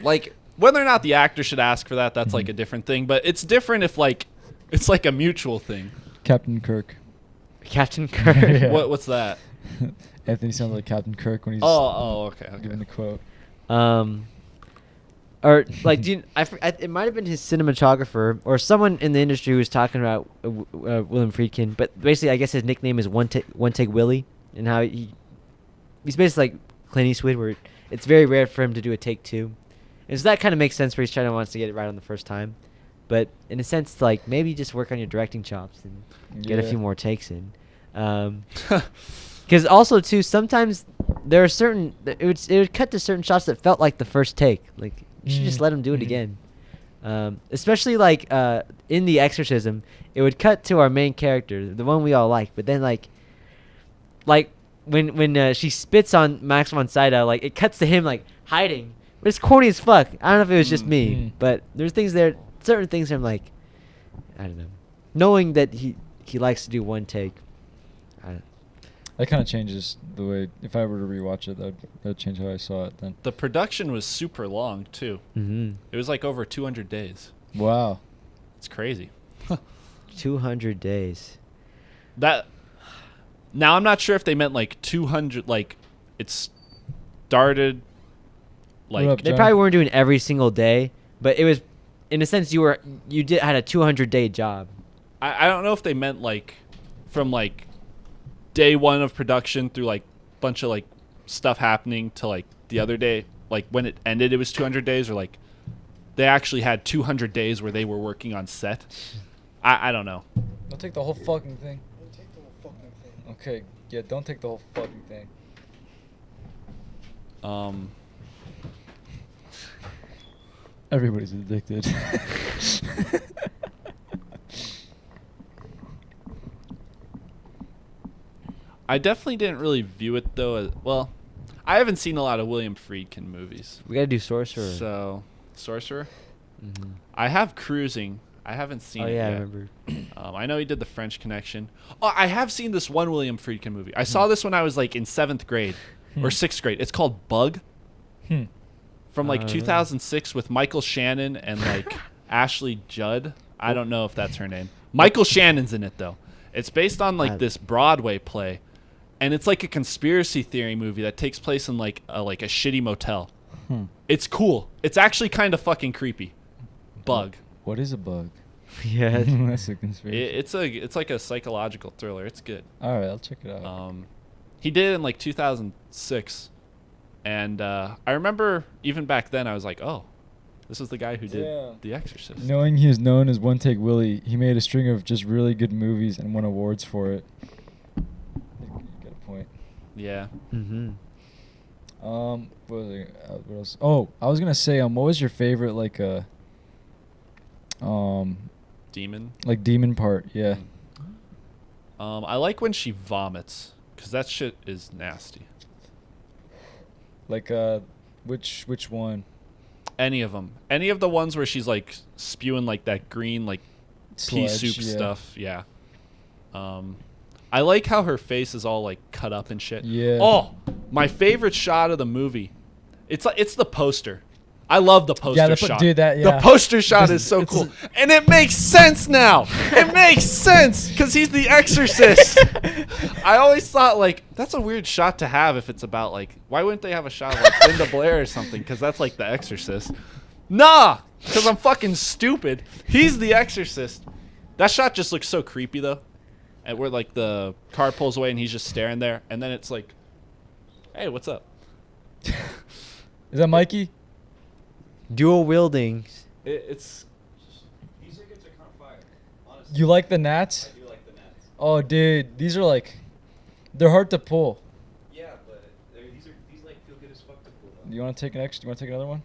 Like, whether or not the actor should ask for that, that's like a different thing. But it's different if like it's like a mutual thing. Captain Kirk. Captain Kirk. Yeah. What's that? Anthony sounds like Captain Kirk when he's Okay. giving the quote. Or like, it might have been his cinematographer or someone in the industry who was talking about William Friedkin. But basically, I guess his nickname is One Take Willie, and how he's basically like Clint Eastwood, where it's very rare for him to do a take two. And so that kind of makes sense where he's trying to wants to get it right on the first time. But in a sense, like maybe just work on your directing chops and get a few more takes in. Because also too, sometimes there are certain it would cut to certain shots that felt like the first take. Like you should just let him do it again. Especially like in The Exorcism, it would cut to our main character, the one we all like, but then like when she spits on Max von Sydow, like it cuts to him like hiding. But it's corny as fuck. I don't know if it was just me, but there's things there, certain things I'm like, I don't know. Knowing that he likes to do one take, That kind of changes the way. If I were to rewatch it, that'd change how I saw it. Then. The production was super long too. Mm-hmm. It was like over 200 days. Wow. It's crazy. 200 days. That. Now I'm not sure if they meant like 200. Like it started. What Like up, They John? probably weren't doing every single day, but it was, in a sense, you had a 200-day job. I don't know if they meant like from like day one of production through like bunch of like stuff happening to like the other day, like when it ended it was 200 days, or like they actually had 200 days where they were working on set. I don't know. Don't take the whole fucking thing. Don't take the whole fucking thing. Okay, yeah, don't take the whole fucking thing. Everybody's addicted. I definitely didn't really view it though as well. I haven't seen a lot of William Friedkin movies. We gotta do Sorcerer. So, Sorcerer. Mm-hmm. I have Cruising. I haven't seen Oh it yeah, I yet. remember. I know he did The French Connection. Oh, I have seen this one William Friedkin movie. I saw this when I was like in 7th grade or 6th grade. It's called Bug from like 2006 with Michael Shannon and like Ashley Judd. I don't know if that's her name. Michael Shannon's in it though. It's based on like this Broadway play, and it's like a conspiracy theory movie that takes place in like a shitty motel. It's cool. It's actually kind of fucking creepy. Bug. What is a bug? Yeah. That's a conspiracy. It's like a psychological thriller. It's good. All right, I'll check it out. He did it in like 2006, and I remember even back then I was like, oh, this is the guy who did The Exorcist. Knowing he is known as One Take Willie, he made a string of just really good movies and won awards for it. You got a point. Yeah. Mm-hmm. What else? Oh, I was gonna say, what was your favorite Demon. like demon part? Yeah. I like when she vomits, because that shit is nasty. Like which one? Any of them. Any of the ones where she's like spewing like that green like pea Sludge, soup yeah. stuff. Yeah. I like how her face is all like cut up and shit. Yeah. Oh, my favorite shot of the movie. It's the poster. I love the poster shot. Dude, that, The yeah. poster shot is so cool. And it makes sense now. It makes sense because he's the Exorcist. I always thought, like, that's a weird shot to have if it's about, like, why wouldn't they have a shot of, like, Linda Blair or something? Because that's, like, the Exorcist. Nah, because I'm fucking stupid. He's the Exorcist. That shot just looks so creepy, though. And where, like, the car pulls away and he's just staring there. And then it's like, hey, what's up? Is that Mikey? Dual wielding. It's... These tickets are kind of fire. Honestly. You like the gnats? I do like the Nats. Oh, dude, these are like, they're hard to pull. Yeah, but these like feel good as fuck to pull. You want to take an extra? You want to take another one?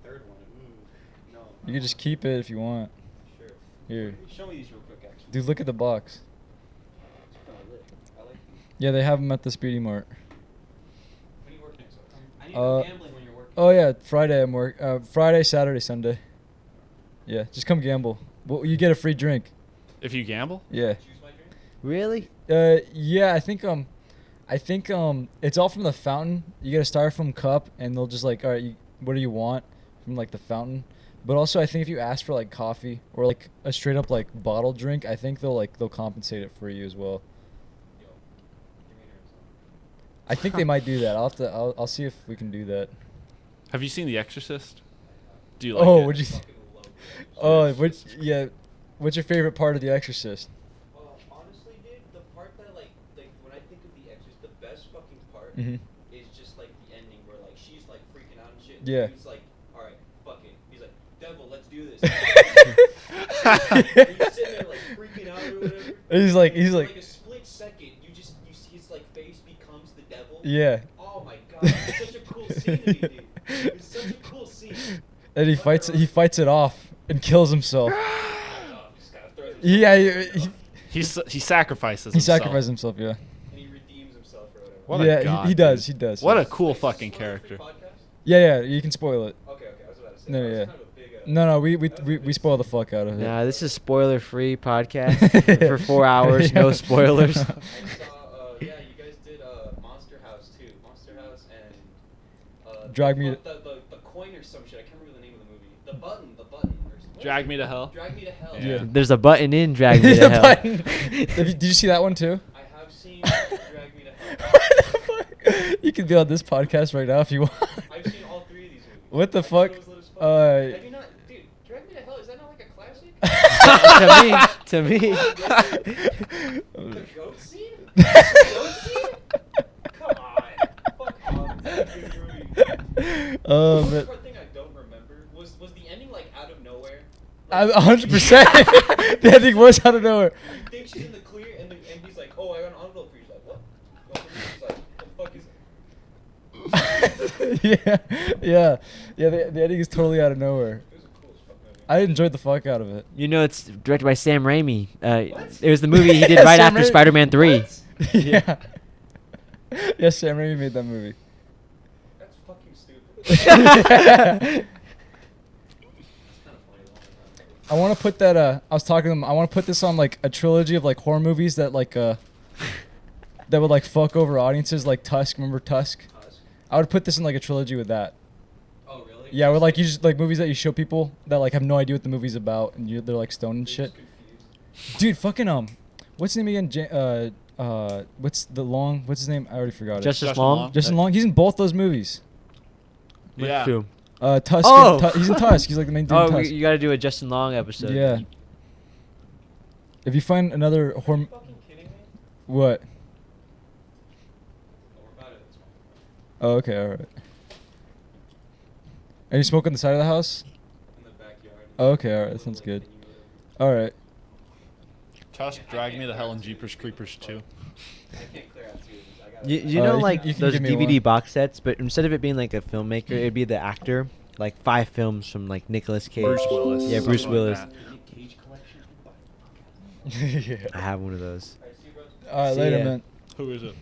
The third one. Ooh, no. You can just keep it if you want. Sure. Here, Show me these real quick, actually. dude, look at the box. It's kinda lit. I like these. Yeah, they have them at the Speedy Mart. When do you work next? I need to go Uh, gambling when you're working. Oh yeah, Friday I'm work. Friday, Saturday, Sunday. Yeah, just come gamble. Well, you get a free drink. If you gamble? Yeah. Choose my drink? Really? Yeah, I think it's all from the fountain. You get a styrofoam cup, and they'll just like, all right, what do you want from like the fountain? But also, I think if you ask for like coffee or like a straight up like bottle drink, I think they'll compensate it for you as well. Yo, give me your answer. I think they might do that. I'll see if we can do that. Have you seen The Exorcist? Do you like Oh, it? would you? Fucking love it. Yeah. What's your favorite part of The Exorcist? Honestly, dude, the part that like when I think of The Exorcist, the best fucking part Mhm. is just like the ending where like she's like freaking out and shit. Yeah. He's like, all right, fuck it. He's like, devil, let's do this. And he's sitting there like freaking out or whatever. He's like like a split second, his like face becomes the devil. yeah. Oh my god, it's such a cool scene to me, dude. It's such a cool scene. And he fights it off and kills himself. Just kind of throws himself Yeah, He sacrifices he himself. sacrificed himself. Yeah. and he redeems himself or whatever. What a Yeah, god, he does. He does. What yeah. a cool Wait, is this fucking a character. free podcast? Yeah, you can spoil it. Okay, I was about to say. No, that was yeah. kind of a big, No, we spoil the fuck out of it. Nah, this is spoiler-free podcast for 4 hours. No spoilers. I saw, yeah, you guys did Monster House too. Monster House and Drag Me the coin or some shit. I can't remember the name of the movie. The button. What Drag is Me it? to Hell. Drag Me to Hell. Yeah. There's a button in Drag Me The to Hell. button. Did you see that one too? I have seen Drag Me to Hell. You can be on this podcast right now if you want. I've seen all three of these movies. What the I fuck? thought it was lit as fuck. Uh, Have you not, dude? Drag Me to Hell. Is that not like a classic? To me. The goat scene? The goat scene? Come on. Fuck off. That's a good movie. Oh, The man. part thing I don't remember was the ending like out of nowhere. 100%. The ending was out of nowhere. You think she's in the clear, and he's like, "Oh, I got an envelope for you." She's like, "What?" She's like, "What the fuck is it?" yeah. The ending is totally out of nowhere. It was a cool as fuck movie. I enjoyed the fuck out of it. You know, it's directed by Sam Raimi. What? It was the movie he did Yeah, right Sam after Raimi. Spider-Man 3. What? Yeah. Yes, Sam Raimi made that movie. That's fucking stupid. That's kind of funny though. I want to put that. I was talking to them. I want to put this on like a trilogy of like horror movies that like that would like fuck over audiences, like Tusk. Remember Tusk? Tusk? I would put this in like a trilogy with that. Oh really? Yeah, with like you just like movies that you show people that like have no idea what the movie's about and they're like stoned and They're shit. just confused. Dude, fucking what's his name again? What's his name? I already forgot it. Justice Justin Long. Long. Justin Long. He's in both those movies. Yeah. Who? Tusk. Oh! He's in Tusk. He's like the main dude in Oh, Tusk. you got to do a Justin Long episode. Yeah. If you find another Are horror, you fucking kidding me? what? Oh, we're about it. It's fine. Oh, okay, all right. Are you smoking on the side of the house? In the backyard. Oh, okay, all right, that sounds good. All right. Tusk, Drag Me to Hell, and Jeepers Creepers 2. You know, you like can- you can those give me DVD one. box sets, but instead of it being like a filmmaker, it'd be the actor. Like 5 films from like Nicolas Cage. Bruce Willis. Yeah, Bruce something like Willis. that. Yeah. I have one of those. All right, See later, ya. man. Who is it?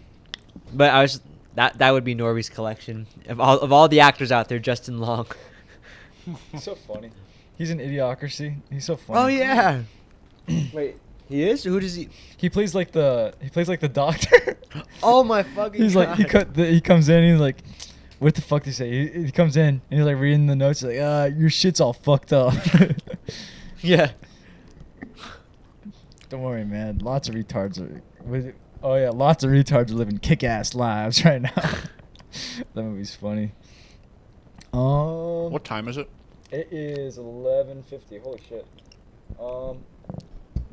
But I was that would be Norby's collection of all the actors out there. Justin Long. He's so funny. He's an Idiocracy. He's so funny. Oh yeah. Wait, he is? Who does he? He plays like the doctor. Oh my fucking. He's like God. he comes in and he's like, what the fuck do you say? He comes in and he's like reading the notes like, your shit's all fucked up. Yeah. Don't worry, man. Lots of retards are living kick-ass lives right now. That movie's funny. What time is it? It is 11:50. Holy shit. The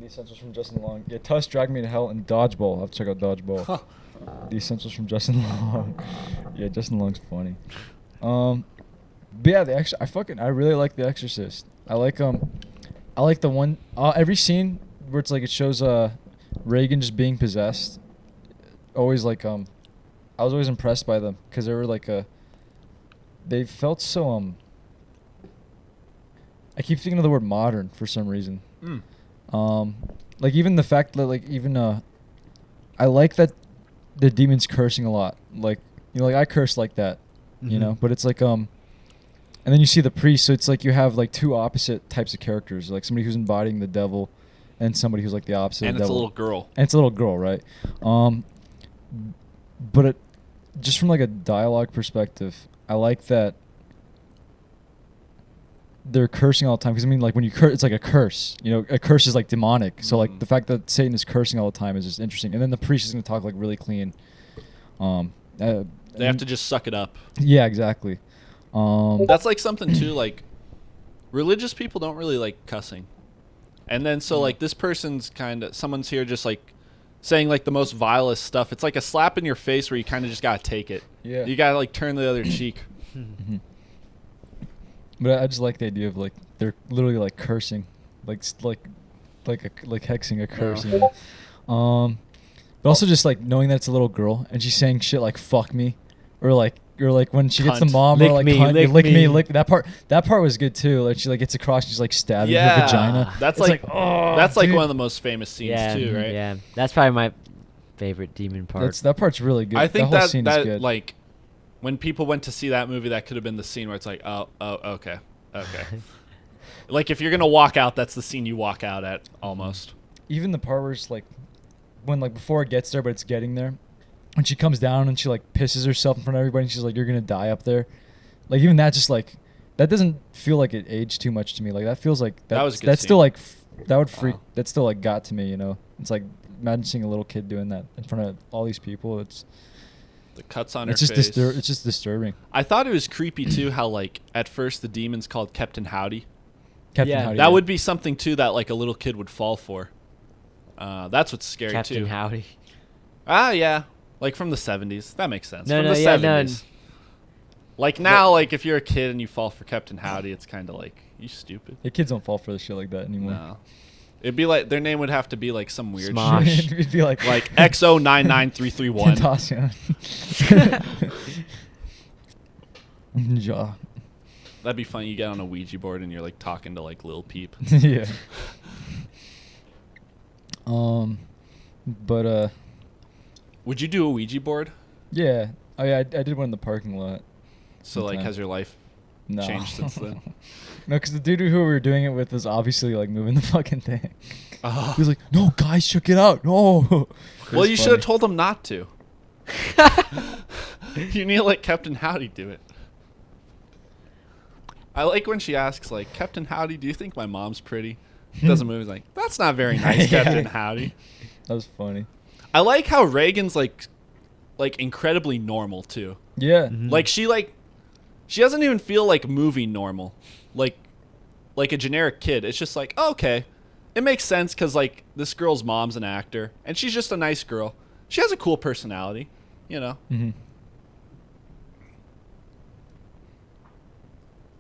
Essentials from Justin Long. Yeah, Tusk, Drag Me to Hell, and Dodgeball. I'll have to check out Dodgeball. Huh. The Essentials from Justin Long. Yeah, Justin Long's funny. But yeah, I really like The Exorcist. I like the one every scene where it's like it shows Reagan just being possessed. Always like I was always impressed by them because they were like they felt so I keep thinking of the word modern for some reason. Like even the fact that like even I like that the demon's cursing a lot. Like like I curse like that, you know. But it's like and then you see the priest, so it's like you have like two opposite types of characters, like somebody who's embodying the devil, and somebody who's like the opposite. And of the it's a devil. little girl. And it's a little girl, right? But it just from like a dialogue perspective, I like that they're cursing all the time because I mean like when you curse it's like a curse, a curse is like demonic, so like the fact that Satan is cursing all the time is just interesting. And then the priest is going to talk like really clean. They have to just suck it up. Yeah, exactly. That's like something too, like religious people don't really like cussing. And then so like this person's someone's here just like saying like the most vilest stuff. It's like a slap in your face where you kind of just got to take it. Yeah. You got to like turn the other cheek. But I just like the idea of like they're literally like cursing, like hexing a curse. Yeah. You know? But also just like knowing that it's a little girl and she's saying shit like "fuck me," or like when she gets the Cunt. mom Lick or like me, cunt, lick lick me, me. lick that part. That part was good too. Like she like gets across, she's like stabbing her vagina. That's It's like, oh, that's like dude. one of the most famous scenes Yeah, too, right? yeah. That's probably my favorite demon part. That part's really good. I think whole scene is that good. like when people went to see that movie, that could have been the scene where it's like, oh, okay. Like if you're gonna walk out, that's the scene you walk out at almost. Even the part where it's like when like before it gets there, but it's getting there. When she comes down and she like pisses herself in front of everybody and she's like, "You're gonna die up there." Like even that just like that doesn't feel like it aged too much to me. Like that feels like That was a good that's scene. still like that would freak. Wow. That still like got to me. It's like imagine seeing a little kid doing that in front of all these people. It's The cuts on her just face. it's just disturbing. I thought it was creepy too how like at first the demon's called Captain Howdy. Captain Yeah. Howdy, That would be something too that like a little kid would fall for. That's what's scary Captain too. Howdy. Yeah. Like from the 70s. That makes sense. No, from no, the yeah, 70s. Like now, like if you're a kid and you fall for Captain Howdy, it's kind of like, you stupid. The kids don't fall for the shit like that anymore. No. It'd be like, their name would have to be like some weird Smosh. shit. It'd be like XO99331. Tentacion. Jaw. That'd be funny. You get on a Ouija board and you're like talking to like Lil Peep. Yeah. But Would you do a Ouija board? yeah. Oh yeah, I did one in the parking lot. So like, Okay. has your life No. changed since then? No, because the dude who we were doing it with was obviously like moving the fucking thing. Oh. He was like, "No, guys, check it out." No. Well, you should have told him not to. You need to let Captain Howdy do it. I like when she asks, like, Captain Howdy, do you think my mom's pretty? He doesn't move. He's like, that's not very nice, Yeah. Captain Howdy. That was funny. I like how Reagan's like incredibly normal too. Yeah. Mhm. Like she doesn't even feel like movie normal, like a generic kid. It's just like, oh, okay, it makes sense because like this girl's mom's an actor and she's just a nice girl. She has a cool personality, you know. Mm-hmm.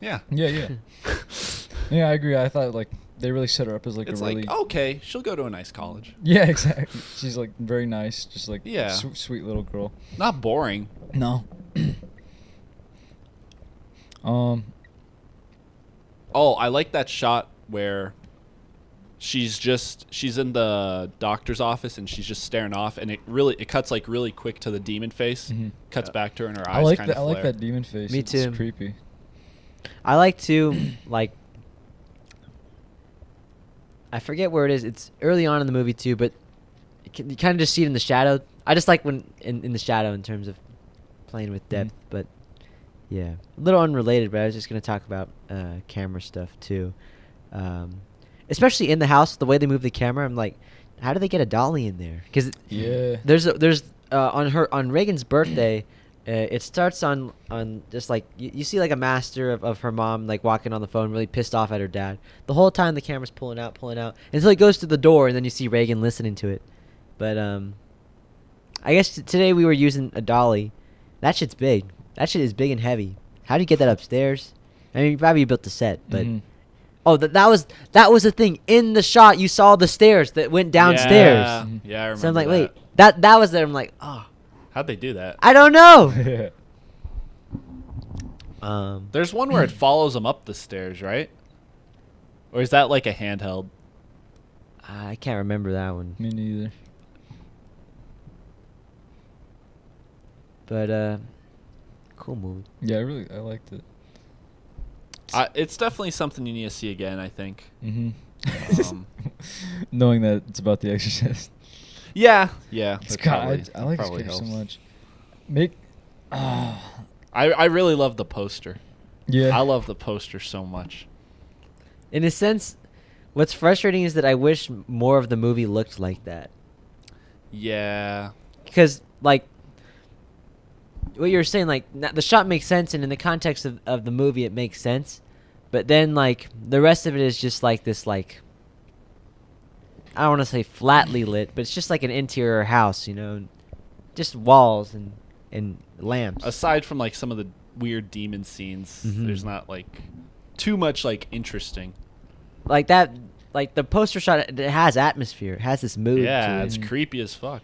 Yeah. Yeah, yeah. Yeah, I agree. I thought like they really set her up as like It's a really like, okay, she'll go to a nice college. yeah, exactly. She's like very nice, just like Yeah. sweet little girl. Not boring. No. Oh, I like that shot where she's in the doctor's office and she's just staring off, and it cuts like really quick to the demon face, cuts back to her and her eyes kind of flare. I like that demon face. Me It's too. creepy. I like to like. I forget where it is. It's early on in the movie too, but you kind of just see it in the shadow. I just like when in the shadow in terms of playing with depth, but yeah, a little unrelated. But I was just gonna talk about camera stuff too, especially in the house. The way they move the camera, I'm like, how do they get a dolly in there? Because Yeah. there's on Reagan's birthday. It starts on just like you see like a master of her mom like walking on the phone, really pissed off at her dad. The whole time the camera's pulling out until it goes to the door, and then you see Reagan listening to it. But I guess today we were using a dolly. That shit's big. That shit is big and heavy. How do you get that upstairs? I mean, probably you built the set, but oh, that was the thing in the shot. You saw the stairs that went downstairs. Yeah, I remember. So I'm like, that. wait, that was there. I'm like, oh, How'd they do that? I don't know. There's one where it follows them up the stairs, right? Or is that like a handheld? I can't remember that one. Me neither. But cool movie. Yeah, I liked it. It's definitely something you need to see again, I think. Knowing that it's about The Exorcist. Yeah. It's that God, I like this probably character so helps. much. I really love the poster. Yeah. I love the poster so much. In a sense, what's frustrating is that I wish more of the movie looked like that. Yeah. Because, like, what you were saying, like, the shot makes sense, and in the context of the movie, it makes sense. But then, like, the rest of it is just, like, this, like, I don't want to say flatly lit, but it's just like an interior house, you know? Just walls and lamps. Aside from, like, some of the weird demon scenes, there's not, like, too much, like, interesting. Like that, like, the poster shot, it has atmosphere. It has this mood Yeah, to it. it's creepy as fuck.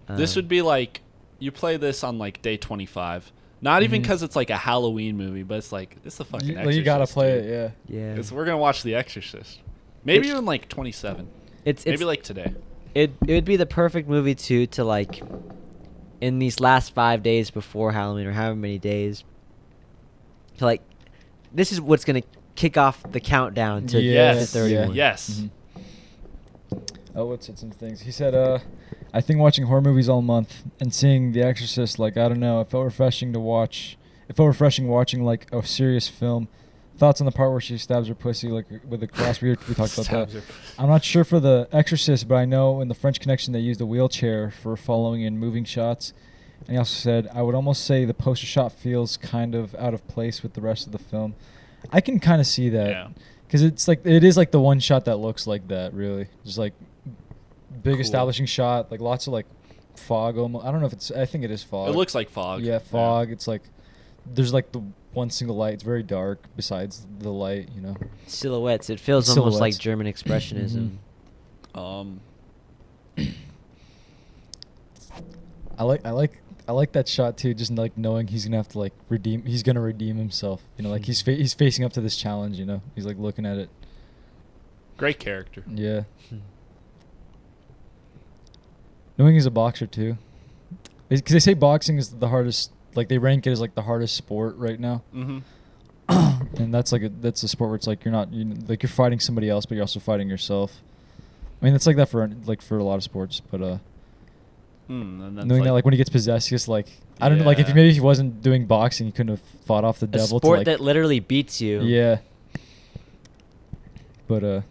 This would be, like, you play this on, like, day 25. Not even because it's, like, a Halloween movie, but it's, like, it's the fucking Exorcist. You gotta play dude. it, yeah. Yeah. 'Cause we're going to watch The Exorcist. Maybe even, like, 27. Maybe, like, today. It would be the perfect movie too to like in these last 5 days before Halloween or however many days to like this is what's gonna kick off the countdown to Yes, the 31. Yes. Wood said some things. He said, I think watching horror movies all month and seeing The Exorcist, like, I don't know, it felt refreshing to watch. It felt refreshing watching, like, a serious film. Thoughts on the part where she stabs her pussy, like, with a cross? We talked about that. I'm not sure for The Exorcist, but I know in The French Connection they used a wheelchair for following in moving shots. And he also said, I would almost say the poster shot feels kind of out of place with the rest of the film. I can kind of see that. Yeah. Because it is like the one shot that looks like that, really. Just like big Cool. establishing shot, like lots of like fog almost. I don't know if it's, I think it is fog. It looks like fog. Yeah, fog. It's like, there's like the one single light. It's very dark besides the light, you know. Silhouettes. It feels almost like Silhouettes. German expressionism. I like that shot too, just like knowing he's gonna have to like redeem himself. You know, like he's facing up to this challenge. You know, he's like looking at it. Great character. Yeah. Knowing he's a boxer too, because they say boxing is the hardest. Like they rank it as like the hardest sport right now. Mm-hmm. And that's a sport where it's like you're fighting somebody else, but you're also fighting yourself. I mean, it's like that for a lot of sports, but And that's knowing that like when he gets possessed, he's just like I don't know, like if he wasn't doing boxing, he couldn't have fought off the A devil. sport to, like, that literally beats you. yeah. But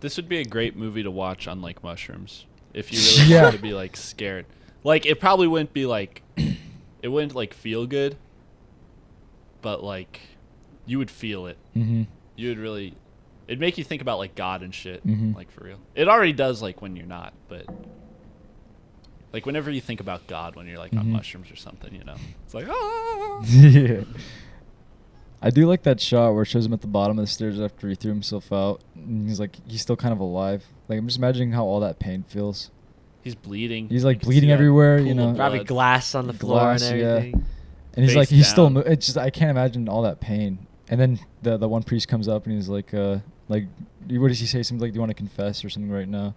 this would be a great movie to watch on like mushrooms if you really Yeah. wanted to be like scared. Like it probably wouldn't be like it wouldn't like feel good, but like you would feel it. mm-hmm. You would really. It'd make you think about like God and shit, Mhm. like for real. It already does like when you're not, but like whenever you think about God when you're like on Mhm. mushrooms or something, you know, it's like ah. Yeah. I do like that shot where it shows him at the bottom of the stairs after he threw himself out. And he's still kind of alive. Like, I'm just imagining how all that pain feels. He's bleeding. He's like You can bleeding see that everywhere, pool you of know. blood. Probably glass on the floor Glass, and yeah. everything. And he's Face like, he's still. down. It's just I can't imagine all that pain. And then the one priest comes up and he's like, what does he say? Something like, "Do you want to confess or something right now?"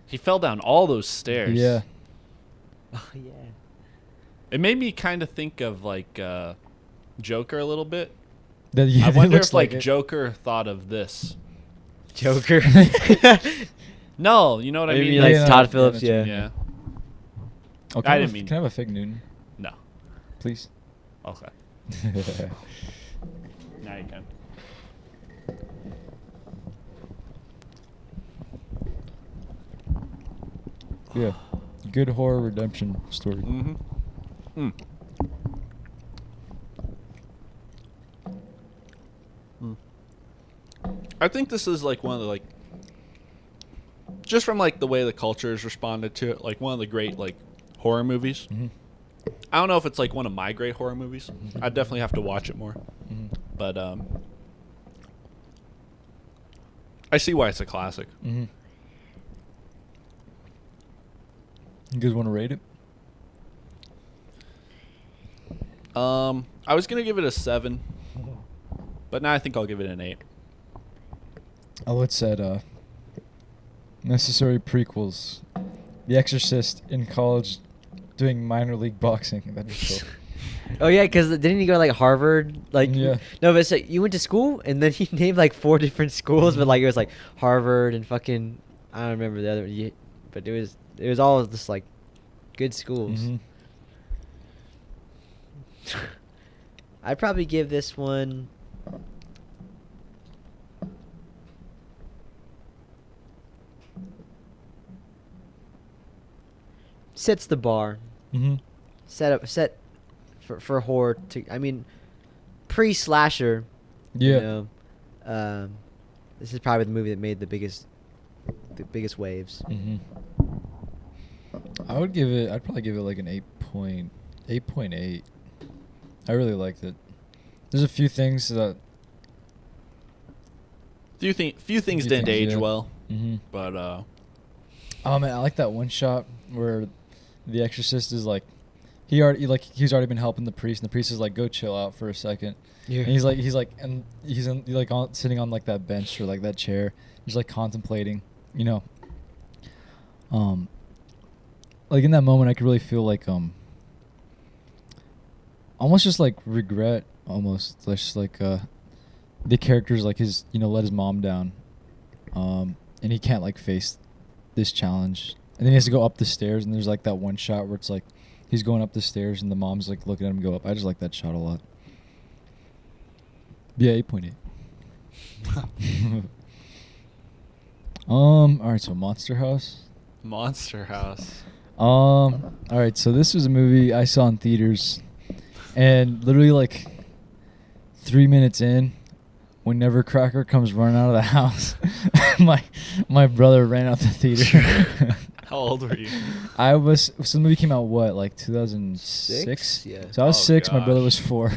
He fell down all those stairs. Yeah. Oh yeah. It made me kind of think of like Joker a little bit. Yeah, I it wonder looks if like it. Joker thought of this. Joker. No, you know what I Maybe mean? like Yeah, Todd yeah, Phillips, that's yeah. what Yeah. Oh, I didn't mean. Can I have a fig Newton, No. please? Okay. Now you can. Yeah. Good horror redemption story. Mm-hmm. Mm. I think this is like one of the like, just from like the way the culture has responded to it, like one of the great like horror movies. Mm-hmm. I don't know if it's like one of my great horror movies. I'd definitely have to watch it more. Mm-hmm. But I see why it's a classic. Mm-hmm. You guys want to rate it? I was gonna give it a 7, but now I think I'll give it an 8. Oh, it said necessary prequels. The Exorcist in college doing minor league boxing. That is cool. Oh yeah, because didn't he go to like Harvard? Like Yeah. no, but it's like you went to school and then he named like 4 different schools, but like it was like Harvard and fucking I don't remember the other, but it was all just like good schools. Mhm. I'd probably give this one. Sets the bar. Mhm. Set for horror to. I mean, pre-slasher. Yeah. You know, this is probably the movie that made the biggest waves. Mhm. I'd probably give it like an 8.8. I really liked it. There's a few things that. Few things Few didn't things, age yeah. well, Mhm. but Oh man, I like that one shot where the Exorcist is like, he's already been helping the priest, and the priest is like, go chill out for a second. Yeah. And he's sitting on like that bench or like that chair, he's like contemplating, you know. Like in that moment, I could really feel like almost just like regret, almost just like the character's like his, let his mom down, and he can't like face this challenge, and then he has to go up the stairs, and there's like that one shot where it's like he's going up the stairs and the mom's like looking at him go up. I just like that shot a lot. Yeah, 8.8. All right, so Monster House. Monster House. All right, so this was a movie I saw in theaters, and literally like 3 minutes in, when Nevercracker comes running out of the house, my brother ran out the theater. How old were you? So the movie came out what, like 2006? Six? Yeah. So I was Oh, 6, my brother gosh. was 4.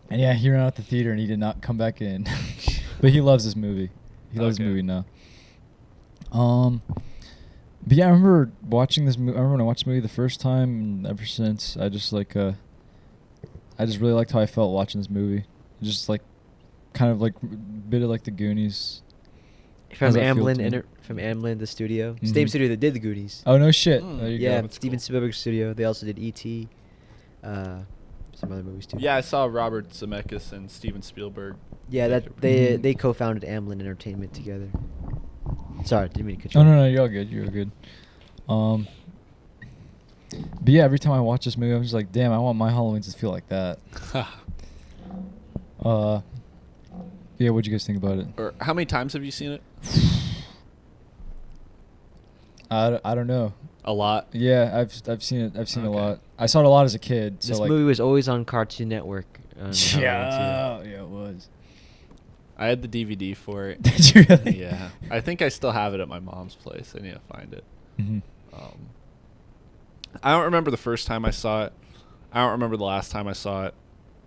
And yeah, he ran out the theater and he did not come back in. But he loves this movie. He loves the Okay. movie now. But yeah, I remember watching this movie. I remember when I watched the movie the first time, and ever since, I just really liked how I felt watching this movie. Just like, kind of like, bit of like the Goonies. From How's that feel to Amblin, you? from Amblin, the studio, Mhm. same studio that did the Goonies. Oh no shit! Mm. There you Yeah, go. Steven cool. Spielberg's studio. They also did E.T. Some other movies too. Yeah, I saw Robert Zemeckis and Steven Spielberg. Yeah, Like that they Mhm. they co-founded Amblin Entertainment together. Sorry, didn't mean to cut you Oh off. no, you're all good. You're all good. But yeah, every time I watch this movie, I'm just like, damn, I want my Halloween to feel like that. Yeah, what'd you guys think about it? Or how many times have you seen it? I don't know. A lot. Yeah, I've seen it. I've seen it a Okay. lot. I saw it a lot as a kid. So This like, movie was always on Cartoon Network. On Halloween, yeah, it was. I had the DVD for it. Did you really? Yeah. I think I still have it at my mom's place. I need to find it. Mm-hmm. I don't remember the first time I saw it. I don't remember the last time I saw it.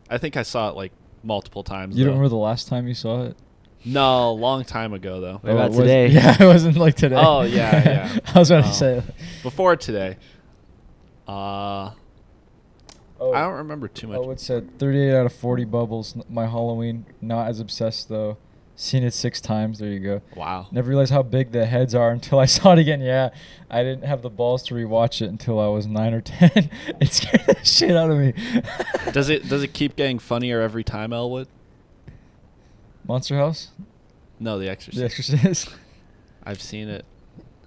I think I saw it like multiple times. You don't though. remember the last time you saw it? No, long time ago though. What about it was- today? Yeah, it wasn't like today. Oh, yeah, yeah. I was about to Oh. say. Before today. I Oh, don't remember too much. it said 38 out of 40 bubbles. My Halloween, not as obsessed though. Seen it 6 times. There you go. Wow. Never realized how big the heads are until I saw it again. Yeah, I didn't have the balls to rewatch it until I was 9 or 10. It scared the shit out of me. Does it keep getting funnier every time, Elwood? Monster House? No, The Exorcist. The Exorcist? I've seen it.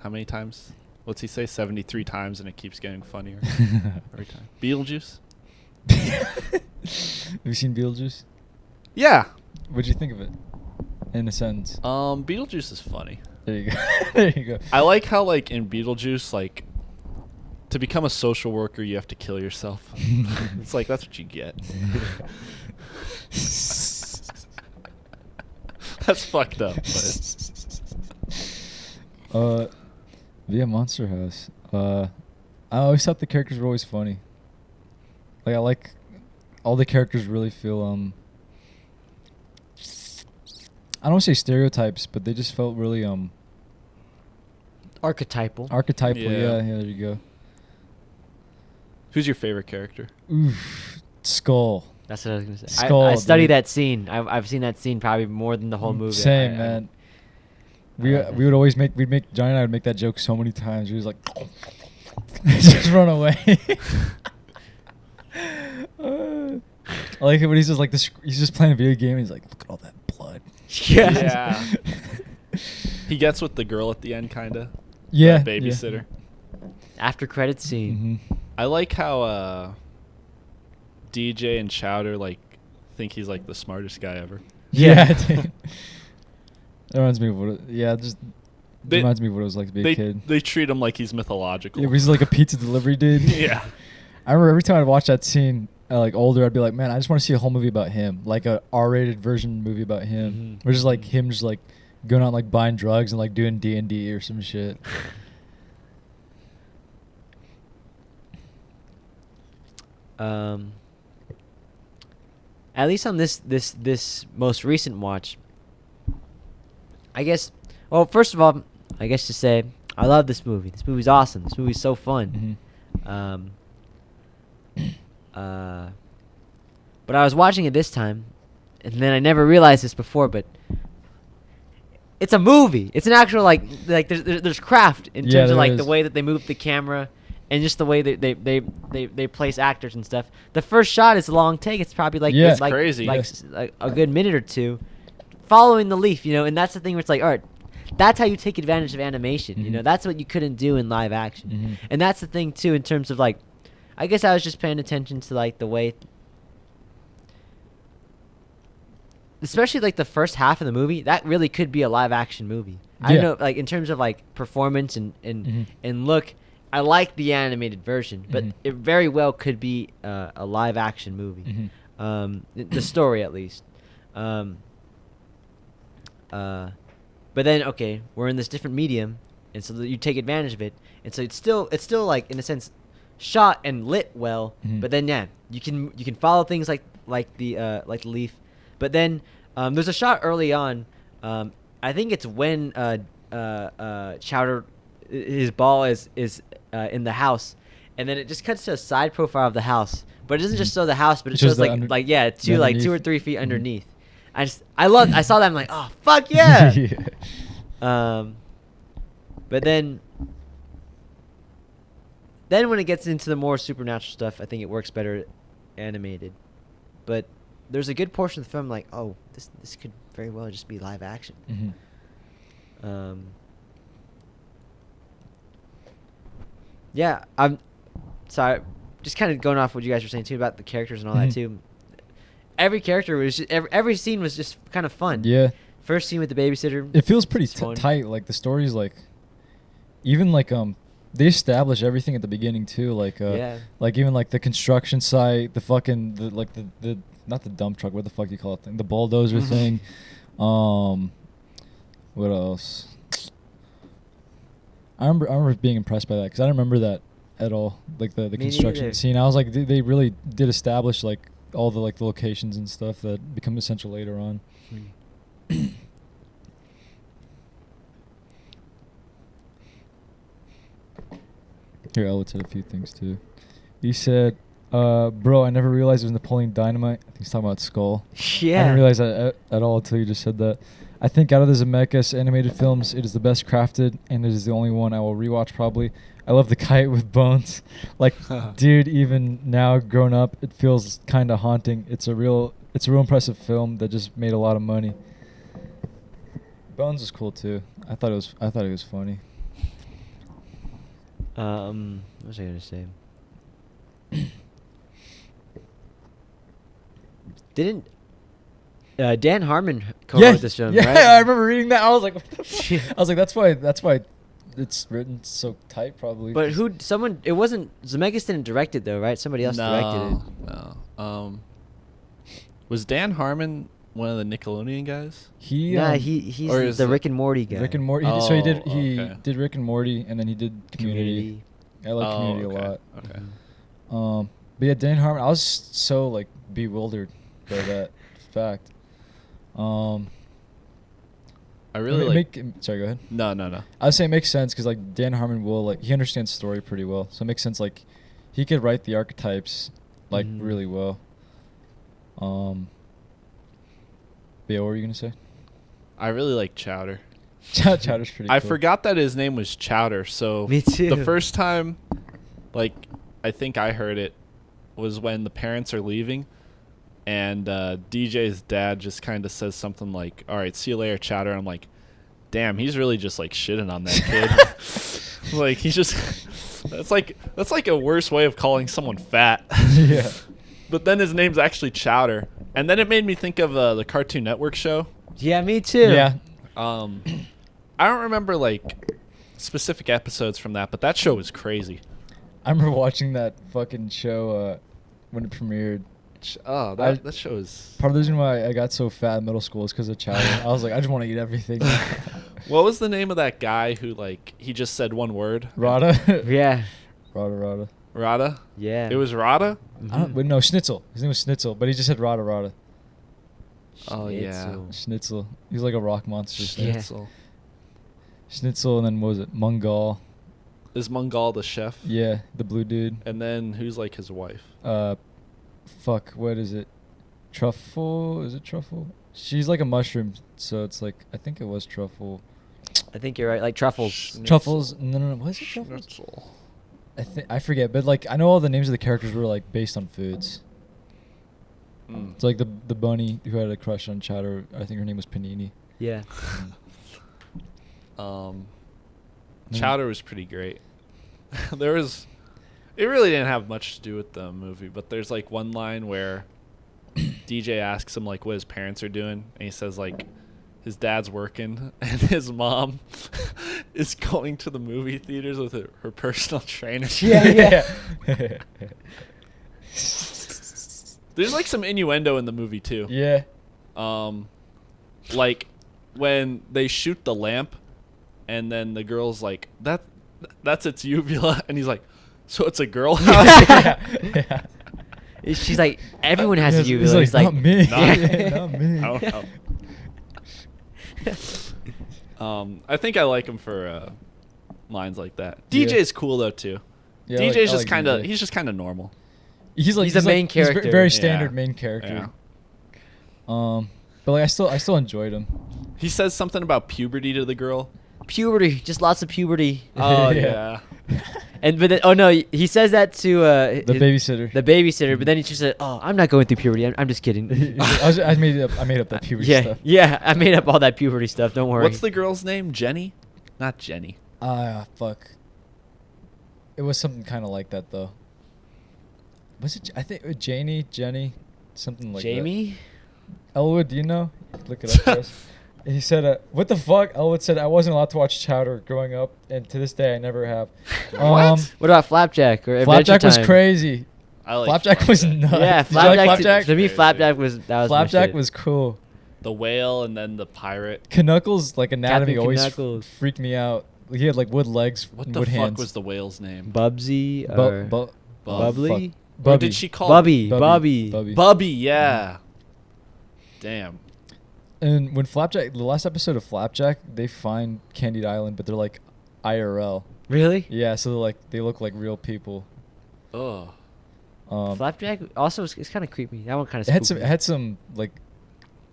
How many times? What's he say? 73 times, and it keeps getting funnier every time. Beetlejuice? Have you seen Beetlejuice? Yeah. What'd you think of it? In a sentence. Beetlejuice is funny. There you go. There you go. I like how, like, in Beetlejuice, like, to become a social worker, you have to kill yourself. It's like, that's what you get. That's fucked up. But Via Monster House. I always thought the characters were always funny. Like I like all the characters really feel I don't want to say stereotypes, but they just felt really Archetypal. archetypal. Yeah. Yeah, there you go. who's your favorite character? Oof, Skull. That's what I was gonna say. Skull, I studied dude. that scene. I've seen that scene probably more than the whole movie. Same, I- man. We would always Johnny and I would make that joke so many times. He was like, just run away. I like it when he's just like this. He's just playing a video game. And he's like, look at all that blood. Yeah. He gets with the girl at the end, kind of. Yeah. That babysitter. After credit scene. Hmm. I like how DJ and Chowder like think he's like the smartest guy ever. Yeah. dude. That reminds me of what. Just They- reminds me of what it was like to be a They kid. they treat him like he's mythological. Yeah, he's like a pizza delivery dude. Yeah. I remember every time I'd watch that scene, like older, I'd be like, man, I just want to see a whole movie about him, like a R-rated version movie about him, Mhm. which is like him just like going out like buying drugs and like doing D&D or some shit. At least on this most recent watch, I guess. Well, first of all, I guess to say I love this movie. This movie's awesome. This movie's so fun. Mhm. But I was watching it this time, and then I never realized this before, but it's a movie. It's an actual like there's craft in Yeah, terms of there like the is. way that they move the camera and just the way that they place actors and stuff. The first shot is a long take. It's probably like Yeah. it's It's like, crazy. like, Yeah. s- like a good minute or two, following the leaf, and that's the thing where it's like, all right, that's how you take advantage of animation. Mhm. That's what you couldn't do in live action, Mhm. and that's the thing too in terms of like, I guess I was just paying attention to like the way. Especially like the first half of the movie, that really could be a live action movie. I Yeah. don't know, like in terms of like performance and Mhm. and look, I like the animated version, but Mhm. it very well could be a live action movie. Mhm. The story at least. But then okay, we're in this different medium, and so you take advantage of it, and so it's still like in a sense shot and lit well. Mhm. But then yeah, you can follow things like the leaf. But then there's a shot early on. I think it's when Chowder, his ball is in the house, and then it just cuts to a side profile of the house. But it doesn't just show the house, but it It shows shows the like under- like yeah, the two like 2 or underneath. 3 feet Mhm. underneath. I saw that. I'm like, oh fuck yeah. But then when it gets into the more supernatural stuff, I think it works better animated. But there's a good portion of the film like, oh, this could very well just be live action. Mhm. Yeah, I'm sorry. Just kind of going off what you guys were saying too about the characters and all Mhm. that too. Every character was just, every scene was just kind of fun. Yeah. First scene with the babysitter. It feels pretty it's fun. tight. Like the story's like, even like they establish everything at the beginning too. Like Yeah. like even like the construction site, the not the dump truck. What the fuck do you call it? The bulldozer Mhm. thing. What else? I remember being impressed by that because I don't remember that at all. Like the Me construction neither. scene. I was like, they really did establish like all the like the locations and stuff that become essential later on. Here, Elwood said a few things too. He said, bro, I never realized it was Napoleon Dynamite. I think he's talking about Skull. I Yeah. didn't realize that at all until you just said that. I think out of the Zemeckis animated films, it is the best crafted, and it is the only one I will rewatch probably. I love the kite with bones. Like, dude, even now grown up, it feels kind of haunting. It's a real impressive film that just made a lot of money. Bones was cool too. I thought it was funny. What was I gonna say? Didn't Dan Harmon co-wrote this film, yeah, right? I remember reading that. I was like, what the fuck? Yeah. I was like, that's why it's written so tight, probably. But it wasn't Zemeckis didn't direct it though, right? Somebody else directed it. No. Was Dan Harmon one of the Nickelodeon guys? He Nah, or he's is the it- Rick and Morty guy. Rick and Morty. Oh, He okay. did Rick and Morty, and then he did Community. I like Community okay. a lot. Okay. But yeah, Dan Harmon. I was so like bewildered by that fact. I really like. Sorry, go ahead. No. I would say it makes sense because like Dan Harmon he understands story pretty well, so it makes sense. Like he could write the archetypes like Mhm. really well. But yeah, what were you gonna say? I really like Chowder. Chowder's pretty. I cool. forgot that his name was Chowder. So Me too. the first time, like, I think I heard it was when the parents are leaving, and DJ's dad just kind of says something like, "All right, see you later, Chowder." And I'm like, "Damn, he's really just like shitting on that kid." Like he's just that's like a worse way of calling someone fat. Yeah. But then his name's actually Chowder, and then it made me think of the Cartoon Network show. Yeah, me too. Yeah. I don't remember like specific episodes from that, but that show was crazy. I remember watching that fucking show when it premiered. Oh, I- that show is. Part of the reason why I got so fat in middle school is because of Chowder. I was like, I just want to eat everything. What was the name of that guy who like he just said one word? Rada. Yeah. Rada. Rada. Yeah. It was Rada. I don't, wait, no, Schnitzel. His name was Schnitzel, but he just said Rada. Oh, yeah. Schnitzel. Schnitzel. He's like a rock monster. Yeah. Schnitzel. Schnitzel, and then what was it? Mungal. Is Mungal the chef? Yeah, the blue dude. And then who's like his wife? Fuck, what is it? Truffle? Is it Truffle? She's like a mushroom, so it's like, I think it was Truffle. I think you're right. Like truffles. Schnitzel. Truffles? No. Was it Truffles? Schnitzel. I forget, but like I know all the names of the characters were like based on foods. Mm. It's like the bunny who had a crush on Chowder. I think her name was Panini. Yeah. Chowder was pretty great. It really didn't have much to do with the movie, but there's like one line where DJ asks him like what his parents are doing, and he says like his dad's working and his mom is going to the movie theaters with her personal trainer. Yeah. There's like some innuendo in the movie too. Yeah. Like when they shoot the lamp, and then the girl's like, that's its uvula, and he's like, so it's a girl house? Yeah. She's like, everyone has a He's uvula. He's like, not me. Yeah. Not me. I don't know. I think I like him for lines like that. Yeah. DJ's cool though too. Yeah, DJ's I just like kind of DJ. he's just kind of normal. He's like He's the main He's character. very Yeah. standard main character. Yeah. But like I still enjoyed him. He says something about puberty to the girl. puberty, just lots of puberty. Oh Yeah. yeah. Oh no, he says that to The babysitter. the babysitter, but then he just said, "Oh, I'm not going through puberty. I'm just kidding." I made up that puberty yeah, stuff. yeah, I made up all that puberty stuff. Don't worry. What's the girl's name? Jenny? Not Jenny. Fuck. It was something kind of like that though. Was it? I think Jenny, something like that. Jamie? Elwood, do you know? Look it up for us. He said, "What the fuck?" Elwood said, "I wasn't allowed to watch Chowder growing up, and to this day, I never have." What? What about Flapjack or Adventure Flapjack was Time? crazy. I like Flapjack was nuts. Yeah, Did you like Flapjack. Flapjack? To me, Crazy. Flapjack was that was my Flapjack shit. was cool. the whale and then the pirate. Knuckles, like anatomy, Captain always Knuckles. freaked me out. He had like wood legs, What and the wood fuck hands. was the whale's name? Bubsy or Bu- Bubbly? Or did she call Bubby. Bubby, yeah. Damn. And when Flapjack, the last episode of Flapjack, they find Candied Island, but they're like IRL. Really? Yeah, so they're like they look like real people. Ugh. Flapjack also it's kind of creepy. That one kind of. It had some like.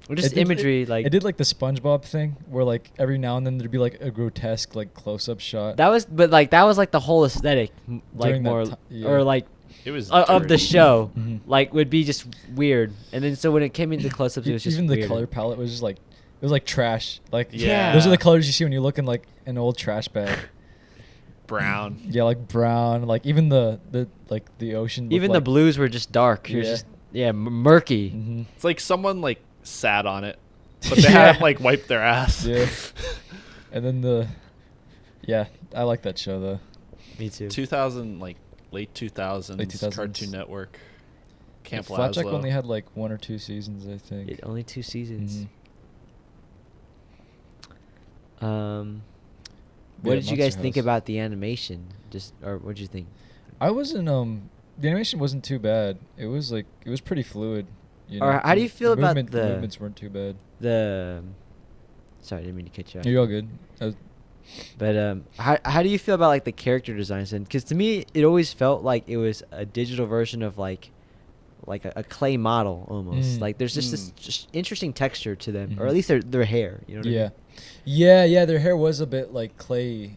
Or just it did- imagery it, like. it did like the SpongeBob thing, where like every now and then there'd be like a grotesque like close-up shot. That was, but like that was like the whole aesthetic, like During that more, yeah. or like It was of the dirty. show, Mhm. like would be just weird. And then so when it came into close-ups, it was just Even the weirder. color palette was just like it was like trash. Like Yeah. those are the colors you see when you look in like an old trash bag. Brown. Yeah, like brown. Like even the like the ocean. looked Even the like, blues were just dark. It was Yeah. just murky. Mhm. It's like someone like sat on it, but they hadn't like wiped their ass. Yeah. And then yeah, I like that show though. Me too. 2000, like late 2000s, Late 2000s. Cartoon Network. Camp Flapjack Lazlo. only had like 1 or 2 seasons, I think. Only 2 seasons. Mhm. What Yeah, did you guys Monster think House. about the animation? Or what did you think? I wasn't the animation wasn't too bad. It was pretty fluid. You Or know? how do you feel about the the- movements weren't too bad. Sorry, I didn't mean to cut you off. You're all good. But how do you feel about like the character designs? And because to me, it always felt like it was a digital version of like a clay model almost. Mm. Like there's just this just interesting texture to them, or Mhm. at least their hair. You know what I Yeah. mean? Yeah, their hair was a bit like clay.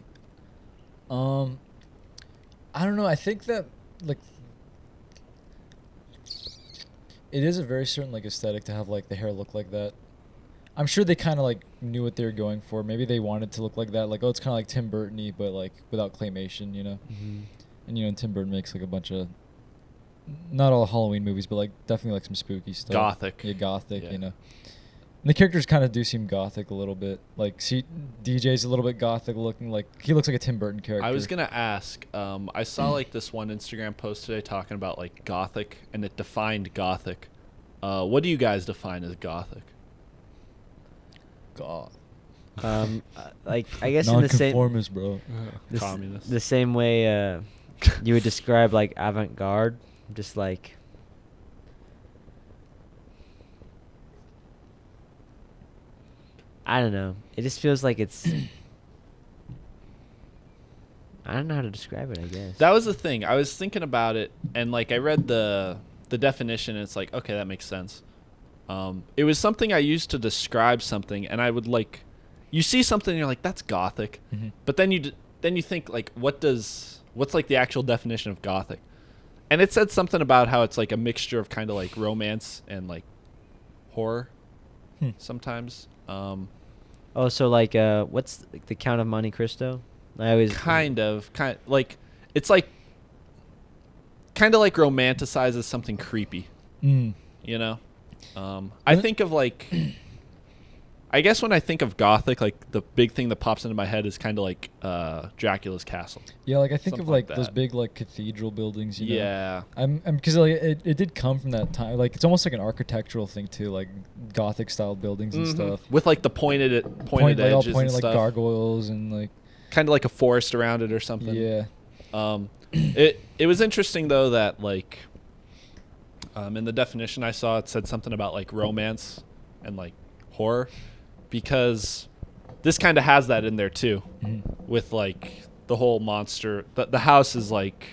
I don't know. I think that like it is a very certain like aesthetic to have like the hair look like that. I'm sure they kind of like knew what they were going for. Maybe they wanted to look like that. Like, oh, it's kind of like Tim Burton-y, but like without claymation, you know. Mm-hmm. And you know, Tim Burton makes like a bunch of not all Halloween movies, but like definitely like some spooky stuff. Gothic. Yeah, gothic. Yeah. You know. And the characters kind of do seem gothic a little bit. Like, see, DJ's a little bit gothic looking. Like, he looks like a Tim Burton character. I was gonna ask. I saw like this one Instagram post today talking about like gothic, and it defined gothic. What do you guys define as gothic? God. Like I guess in the same Nonconformist, bro. Communist. the same way you would describe like avant-garde, just like. I don't know. It just feels like it's. I don't know how to describe it. I guess. That was the thing. I was thinking about it, and like I read the definition, and it's like, okay, that makes sense. It was something I used to describe something, and I would like, you see something, and you're like, that's gothic, Mm-hmm. but then you think like, what's like the actual definition of gothic? And it said something about how it's like a mixture of kind of like romance and like horror sometimes. Oh, so like what's like, the Count of Monte Cristo? I always Kind of like it's like kind of like romanticizes something creepy, Mm. you know. I think of like, I guess when I think of gothic, like the big thing that pops into my head is kind of like Dracula's castle. Yeah, like I think Something of like like those that. big like cathedral buildings, you know. Yeah. I'm because like it did come from that time. Like it's almost like an architectural thing too, like Gothic style buildings and Mhm. stuff. With like the pointed Like, all edges pointed and like stuff. gargoyles and like Kind of like a forest around it or something. yeah. It was interesting though that like in the definition I saw, it said something about like romance and like horror, because this kind of has that in there too, Mhm. with like the whole monster. The house is like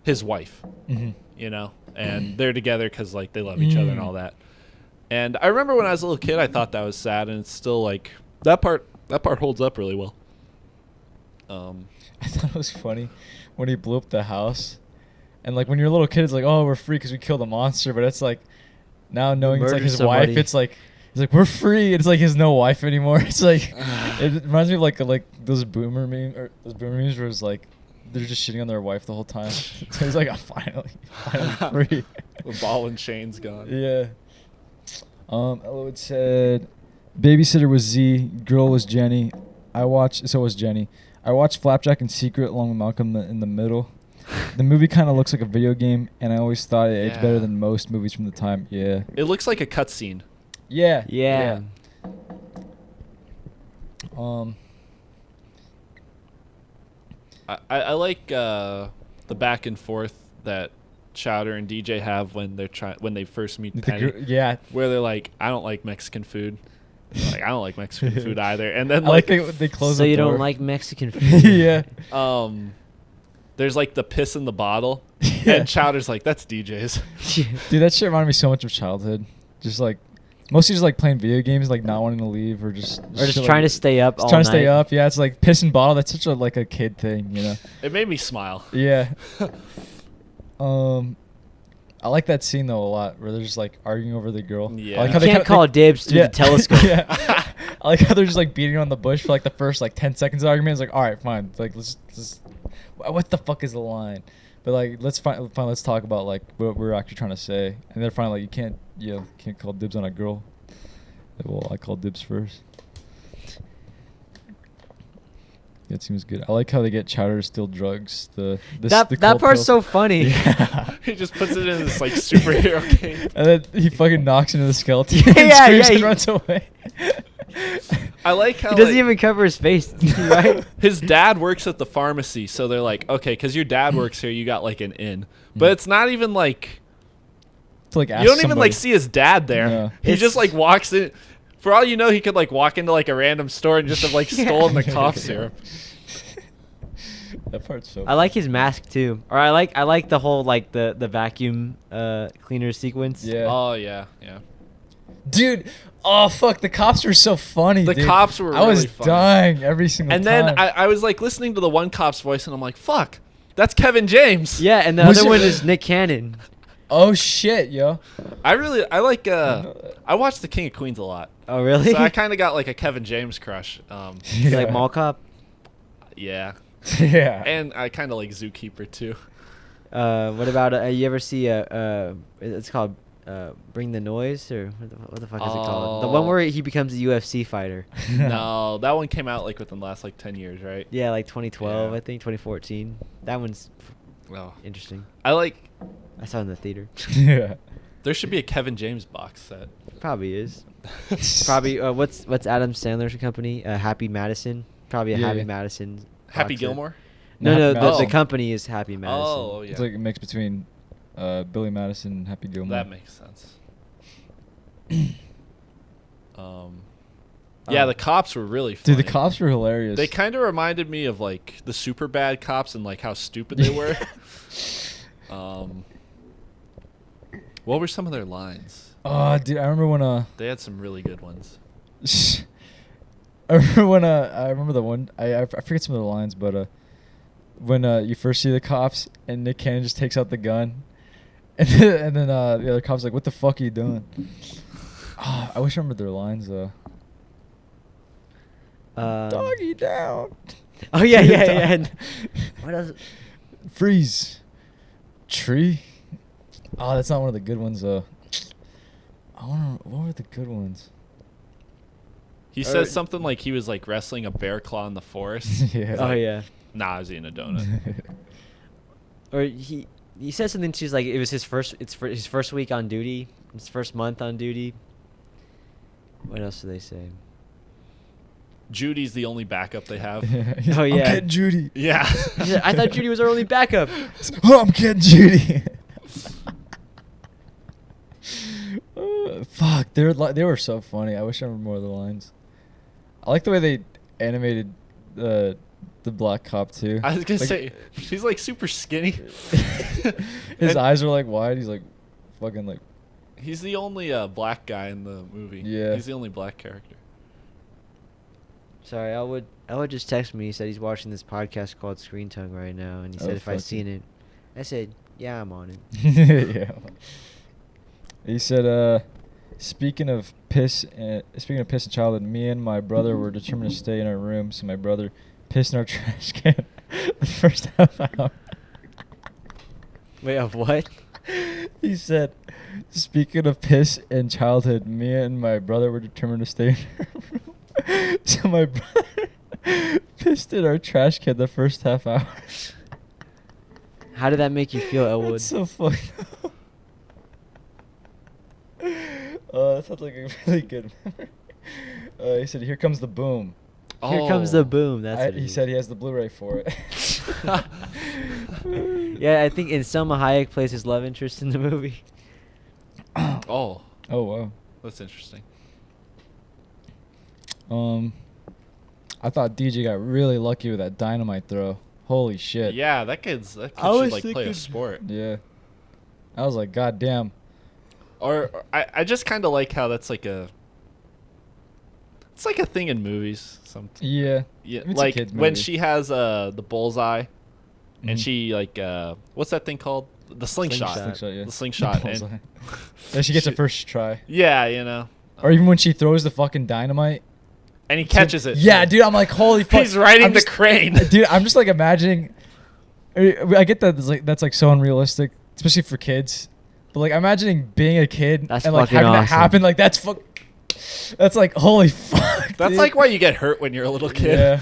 his wife, Mhm. you know, and they're together because like they love each other and Mm. all that. And I remember when I was a little kid, I thought that was sad, and it's still like that part holds up really well. I thought it was funny when he blew up the house, and like when you're a little kid, it's like, oh, we're free because we killed a monster. But it's like now knowing it's like Murdered his somebody. wife, it's like we're free. It's like he has no wife anymore. It's like it reminds me of like those boomer memes where it's like they're just shitting on their wife the whole time. So he's like, I'm finally free. The ball and chain's gone. Yeah. Elwood said, babysitter was Z, girl was Jenny. So was Jenny. I watched Flapjack in secret along with Malcolm in the middle. The movie kind of looks like a video game, and I always thought it aged Yeah. better than most movies from the time. Yeah. It looks like a cutscene. Yeah. Yeah. I like the back and forth that Chowder and DJ have when they first meet Penny, Yeah. where they're like, I don't like Mexican food. Like, I don't like Mexican food either. And then I like they close So the you door. don't like Mexican food? Yeah. There's like the piss in the bottle, Yeah. and Chowder's like, that's DJ's. Dude, that shit reminded me so much of childhood. Just like mostly just like playing video games, like not wanting to leave or just shit trying to like, stay up all trying to night. stay up. Yeah, it's like piss and bottle. That's such a like a kid thing, you know. It made me smile. Yeah. I like that scene though a lot, where they're just like arguing over the girl. Yeah. I like You how they Can't kinda- call dibs through the telescope. Yeah. I like how they're just like beating on the bush for like the first like 10 seconds of argument. It's like, all right, fine. Like let's what the fuck is the line? But like let's talk about like what we're actually trying to say. And they're finally like, you can't call dibs on a girl. Well, I called dibs first. It seems good. I like how they get Chowder to steal drugs. The That cold part's pills. so funny. Yeah. He just puts it in this like superhero cape. And then he fucking knocks into the skeleton Yeah, and screams yeah, and runs away. I like how He doesn't like, even cover his face, right? his dad works at the pharmacy, so they're like, okay, because your dad works here, you got like an in. But it's not even like To, like, you ask don't even somebody. like see his dad there. No. He It's- just like walks in. For all you know, he could like walk into like a random store and just have like Yeah. stolen the cough syrup. That part's so. I like his mask too, or I like the whole like the vacuum cleaner sequence. Yeah. Oh yeah, yeah. Dude, oh fuck, the cops were so funny. The dude. cops were I was really funny. dying every single And time. then I was like listening to the one cop's voice, and I'm like, fuck, that's Kevin James. Yeah, and the Was other it- one is Nick Cannon. Oh shit, yo. I like know that. I watched The King of Queens a lot. Oh really? So I kind of got like a Kevin James crush. You like Mall Cop? Yeah. Yeah. And I kind of like Zookeeper too. What about you ever see it's called Bring the Noise, or what the fuck is it called? The one where he becomes a UFC fighter. No, that one came out like within the last like 10 years, right? Yeah, like 2012, Yeah. I think 2014. That one's Well, interesting. I like. I saw it in the theater. Yeah. There should be a Kevin James box set. Probably is. Probably what's Adam Sandler's company? Happy Madison. Probably a Yeah, Happy yeah. Madison. Happy box set. Gilmore. No, Happy no, Madison. the company is Happy Madison. Oh yeah. It's like a mix between Billy Madison and Happy Gilmore. That makes sense. Yeah, the cops were really funny. Dude, the cops were hilarious. They kind of reminded me of like the super bad cops and like how stupid they were. What were some of their lines? Oh, dude, I remember when They had some really good ones. I remember the one. I forget some of the lines, but when you first see the cops and Nick Cannon just takes out the gun, and then the other cop's like, "What the fuck are you doing?" Oh, I wish I remembered their lines though. Doggy down. Oh yeah, yeah, yeah. And what else? Freeze. Tree. Oh, that's not one of the good ones though. What were the good ones? He says something like he was like wrestling a bear claw in the forest. Yeah. Oh yeah. Nah, I was eating a donut. Or he said something. She's like, it was his first week on duty, his first month on duty. What else do they say? Judy's the only backup they have. Oh, yeah. I'm getting Judy. Yeah. He said, I thought Judy was our only backup. Oh, I'm getting Judy. Fuck, they were so funny. I wish I remember more of the lines. I like the way they animated the black cop too. I was gonna Like, say he's like super skinny. his And eyes are like wide. He's like fucking like. He's the only black guy in the movie. Yeah. He's the only black character. Sorry, Elwood just texted me. He said he's watching this podcast called Screen Tongue right now, and he said Oh, if I fuck seen yeah. it, I said, yeah, I'm on it. Yeah. He said, speaking of piss and childhood, me and my brother were determined to stay in our room, so my brother pissed in our trash can the first half hour. Wait, of what? He said, speaking of piss and childhood, me and my brother were determined to stay in our room, so my brother pissed in our trash can the first half hour. How did that make you feel, Elwood? That's so fucked up. That sounds like a really good memory. He said, "Here comes the boom." Here comes the boom. That's what He said he has the Blu-ray for it. Yeah, I think Selma Hayek plays his love interest in the movie. Oh, Oh wow. that's interesting. I thought DJ got really lucky with that dynamite throw. Holy shit. Yeah, that kid I should was like play a thinking- sport. Yeah. I was like, God damn. Or I just kind of like how that's like a. It's like a thing in movies. Yeah. Yeah, It's a like kid's when movie. she has the bullseye, and Mhm. she like what's that thing called? The slingshot. Slingshot, yeah. The slingshot. Bullseye. And Yeah, she gets she- a first try. yeah, you know. Or even when she throws the fucking dynamite. And he catches it. Yeah, dude, I'm like, holy fuck. He's riding I'm the just- crane. Dude, I'm just like imagining. I get that that's like so unrealistic, especially for kids. But like imagining being a kid That's and like fucking having that awesome. happen, like that's That's like holy fuck. That's dude. like why you get hurt when you're a little kid. Yeah.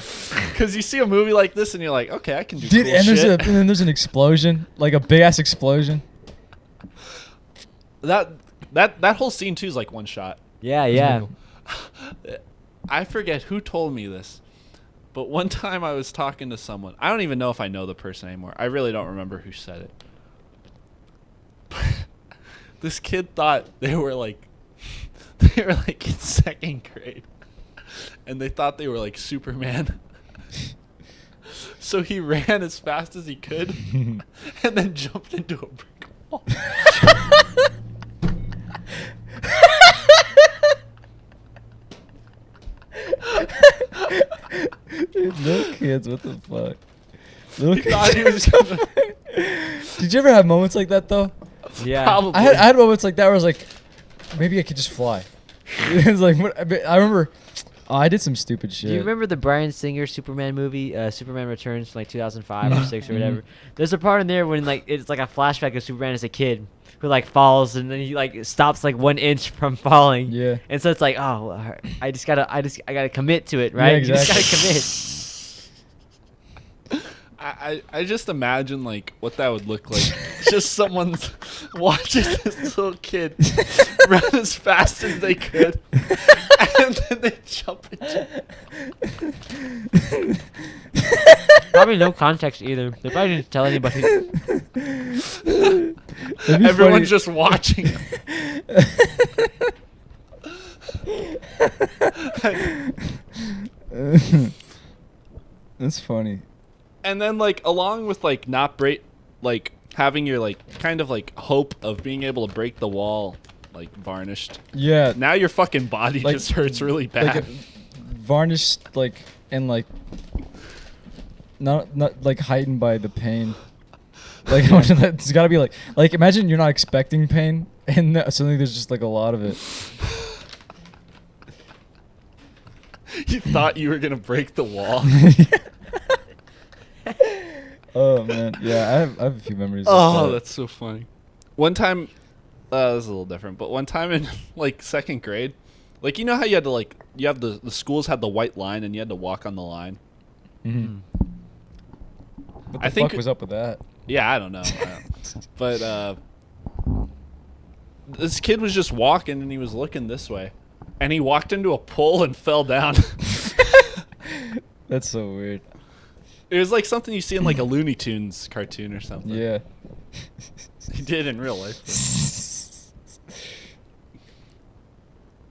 Because you see a movie like this and you're like, okay, I can do Dude, cool and shit. then there's an explosion, like a big ass explosion. That whole scene too is like one shot. Yeah. I forget who told me this, but one time I was talking to someone. I don't even know if I know the person anymore. I really don't remember who said it. This kid thought they were like in second grade, and they thought they were like Superman. So he ran as fast as he could, and then jumped into a brick wall. Dude, little kids, what the fuck? He thought he was gonna. Did you ever have moments like that though? Yeah. Probably. I had moments like that where I was like, maybe I could just fly. It's like I remember, I did some stupid shit. Do you remember the Bryan Singer Superman movie, Superman Returns, from like 2005 or 6 or whatever? There's a part in there when like it's like a flashback of Superman as a kid who like falls and then he like stops like 1 inch from falling. Yeah. And so it's like, oh, I gotta commit to it, right? Yeah, You just exactly. gotta commit. I just imagine like what that would look like. Just someone's watching this little kid run as fast as they could, and then they jump into. Probably no context either. They probably didn't tell anybody. It'd be Everyone's funny. just watching. That's funny. And then like along with like not break, like having your like kind of like hope of being able to break the wall like varnished. Yeah. Now your fucking body Like- just hurts really bad. Like varnished, like, and like not like heightened by the pain. Like it's got to be like imagine you're not expecting pain and suddenly there's just like a lot of it. You thought you were gonna break the wall. Oh man, yeah, I have a few memories. Oh, like that. that's so funny. One time, this is a little different, but one time in like second grade, like you know how you had to like you have the schools had the white line and you had to walk on the line. Mhm. What the I think- fuck was up with that? Yeah, I don't know. But this kid was just walking and he was looking this way, and he walked into a pole and fell down. That's so weird. It was like something you see in like a Looney Tunes cartoon or something. Yeah. He did in real life.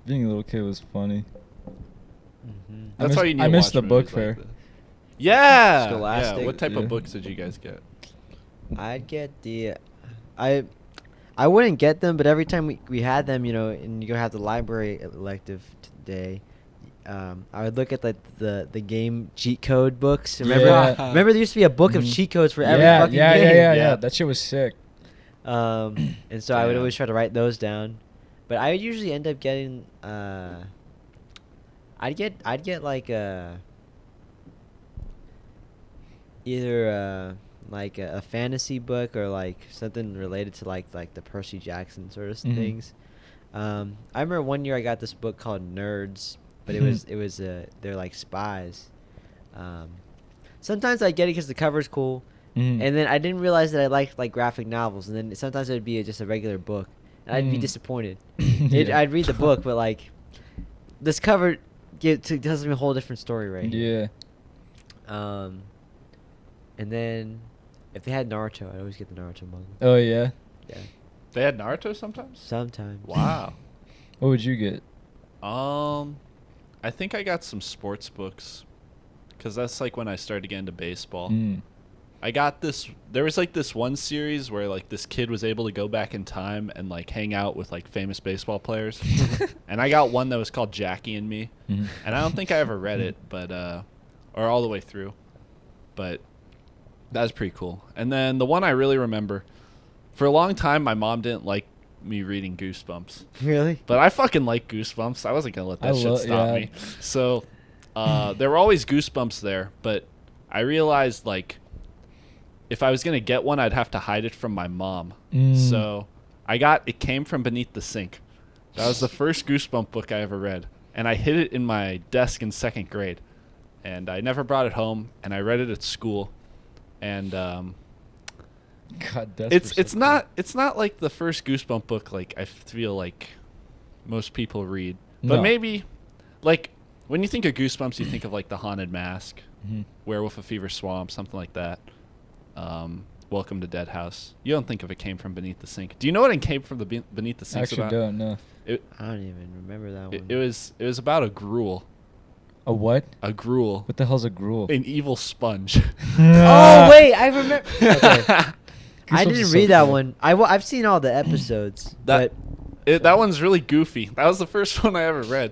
Being a little kid was funny. That's why you need I to missed watch the book movies fair. like this. Yeah. Scholastic. Yeah. What type Yeah. of books did you guys get? I'd get I wouldn't get them, but every time we had them, you know, and you go have the library elective today, I would look at the game cheat code books. Remember? Yeah. Remember there used to be a book of Mhm. cheat codes for every Yeah, fucking yeah, game. Yeah. That shit was sick. And so I would Yeah. always try to write those down, but I would usually end up getting I'd get like either like a fantasy book or like something related to like the Percy Jackson sort of Mhm. things. I remember one year I got this book called Nerds, but it was they're like spies. Sometimes I get it because the cover's cool, Mhm. and then I didn't realize that I liked like graphic novels, and then sometimes it would be just a regular book, and I'd be Mm. disappointed. Yeah. I'd read the book, but like this cover tells me a whole different story, right? Yeah. And then If they had Naruto, I'd always get the Naruto manga. Oh yeah. Yeah, They had Naruto sometimes. sometimes. Wow. What would you get? I think I got some sports books, cause that's like when I started to get into baseball. Mm. I got this. There was like this one series where like this kid was able to go back in time and like hang out with like famous baseball players, and I got one that was called Jackie and Me, Mhm. and I don't think I ever read it, but or all the way through, but that was pretty cool. And then the one I really remember, for a long time, my mom didn't like me reading Goosebumps, Really? but I fucking like Goosebumps. I wasn't gonna let that shit stop yeah. me. So there were always Goosebumps there, but I realized like if I was gonna get one, I'd have to hide it from my mom. Mm. So I got It Came From Beneath the Sink. That was the first Goosebump book I ever read, and I hid it in my desk in 2nd grade, and I never brought it home. And I read it at school, and God, that's it's not like the first Goosebump book like I feel like most people read, but No. maybe like when you think of Goosebumps, you think of like The Haunted Mask, Mhm. Werewolf of Fever Swamp, something like that. Welcome to Dead House. You don't think of It Came From Beneath the Sink. Do you know what It Came From Beneath the I Sink actually about? don't know. I don't even remember that one. It was about a gruel, A what? a gruel, What the hell's a gruel? an evil sponge. Oh wait, I remember. Okay. I Goosebumps didn't is read so that good. one. I've seen all the episodes, That- but That one's really goofy. That was the first one I ever read.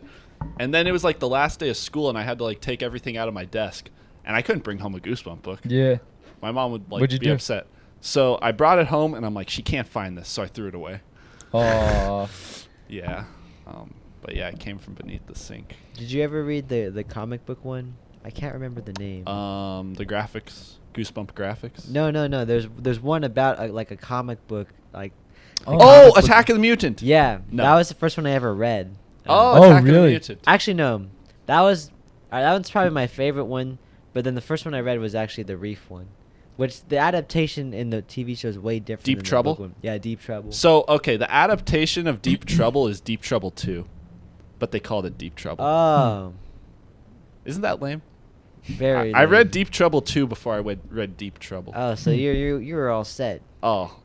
And then it was like the last day of school, and I had to like take everything out of my desk, and I couldn't bring home a Goosebump book. Yeah. My mom would like What'd you be do? upset. So I brought it home, and I'm like, she can't find this, so I threw it away. Aw. Yeah. But yeah, It Came From Beneath the Sink. did you ever read the comic book one? I can't remember the name. The graphics, Goosebump graphics. No. There's one about like a comic book like. Oh. Oh, comic book- Attack of the Mutant. Yeah, No. that was the first one I ever read. Oh, Oh, Attack of the really? Mutant. Actually, no. That one's probably my favorite one. But then the first one I read was actually the Reef one, which the adaptation in the TV show is way different. Deep than the Trouble? book one. Yeah, Deep Trouble. So okay, the adaptation of Deep Trouble is Deep Trouble 2, but they called it Deep Trouble. Oh, Isn't that lame? very. I read lame. Deep Trouble 2 before I read Deep Trouble. Oh, so you were all set. Oh.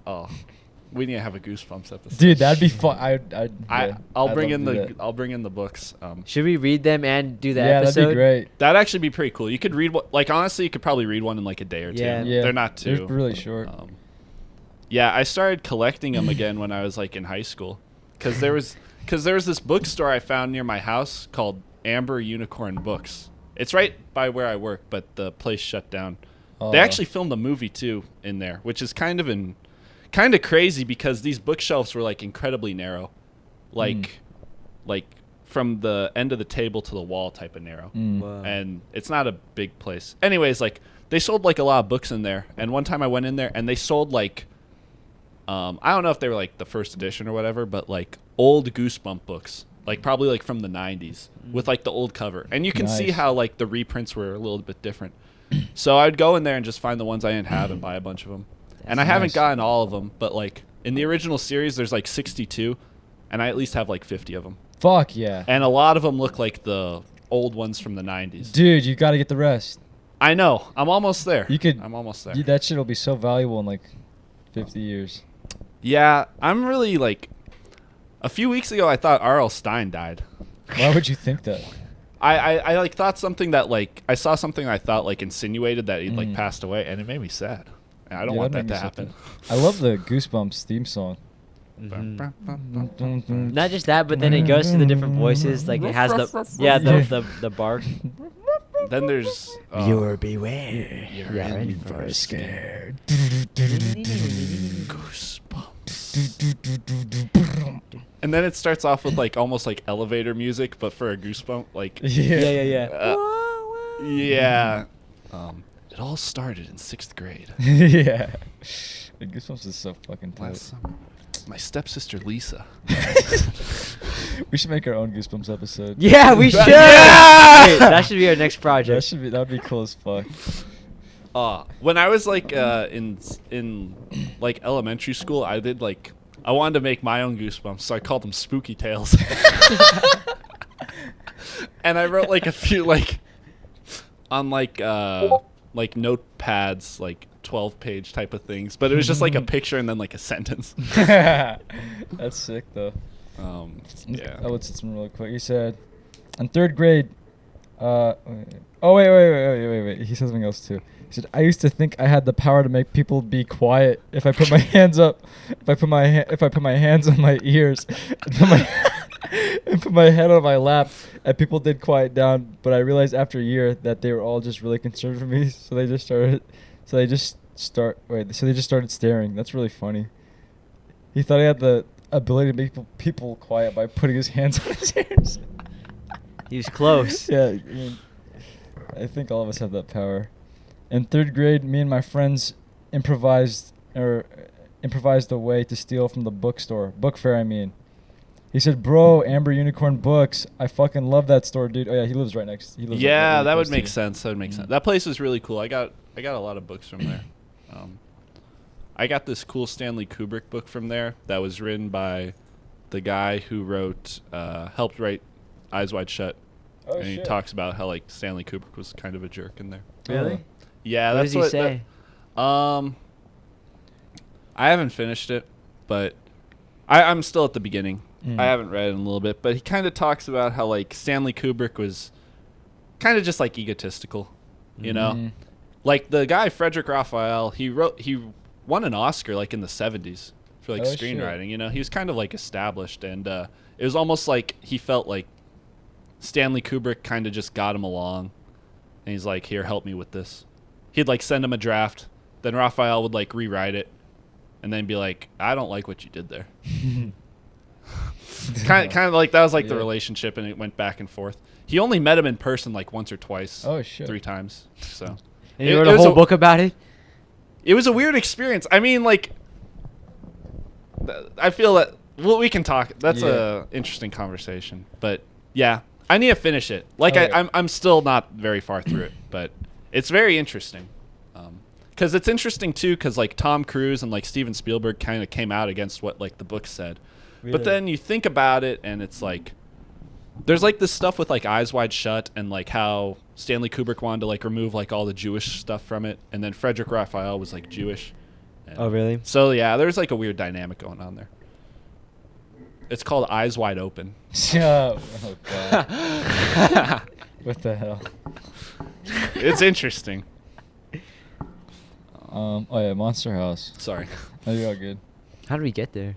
We need to have a Goosebumps episode. Dude, that'd be fun. I'll bring in the books. Should we read them and do the Yeah, episode? that'd be great. That'd actually be pretty cool. You could read honestly, you could probably read one in like a day or two. Yeah. Yeah. They're not too. They're really short. Yeah, I started collecting them again when I was like in high school, because there was this bookstore I found near my house called Amber Unicorn Books. It's right by where I work, but the place shut down. They actually filmed a movie too in there, which is kind of crazy because these bookshelves were like incredibly narrow, like from the end of the table to the wall type of narrow. Mm. Wow. And it's not a big place. Anyways, like they sold like a lot of books in there, and one time I went in there and they sold like I don't know if they were like the first edition or whatever, but like old Goosebump books, like probably like from the 90s with like the old cover. And you can see Nice. how like the reprints were a little bit different. So I'd go in there and just find the ones I didn't have and buy a bunch of them. And I That's haven't nice. gotten all of them, but like in the original series there's like 62, and I at least have like 50 of them. Fuck yeah. And a lot of them look like the old ones from the 90s. Dude, you got to get the rest. I know. I'm almost there. I'm almost there. That shit will be so valuable in like 50 years. Yeah, I'm really like. A few weeks ago, I thought R.L. Stein died. Why would you think that? I like thought something that like I saw something I thought like insinuated that he'd like Mm. passed away, and it made me sad. And I don't Yeah, want that'd that make to me so happen. sad. I love the Goosebumps theme song. Mhm. Not just that, but then it goes to the different voices. Like it has the bark. Then there's beware. You're in for a scared. Goosebumps. And then it starts off with like almost like elevator music, but for a goosebump. Like Yeah. yeah. It all started in 6th grade. Yeah. The Goosebumps is so fucking tight. Last summer. My stepsister Lisa. We should make our own Goosebumps episode. Yeah, we should. Yeah! Wait, that should be our next project. That would be cool as fuck. When I was like in like elementary school, I did like I wanted to make my own Goosebumps, so I called them Spooky Tales. And I wrote like a few like on like notepads, like 12-page type of things, but it was just like a picture and then like a sentence. That's sick though. Yeah. I would say something really quick. He said, in 3rd grade. Wait. He said something else too. He said, I used to think I had the power to make people be quiet if I put my hands up, if I put my hands on my ears, and put my head on my lap, and people did quiet down. But I realized after a year that they were all just really concerned for me, so they just started staring. That's really funny. He thought he had the ability to make people quiet by putting his hands on his ears. He was close. Yeah, I mean, I think all of us have that power. In 3rd grade, me and my friends improvised a way to steal from the bookstore. Book fair, I mean. He said, "Bro, Amber Unicorn Books. I fucking love that store, dude." Oh yeah, he lives right next. Yeah, really that would close make to sense. That would make sense. That place was really cool. I got a lot of books from there. I got this cool Stanley Kubrick book from there that was written by the guy who helped write Eyes Wide Shut. Oh, and he shit. talks about how like Stanley Kubrick was kind of a jerk in there. Really? Yeah, What that's does he say? I haven't finished it, but I'm still at the beginning. I haven't read it in a little bit, but he kind of talks about how like Stanley Kubrick was kind of just like egotistical, you know? Like the guy Frederick Raphael, he won an Oscar like in the 70s for like screenwriting, you know? He was kind of like established, and it was almost like he felt like Stanley Kubrick kind of just got him along, and he's like, "Here, help me with this." He'd like send him a draft, then Raphael would like rewrite it, and then be like, "I don't like what you did there." kind of like that was like the relationship, and it went back and forth. He only met him in person like once or twice. Oh shit. 3 times. So. And you wrote a whole book about it? It was a weird experience. I mean, like, I feel that we can talk. That's a interesting conversation, but yeah, I need to finish it. Like, I'm still not very far through it, but it's very interesting. Because it's interesting too, because like Tom Cruise and like Steven Spielberg kind of came out against what like the book said, but then you think about it, and it's like there's like this stuff with like Eyes Wide Shut, and like how Stanley Kubrick wanted to like remove like all the Jewish stuff from it, and then Frederick Raphael was like Jewish. Oh, really? So yeah, there's like a weird dynamic going on there. It's called Eyes Wide Open. Oh god. What the hell? It's interesting. Oh yeah, Monster House. Sorry. Oh, you're all good. How did we get there?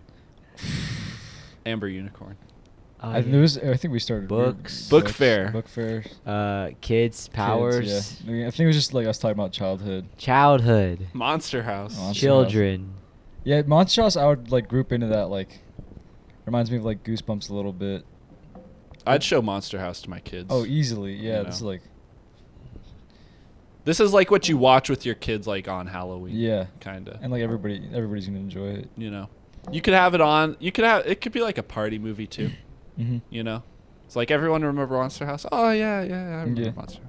Amber Unicorn. I think we started Books. Book fair. Book fairs. Kids, powers. Kids, yeah. I think it was just like us talking about childhood. Childhood. Monster House. Monster Children. Yeah, Monster House I would like group into that, like reminds me of like Goosebumps a little bit. I'd show Monster House to my kids. Oh, easily. Yeah, You this is know. like This is like what you watch with your kids like on Halloween. yeah. Kinda. And like everybody's going to enjoy it. You know. You could have it on. It could be like a party movie too. Mhm. You know. It's like everyone remember Monster House. Oh yeah, I remember Yeah. Monster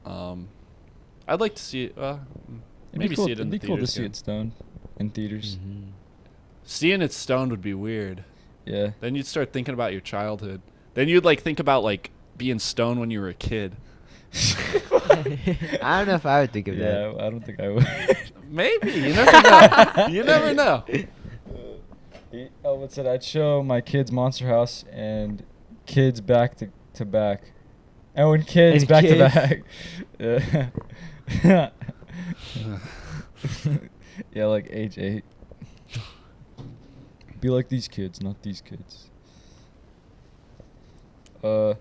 House. I'd like to see it. Maybe see it in It'd be the cool to theaters see again. it stoned in theaters. Mhm. Seeing it stoned would be weird. Yeah. Then you'd start thinking about your childhood. Then you'd like think about like being stoned when you were a kid. I don't know if I would think of Yeah, that. I don't think I would. Maybe. You never know. You never know. What's it? I'd show my kids Monster House and kids back to back. Oh, and kids And back kids. to back. Yeah. Yeah, like age 8. Be like these kids, not these kids. But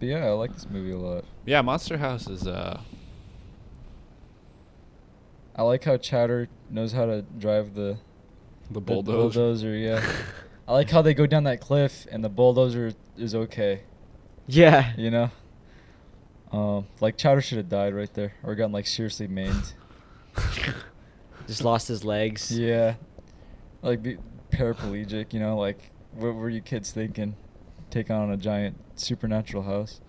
yeah, I like this movie a lot. Yeah, Monster House is I like how Chowder knows how to drive the bulldozer. Yeah. I like how they go down that cliff and the bulldozer is okay. Yeah. You know? Like Chowder should have died right there or gotten like seriously maimed. Just lost his legs. Yeah. Like be paraplegic, you know, like what were you kids thinking? Take on a giant supernatural house.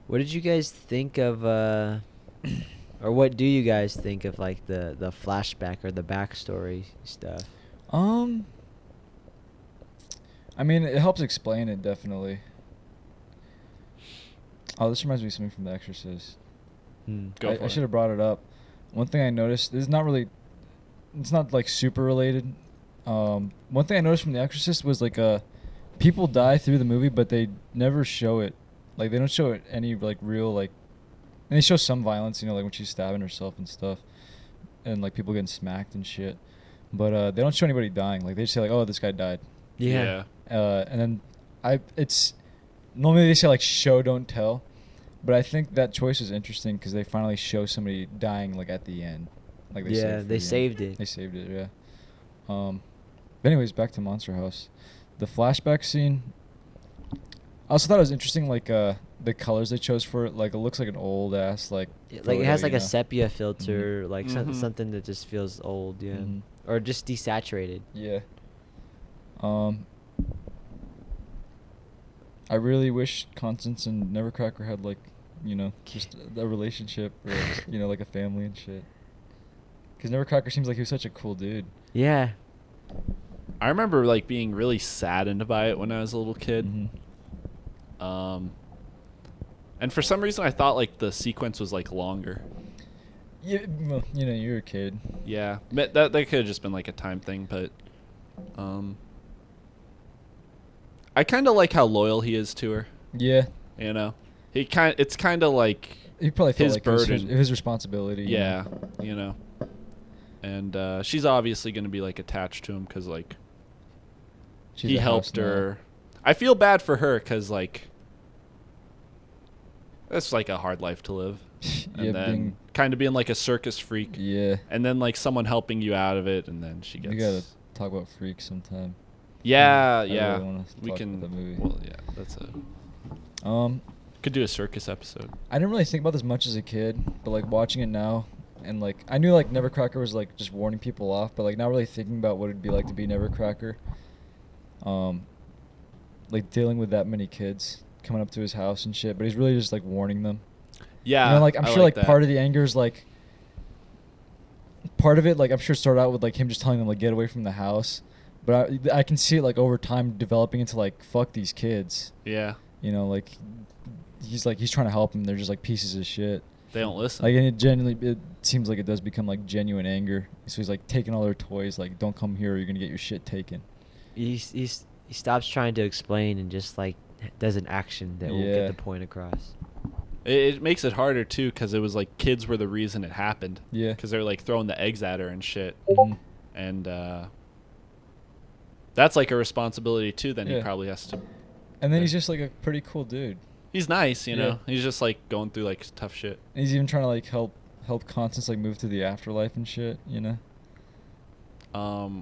What did you guys think of, or what do you guys think of like the flashback or the backstory stuff? I mean, it helps explain it definitely. Oh, this reminds me of something from The Exorcist. Go for I it. should have brought it up. One thing I noticed, this is not really, it's not like super related. One thing I noticed from The Exorcist was like people die through the movie, but they never show it. Like they don't show it any like real like, and they show some violence, you know, like when she's stabbing herself and stuff, and like people getting smacked and shit. But they don't show anybody dying. Like they just say like, oh, this guy died. Yeah. And then it's normally they say like show don't tell, but I think that choice is interesting because they finally show somebody dying like at the end, like they Yeah, saved they saved it. They saved it, yeah. But anyways, back to Monster House, the flashback scene. I also thought it was interesting, like the colors they chose for it. Like it looks like an old ass like. Like it has photo, like you a know? sepia filter, like Mhm. something that just feels old, yeah, Mhm. or just desaturated. Yeah. I really wish Constance and Nevercracker had like, you know, just a relationship or you know, like a family and shit. Because Nevercracker seems like he was such a cool dude. Yeah. I remember like being really saddened by it when I was a little kid. Mhm. And for some reason I thought like the sequence was like longer. Yeah, well, you know, you're a kid. Yeah, that could have just been like a time thing, but I kind of like how loyal he is to her. Yeah. You know, it's kind of like He probably felt his like it was burden. his responsibility. you Yeah, know? you know. And she's obviously going to be like attached to him because like She's he a helped house now. her. I feel bad for her because like that's like a hard life to live. And Yeah, then kind of being like a circus freak. Yeah. And then like someone helping you out of it, and then she gets. We gotta talk about Freaks sometime. Yeah, I yeah. really wanna We talk can. about that movie. Well, yeah, that's a. Um, Could do a circus episode. I didn't really think about this much as a kid, but like watching it now, and like I knew like Nevercracker was like just warning people off, but like not really thinking about what it'd be like to be Nevercracker. Like dealing with that many kids coming up to his house and shit, but he's really just like warning them. Yeah. You know, like I'm I sure like that. part of the anger is like part of it, like I'm sure started out with like him just telling them like get away from the house, but I can see it like over time developing into like fuck these kids. Yeah. You know, like he's trying to help them. They're just like pieces of shit. They don't listen. Like, and it seems like it does become like genuine anger. So he's like taking all their toys. Like, don't come here, or you're gonna get your shit taken. He stops trying to explain and just like does an action that will Yeah. get the point across. It makes it harder too because it was like kids were the reason it happened. Yeah. Because they're like throwing the eggs at her and shit, Mhm. and that's like a responsibility too. Then he Yeah. probably has to. And then he's just like a pretty cool dude. He's nice, you Yeah. know. He's just like going through like tough shit. And he's even trying to like help Constance like move to the afterlife and shit. You know.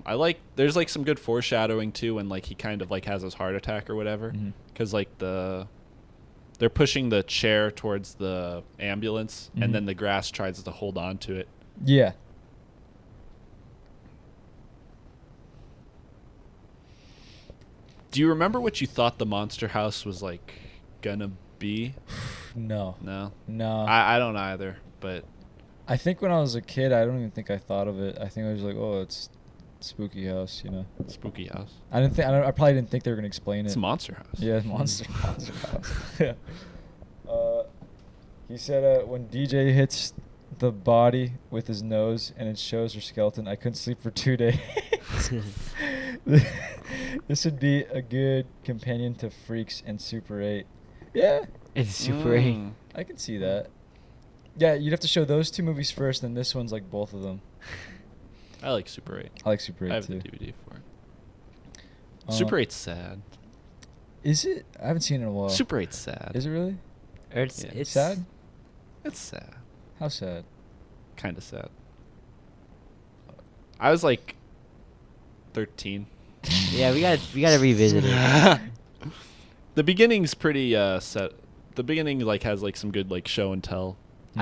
I like. There's like some good foreshadowing too when like he kind of like has his heart attack or whatever. Mhm. Because like they're pushing the chair towards the ambulance, Mhm. and then the grass tries to hold on to it. Yeah. Do you remember what you thought the monster house was like gonna be? No. No, No. I don't either. But I think when I was a kid, I don't even think I thought of it. I think I was like, oh, it's spooky house, you know. spooky house. I probably didn't think they were gonna explain It's it. a monster house. Yeah, monster house. Yeah. He said when DJ hits the body with his nose and it shows her skeleton, I couldn't sleep for 2 days. This would be a good companion to Freaks and Super 8. Yeah, It's Super 8. I can see that. Yeah, you'd have to show those two movies first, then this one's like both of them. I like Super 8. I like Super 8 I have too. the DVD for it. Super 8's sad. Is it? I haven't seen it in a while. Super 8's sad. Is it really? Or it's Yeah. it's Sad? It's sad. How sad? Kind of sad. I was like 13. Yeah, we gotta revisit it. The beginning's pretty set. The beginning like has like some good like show and tell,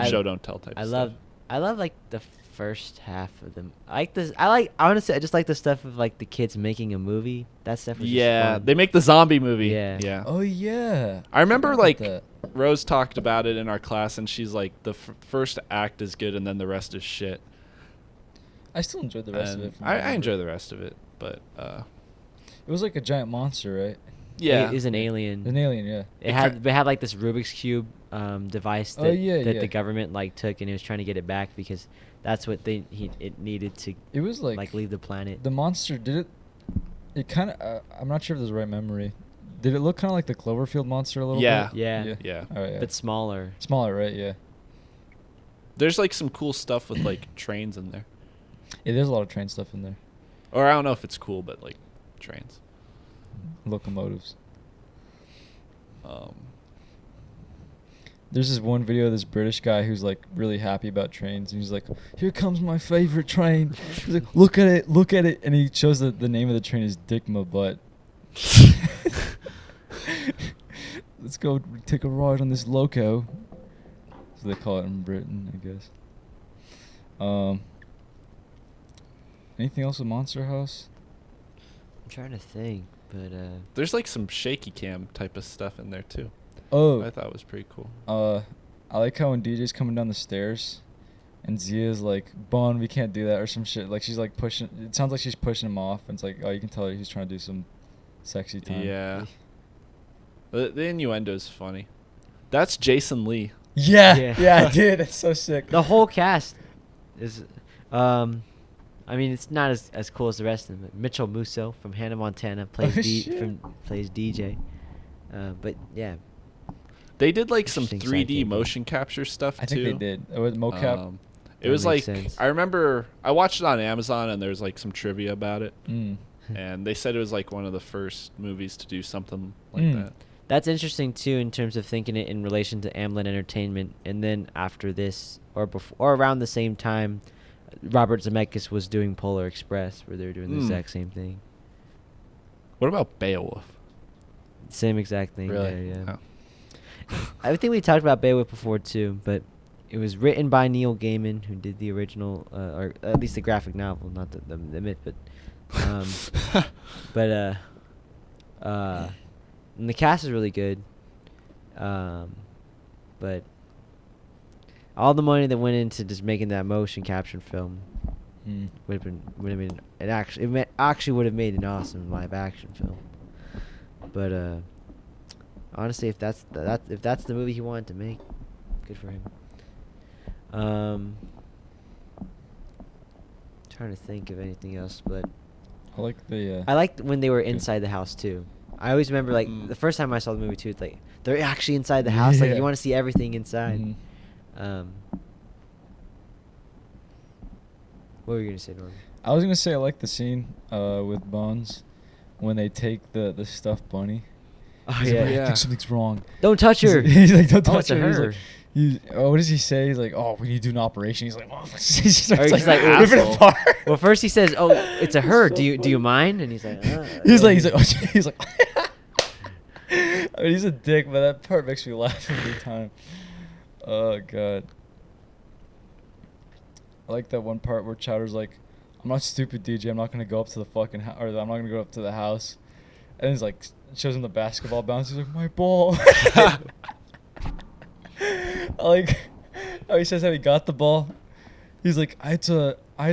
show don't tell type. I stuff. love like the first half of them. I like this. Honestly, I just like the stuff of like the kids making a movie. That stuff was just Yeah, fun. they make the zombie movie. Yeah. Yeah. Oh yeah. I remember forgot like about Rose talked about it in our class, and she's like, the first act is good, and then the rest is shit. I still enjoyed the rest of And it. from what I remember. enjoy the rest of it, but It was like a giant monster, right? yeah, It was an alien. An alien, yeah. It had like this Rubik's cube device Oh, that, yeah, that yeah. the government like took, and he was trying to get it back because that's what it needed to It was like leave the planet. the monster did it. It kind of. I'm not sure if this is the right memory. Did it look kind of like the Cloverfield monster a little Yeah. bit? Yeah. Yeah. Oh, yeah. But smaller. Smaller, right? Yeah. There's like some cool stuff with like trains in there. Yeah, there's a lot of train stuff in there. Or I don't know if it's cool, but like trains. Locomotives. Um, There's this one video of this British guy who's like really happy about trains, and he's like, "Here comes my favorite train." He's like, "Look at it, look at it," and he shows that the name of the train is Dick My Butt. Let's go take a ride on this loco. So they call it in Britain, I guess. Anything else with Monster House? I'm trying to think, but there's like some shaky cam type of stuff in there too. Oh, I thought it was pretty cool. I like how when DJ's coming down the stairs, and Zia's like, "Bon, we can't do that," or some shit. Like she's like pushing. It sounds like she's pushing him off, and it's like, oh, you can tell he's trying to do some sexy time. Yeah. The innuendo's funny. That's Jason Lee. Yeah, Yeah. yeah, dude, that's so sick. the whole cast is, I mean, it's not as cool as the rest of them. Mitchell Musso from Hannah Montana plays Oh, shit. plays DJ, but yeah, They did like some Interesting 3D sidekick. motion capture stuff I too. think they did. With mocap. It That was like makes sense. I remember I watched it on Amazon and there's like some trivia about it, Mm. and they said it was like one of the first movies to do something like Mm. that. that's interesting too in terms of thinking it in relation to Amblin Entertainment. And then after this, or before, or around the same time, Robert Zemeckis was doing Polar Express, where they were doing the Mm. exact same thing, What about Beowulf? same exact thing. Really? There, yeah. Oh. I think we talked about Beowulf before too, but it was written by Neil Gaiman, who did the original, or at least the graphic novel, not the myth, but, but and the cast is really good, but all the money that went into just making that motion capture film Mm. would have been actually would have made an awesome live action film, but honestly, if that's the movie he wanted to make, good for him. Trying to think of anything else, but I like the. I liked when they were inside the house too. I always remember like Mm. the first time I saw the movie too. It's like they're actually inside the house. Like Yeah. you want to see everything inside. Mhm. What were you gonna say, Norman? I was gonna say I like the scene with Bones when they take the stuffed bunny. Oh He's like, yeah. I Yeah. think something's wrong. Don't touch He's her. like, he's like, don't Oh, touch it's a her. He's her. like, what does he say? He's like, oh, we need to do an operation. He's like, well, he Or starts he's like, like, ripping it asshole. apart. Well, first he says, "Oh, it's a her. So Do you funny. mind?" And he's like, He's yeah. like, he's like, I mean, he's a dick, but that part makes me laugh every time. Oh god. I like that one part where Chowder's like, I'm not stupid, DJ. I'm not gonna go up to the fucking or I'm not gonna go up to the house. And he's like, shows him the basketball bounce. He's like, my ball. I like how he says how he got the ball. He's like, I had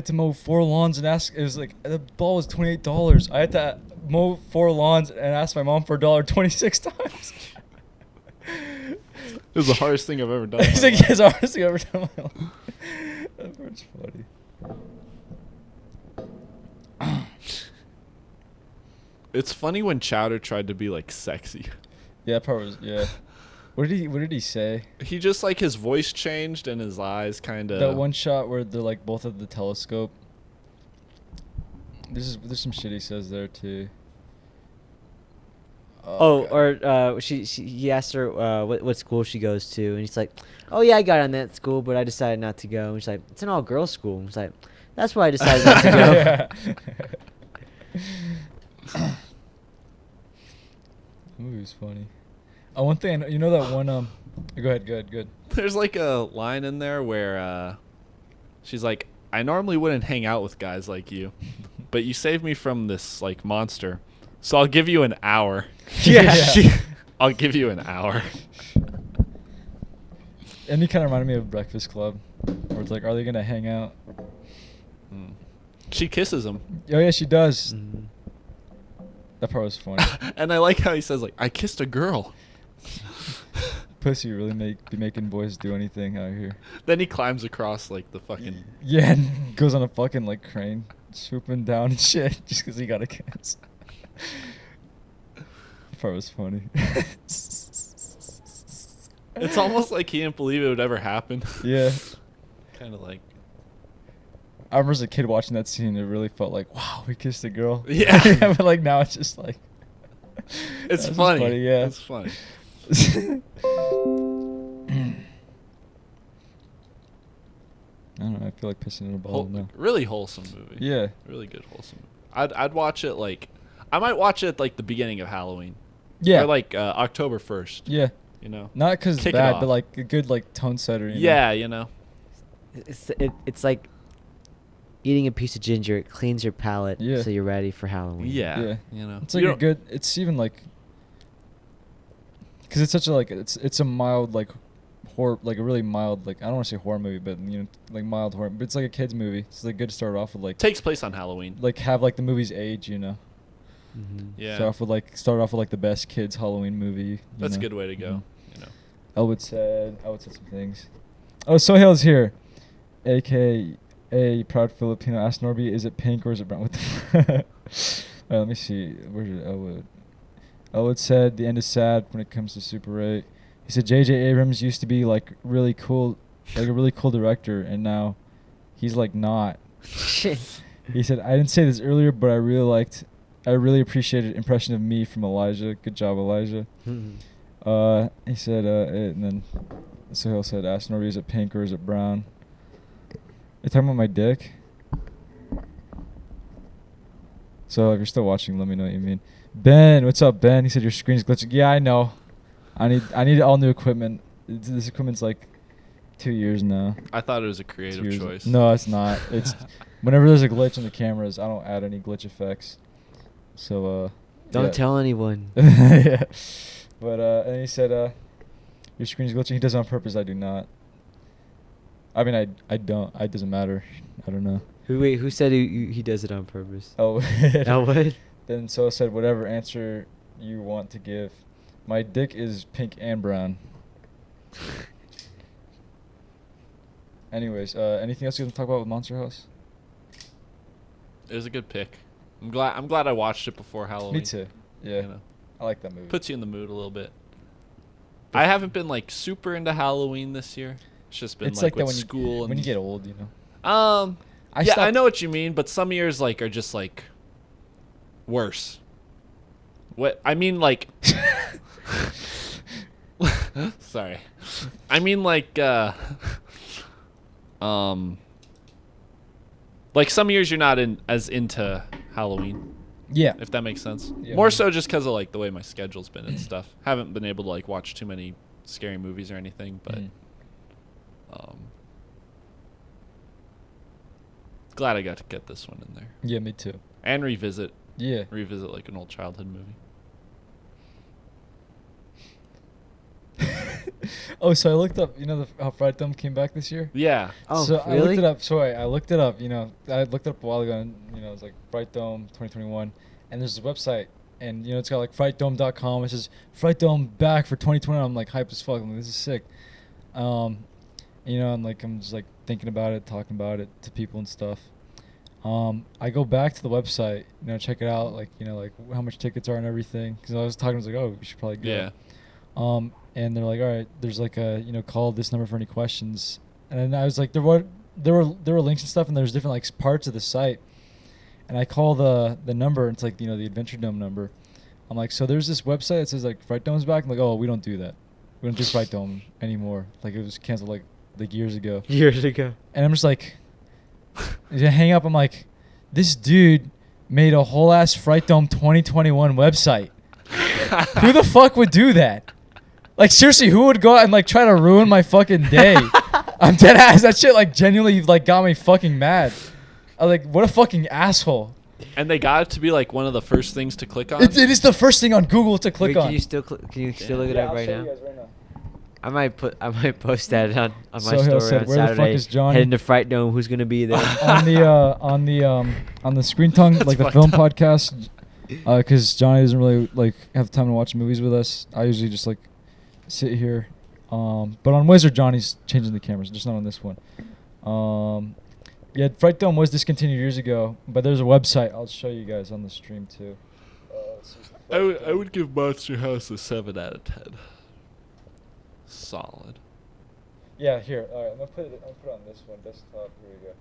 to mow 4 lawns and ask. It was like the ball was $28. I had to mow 4 lawns and ask my mom for $1 26 times. It was the hardest thing I've ever done. He's like, it's the hardest thing I've ever done in my life. That part's funny. It's funny when Chowder tried to be like sexy. Yeah, that part was What did he say? He just like his voice changed and his eyes kind of. That one shot where they're like both at the telescope. There's some shit he says there too. Oh, God. uh, or he asked her what school she goes to, and he's like, "Oh yeah, I got on that school, but I decided not to go." And she's like, "It's an all girls school." And he's like, "That's why I decided not to go." Yeah. The movie's funny. Oh, one thing, you know that one go ahead, good. There's like a line in there where she's like, "I normally wouldn't hang out with guys like you, but you saved me from this like monster, so I'll give you an hour." Yeah. I'll give you an hour. And he kind of reminded me of Breakfast Club, where it's like, are they gonna hang out? Mm. She kisses him. Oh yeah, she does. Mhm. That part was funny. And I like how he says like, "I kissed a girl." Pussy really be making boys do anything out here. Then he climbs across like the fucking. Yeah, and goes on a fucking like crane, swooping down and shit, just because he got a kiss. That part was funny. It's almost like he didn't believe it would ever happen. Yeah. Kind of like. I remember as a kid watching that scene, it really felt like, wow, we kissed a girl. Yeah. But like now it's just like. It's that's funny. funny. Yeah. It's funny. I don't know. I feel like pissing in a ball now. Really wholesome movie. Yeah. Really good wholesome. I'd watch it like. I might watch it like the beginning of Halloween. Yeah. Or like October 1st. Yeah. You know. Not because it's Kick it bad, off. but like a good like tone setter. You know? Yeah, you know. It's like eating a piece of ginger. It cleans your palate, Yeah. so you're ready for Halloween. Yeah. Yeah. You know. It's like a good. It's even like. Because it's such a like it's a mild like horror, like a really mild, like I don't want to say horror movie, but you know, like mild horror, but it's like a kids movie. It's like good to start off with, like Takes place on Halloween. like have like the movie's age, you know. Yeah. Start off with like the best kids Halloween movie. You That's a know? good way to go. Mhm. You know. Elwood said some things. Oh, Sohail's here, aka proud Filipino. Ask Norby, is it pink or is it brown? What the let me see. Where's it? Elwood. Elwood said the end is sad when it comes to Super 8. He said J.J. Abrams used to be like really cool, like a really cool director, and now he's like not. Shit. He said, I didn't say this earlier, but I really appreciated Impression of Me from Elijah. Good job, Elijah. He said, and then Sohail said, ask Norby, is it pink or is it brown? You're talking about my dick? So if you're still watching, let me know what you mean. Ben, what's up, Ben? He said your screen's glitching. Yeah, I know. I need all new equipment. This equipment's like 2 years now. I thought it was a creative 2 years. choice. No, it's not. It's whenever there's a glitch in the cameras, I don't add any glitch effects. So Don't yeah. tell anyone. Yeah. But and he said your screen's glitching. He does it on purpose. I do not. I mean, I don't. It doesn't matter. I don't know. Who said he does it on purpose? Oh. Elwood? Then so said whatever answer you want to give. My dick is pink and brown. Anyways, anything else you want to talk about with Monster House? It was a good pick. I'm glad I watched it before Halloween. Me too. Yeah. You know. I like that movie. Puts you in the mood a little bit. I haven't been like super into Halloween this year. It's just been it's like like that with when school when and you get old, you know. I know what you mean, but some years like are just like worse. What I mean like sorry. I mean like some years you're not as into Halloween, Yeah. if that makes sense. Yeah. More so just because of like the way my schedule's been and stuff. Haven't been able to like watch too many scary movies or anything, but glad I got to get this one in there Yeah, me too. and revisit Yeah. like an old childhood movie. Oh, so I looked up, you know, how Fright Dome came back this year? Yeah. Oh, so really? I looked it up. Sorry, I looked it up. You know, I looked it up a while ago, and you know, it was like Fright Dome 2021, and there's a website, and you know, it's got like frightdome.com. It says Fright Dome back for 2020. I'm like hype as fuck. I'm like, this is sick. You know, and like I'm just like thinking about it, talking about it to people and stuff. I go back to the website, you know, check it out, like you know, like how much tickets are and everything. Because I was talking, I was like, oh, we should probably go. Yeah. And they're like, all right, there's like a, you know, call this number for any questions. And then I was like, there were links and stuff, and there's different like parts of the site. And I call the number, and it's like, you know, the Adventure Dome number. I'm like, so there's this website that says like Fright Dome's back. I'm like, oh, we don't do that. We don't do Fright Dome anymore. Like it was canceled like years ago. Years ago. And I'm just like, hang up. I'm like, this dude made a whole ass Fright Dome 2021 website. Who the fuck would do that? Like seriously, who would go out and like try to ruin my fucking day? I'm dead ass. That shit like genuinely like got me fucking mad. I was like, what a fucking asshole. And they got it to be like one of the first things to click on. It is the first thing on Google to click Wait, on. can you still look it Yeah, up I'll right show now? you guys right now. I might post that on my Sohail story said, on "Where the fuck Saturday. is Johnny?" Heading to Fright Dome. Who's gonna be there? on the Screen Tongue, That's like the fucked film up. podcast, because Johnny doesn't really like have time to watch movies with us. I usually just like sit here But on Wizard, Johnny's changing the cameras, just not on this one. Yeah, Fright Dome was discontinued years ago, but there's a website. I'll show you guys on the stream too. I would give Monster House a 7 out of 10. Solid. Yeah, here. All right, I'll put it on this one, desktop. Here we go.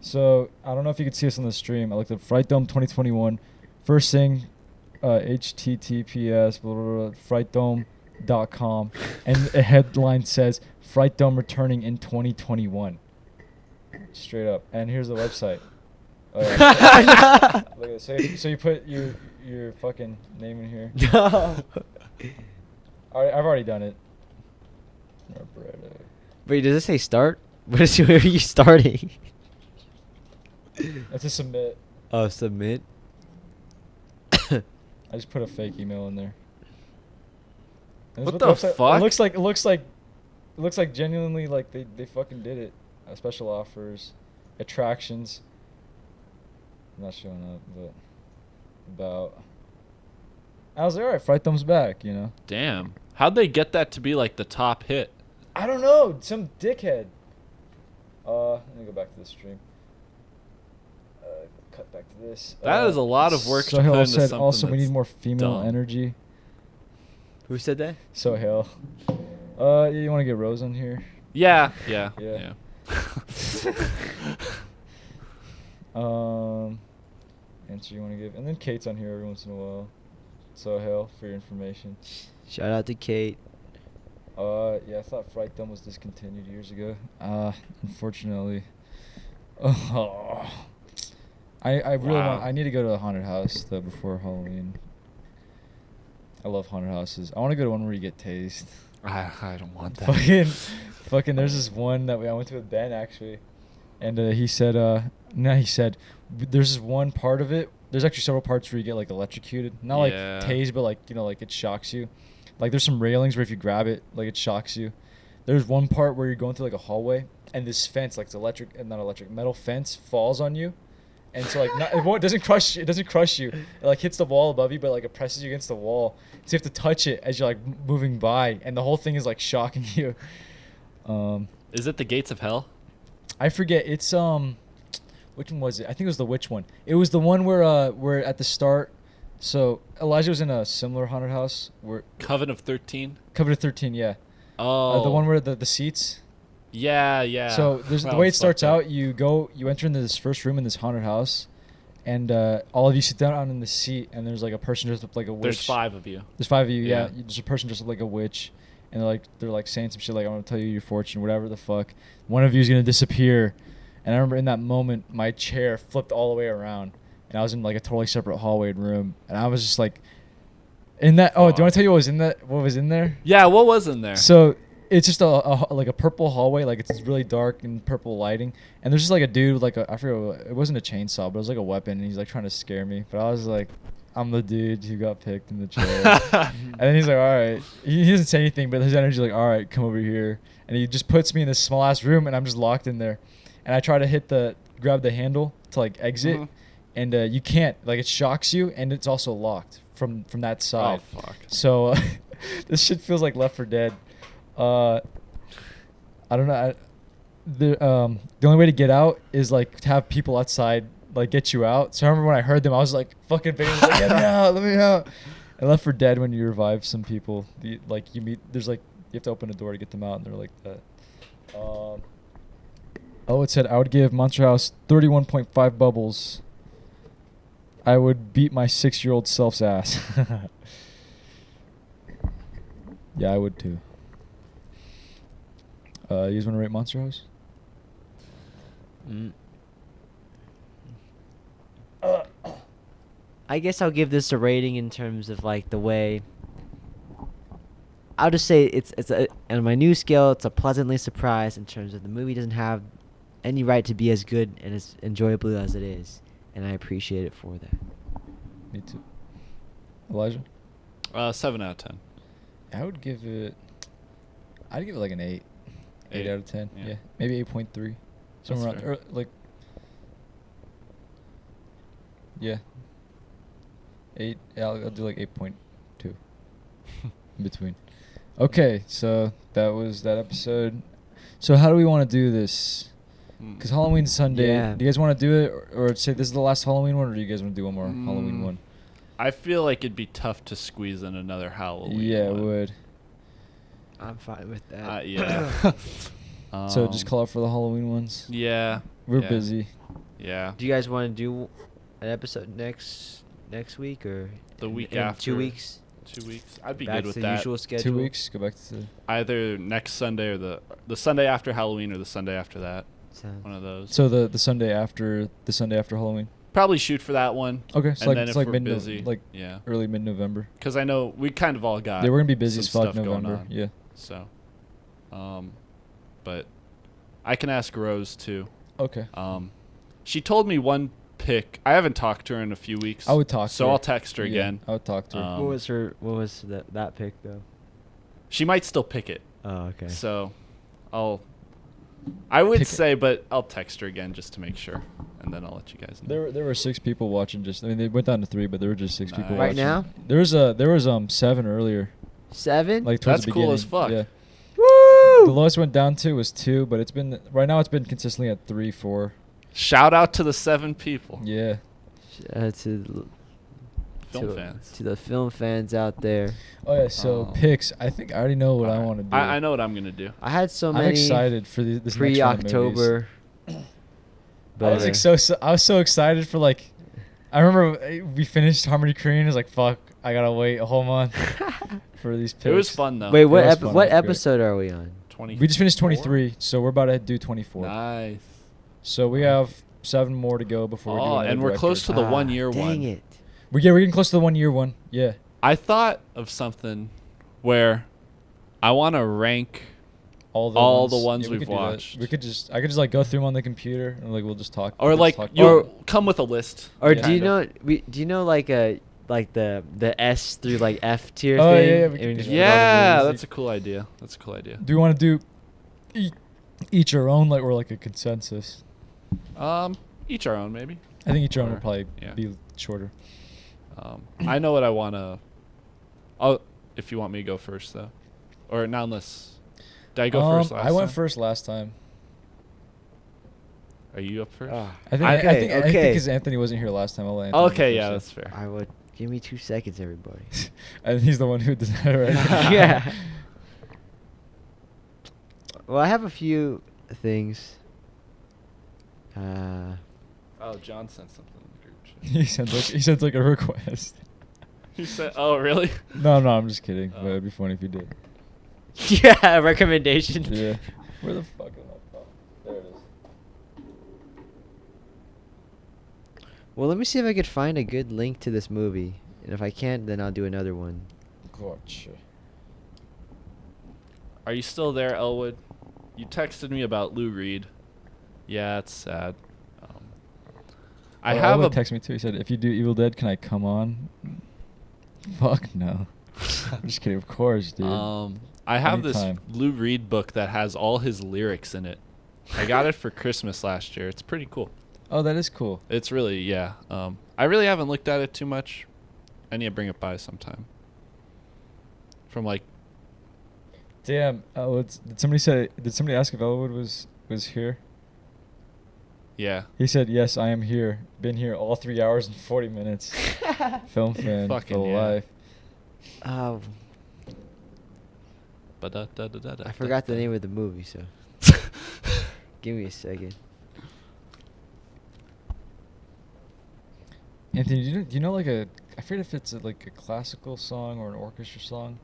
So I don't know if you can see this on the stream. I looked at Fright Dome 2021. First thing, https frightdome.com, and the headline says Fright Dome returning in 2021. Straight up. And here's the website. Look at this. So you put your fucking name in here. I've already done it. Wait, does it say start? Where are you starting? That's a submit. Oh, submit. I just put a fake email in there. And What this is the website- fuck? It looks like genuinely like they fucking did it. Special offers, attractions. I'm not showing up, but about. I was like, all right, Fright Thumb's back, you know. Damn. How'd they get that to be like the top hit? I don't know, some dickhead. Let me go back to the stream. Cut back to this. That is a lot of work to Sohail put into said, something also, we that's need more female dumb. energy. Who said that? Sohail. You want to get Rose on here? Yeah. Yeah. Answer you want to give, and then Kate's on here every once in a while. Sohail, for your information. Shout out to Kate. Yeah, I thought Fright Dome was discontinued years ago. Unfortunately. Oh. I really Wow. I need to go to a haunted house though before Halloween. I love haunted houses. I want to go to one where you get tased. I don't want that. Fucking. There's this one that I went to with Ben actually, and he said there's this one part of it. There's actually several parts where you get like electrocuted, not like Yeah. tased, but like like it shocks you. Like there's some railings where if you grab it, like it shocks you. There's one part where you're going through like a hallway, and this fence, like it's metal fence, falls on you. And so like it doesn't crush you. It doesn't crush you. It like hits the wall above you, but like it presses you against the wall. So you have to touch it as you're like moving by, and the whole thing is like shocking you. Is it the Gates of Hell? I forget. It's which one was it? I think it was the witch one. It was the one where at the start. So Elijah was in a similar haunted house where Coven of 13? Covenant 13, yeah. Oh. The one where the seats. Yeah. So there's the way it starts out. You enter into this first room in this haunted house, and all of you sit down in the seat, and there's like a person dressed up like a witch. There's 5 of you. There's 5 of you. Yeah. Yeah. There's a person dressed up like a witch, and they're like saying some shit like, "I want to tell you your fortune," whatever the fuck. One of you is gonna disappear, and I remember in that moment my chair flipped all the way around, and I was in like a totally separate hallway room, and I was just like, in that. Oh, do you want to tell you what was in that? What was in there? Yeah, what was in there? So it's just a purple hallway, like it's really dark and purple lighting, and there's just like a dude with like I forget, it wasn't a chainsaw, but it was like a weapon, and he's like trying to scare me. But I was like, I'm the dude who got picked in the chair. And then he's like, all right. He doesn't say anything, but his energy's like, all right, come over here. And he just puts me in this small ass room, and I'm just locked in there. And I try to grab the handle to like exit, and you can't. Like it shocks you, and it's also locked from that side. Oh, fuck. So this shit feels like Left 4 Dead. I don't know. The only way to get out is like to have people outside like get you out. So I remember when I heard them, I was like fucking banging, like, get me out, let me out. And Left 4 Dead, when you revive some people, you have to open a door to get them out, and they're like that. It said I would give Monster House 31.5 bubbles. I would beat my 6-year-old self's ass. Yeah, I would too. You guys want to rate Monster House? I guess I'll give this a rating in terms of like the way. I'll just say on my new scale, it's a pleasantly surprised in terms of the movie doesn't have any right to be as good and as enjoyable as it is, and I appreciate it for that. Me too. Elijah? 7 out of 10. I'd give it like an 8. 8 out of 10. Yeah. Yeah. Maybe 8.3. Somewhere around fair. like. Yeah. 8. Yeah, I'll do like 8.2. In between. Okay, so that was that episode. So how do we want to do this? Because Halloween's Sunday. Yeah. Do you guys want to do it, or say this is the last Halloween one, or do you guys want to do one more Halloween one? I feel like it'd be tough to squeeze in another Halloween. Yeah, it one. would. I'm fine with that. Yeah. So just call out for the Halloween ones. Yeah. We're yeah, busy. Yeah. Do you guys want to do an episode next week or The week in after. 2 weeks? 2 weeks. I'd be Back good to with the that. usual schedule. 2 weeks. Go back to. Either next Sunday or the Sunday after Halloween or the Sunday after that. Sounds- One of those. So the Sunday after Halloween. Probably shoot for that one. Okay, so and like then it's if like we're mid busy, like yeah. early mid-November. Because I know we kind of all got. Yeah, we're gonna be busy some as fuck stuff going November. on. Yeah. So, but I can ask Rose too. Okay. She told me one pick. I haven't talked to her in a few weeks. I would talk to So her. I'll text her Yeah, again. I would talk to her. What was that pick though? She might still pick it. Oh, okay. So, I would Pick it. say, but I'll text her again just to make sure, and then I'll let you guys know. There were 6 people watching. Just I mean they went down to 3, but there were just 6 people Nice. Right watching. now? There was 7 earlier. 7? Like towards That's the cool beginning. as fuck. Yeah. Woo! The lowest went down to was 2, but it's been consistently at 3, 4. Shout out to the 7 people. Yeah. Film fans. To the film fans out there. Oh yeah. So Oh. picks. I think I already know what I Alright. want to do. I know what I'm gonna do. I had so I'm many excited for this next round of movies. pre-October. I was like I was so excited for like. I remember we finished Harmony Korine. I was like, fuck, I gotta wait a whole month for these picks. It was fun though. Wait, It was fun, what it was great. episode are we on? 20. We just finished 23, so we're about to do 24. Nice. So we have 7 more to go before we do Oh, another and we're close to director. the 1 year dang one. it. We're getting close to the 1 year one. Yeah. I thought of something where I want to rank. All the ones we we've could do that. watched. I could just like go through them on the computer and like we'll just talk. Or we'll like just talk- you come with a list. Or Yeah. do you Kind of. know? Do you know like the S through like F tier Oh, thing? yeah, we And could just do put all the Yeah, movies? that's a cool idea. That's a cool idea. Do we want to do each our own like or like a consensus? Each our own, maybe. I think each our own Or- will probably yeah. be shorter. I know what I want to. If you want me to go first, though, or not unless. Did I go first last I went time? first last time. Are you up first? Ah, I think I- I think okay. because Anthony wasn't here last time. I'll let Anthony go Okay, first yeah, then. that's fair. I would give me 2 seconds, everybody. And he's the one who decided right. Yeah. Well, I have a few things. Oh, John sent something in the group chat. he sent like a request. He said, "Oh, really?" No, I'm just kidding. Oh. But it'd be funny if you did. Yeah, recommendation. Yeah. Where the fuck am I? Oh, there it is. Well, let me see if I could find a good link to this movie. And if I can't, then I'll do another one. Gotcha. Are you still there, Elwood? You texted me about Lou Reed. Yeah, it's sad. I have a. text me too. He said, "If you do Evil Dead, can I come on?" Fuck no. I'm just kidding. Of course, dude. I have Anytime. this Lou Reed book that has all his lyrics in it. I got it for Christmas last year. It's pretty cool. Oh, that is cool. It's really, yeah. I really haven't looked at it too much. I need to bring it by sometime. From like, Damn. Did somebody ask if Elwood was here? yeah. He said, "Yes, I am here. Been here all 3 hours and 40 minutes." Film fan Fucking for yeah. life. I forgot the name of the movie, so give me a second. Anthony, do you know like I forget if it's like a classical song or an orchestra song,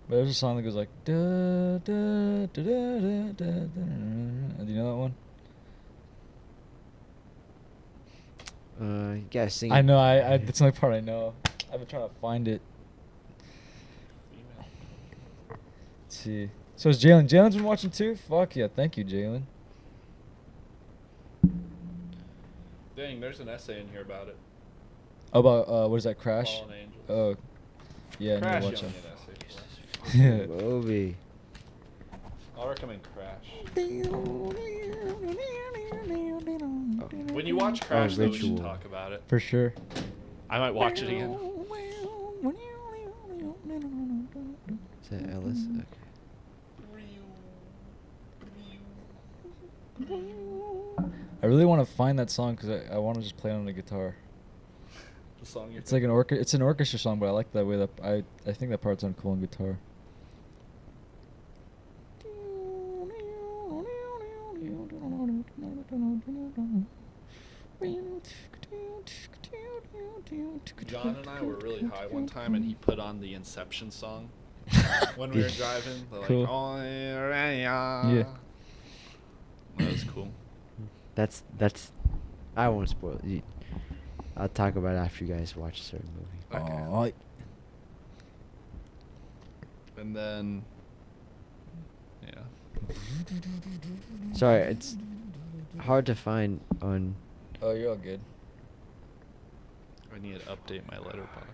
but there's a song that goes like da da da da da da da. Do you know that one? You gotta sing. I know. I that's the only part I know. I've been trying to find it. Let's see. So is Jalen? Jalen's been watching too? Fuck yeah! Thank you, Jalen. Dang, there's an essay in here about it. About what is that? Crash? Fallen Angels. Oh, yeah. I Crash, need to you watch don't it. need an essay for. Movie. I'll recommend Crash. When you watch Crash, though, we should Ritual. talk about it. For sure. I might watch it again. Is that Ellis? Okay. I really want to find that song because I want to just play it on the guitar. The song you're It's like it's an orchestra song, but I like that way that I think that part sounds cool on guitar. John and I were really high one time, and he put on the Inception song when we were driving. They're Cool. like, oh, Yeah. That was cool. That's. I won't spoil it. I'll talk about it after you guys watch a certain movie. Okay. Aw. And then, yeah. Sorry, it's hard to find on. Oh, you're all good. I need to update my letterbox.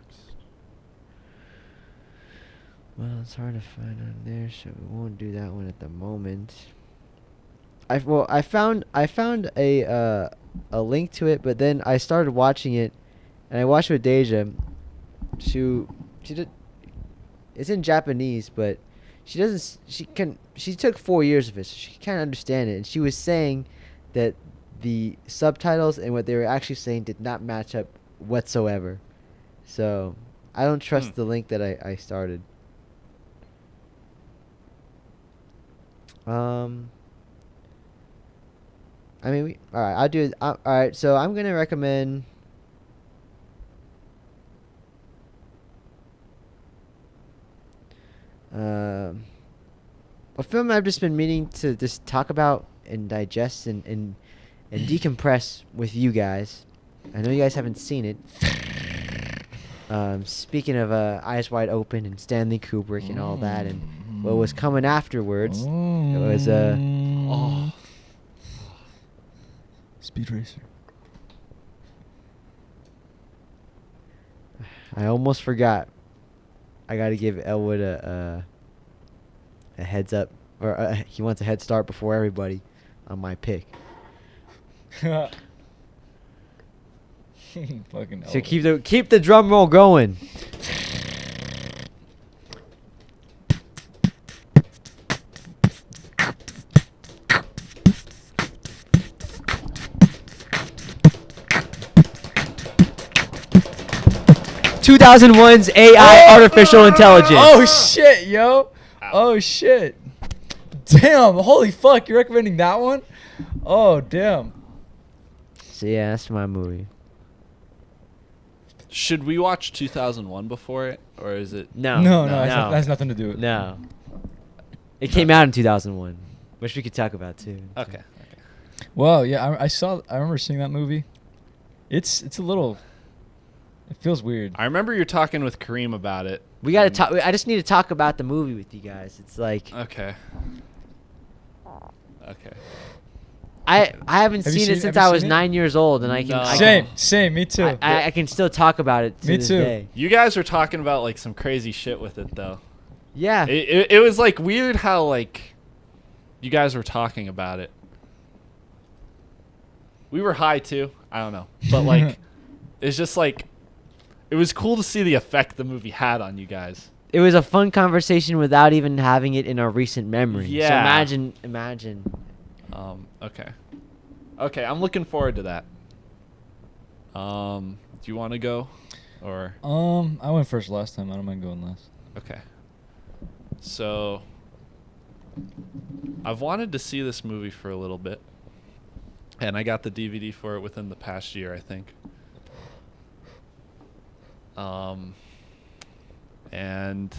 Well, it's hard to find on there, so we won't do that one at the moment. I found a link to it, but then I started watching it, and I watched it with Deja. She did. It's in Japanese, but she doesn't. She took 4 years of it, so she can't understand it. And she was saying that the subtitles and what they were actually saying did not match up whatsoever. So I don't trust the link that I started. I mean, all right. I'll do it. All right. So I'm gonna recommend. A film I've just been meaning to just talk about and digest and decompress with you guys. I know you guys haven't seen it. Speaking of Eyes Wide Open and Stanley Kubrick and all that, and what was coming afterwards, it was Oh. Speed Racer. I almost forgot. I gotta give Elwood a heads up, or he wants a head start before everybody on my pick. Fucking So keep the drum roll going. (2001's AI artificial intelligence). Oh shit, yo. Oh shit. Damn, holy fuck, you're recommending that one? Oh damn. So yeah, that's my movie. Should we watch 2001 before it, or is it? No, No, that has nothing to do with it. No. It came out in 2001, which we could talk about too. Okay. Well, yeah, I remember seeing that movie. It's a little, it feels weird. I remember you're talking with Kareem about it. We gotta talk. I just need to talk about the movie with you guys. It's like Okay. Okay. I haven't Have you seen seen- it since have you I was seen it? 9 years old, and I can. No. I Same, me too. I can still talk about it to Me this too. day. You guys were talking about like some crazy shit with it though. Yeah. It was like weird how like you guys were talking about it. We were high too. I don't know, but like it's just like it was cool to see the effect the movie had on you guys. It was a fun conversation without even having it in our recent memory. So Yeah. imagine. Okay. Okay, I'm looking forward to that. Do you want to go, or I went first last time. I don't mind going last. okay? So I've wanted to see this movie for a little bit, and I got the DVD for it within the past year, I think. And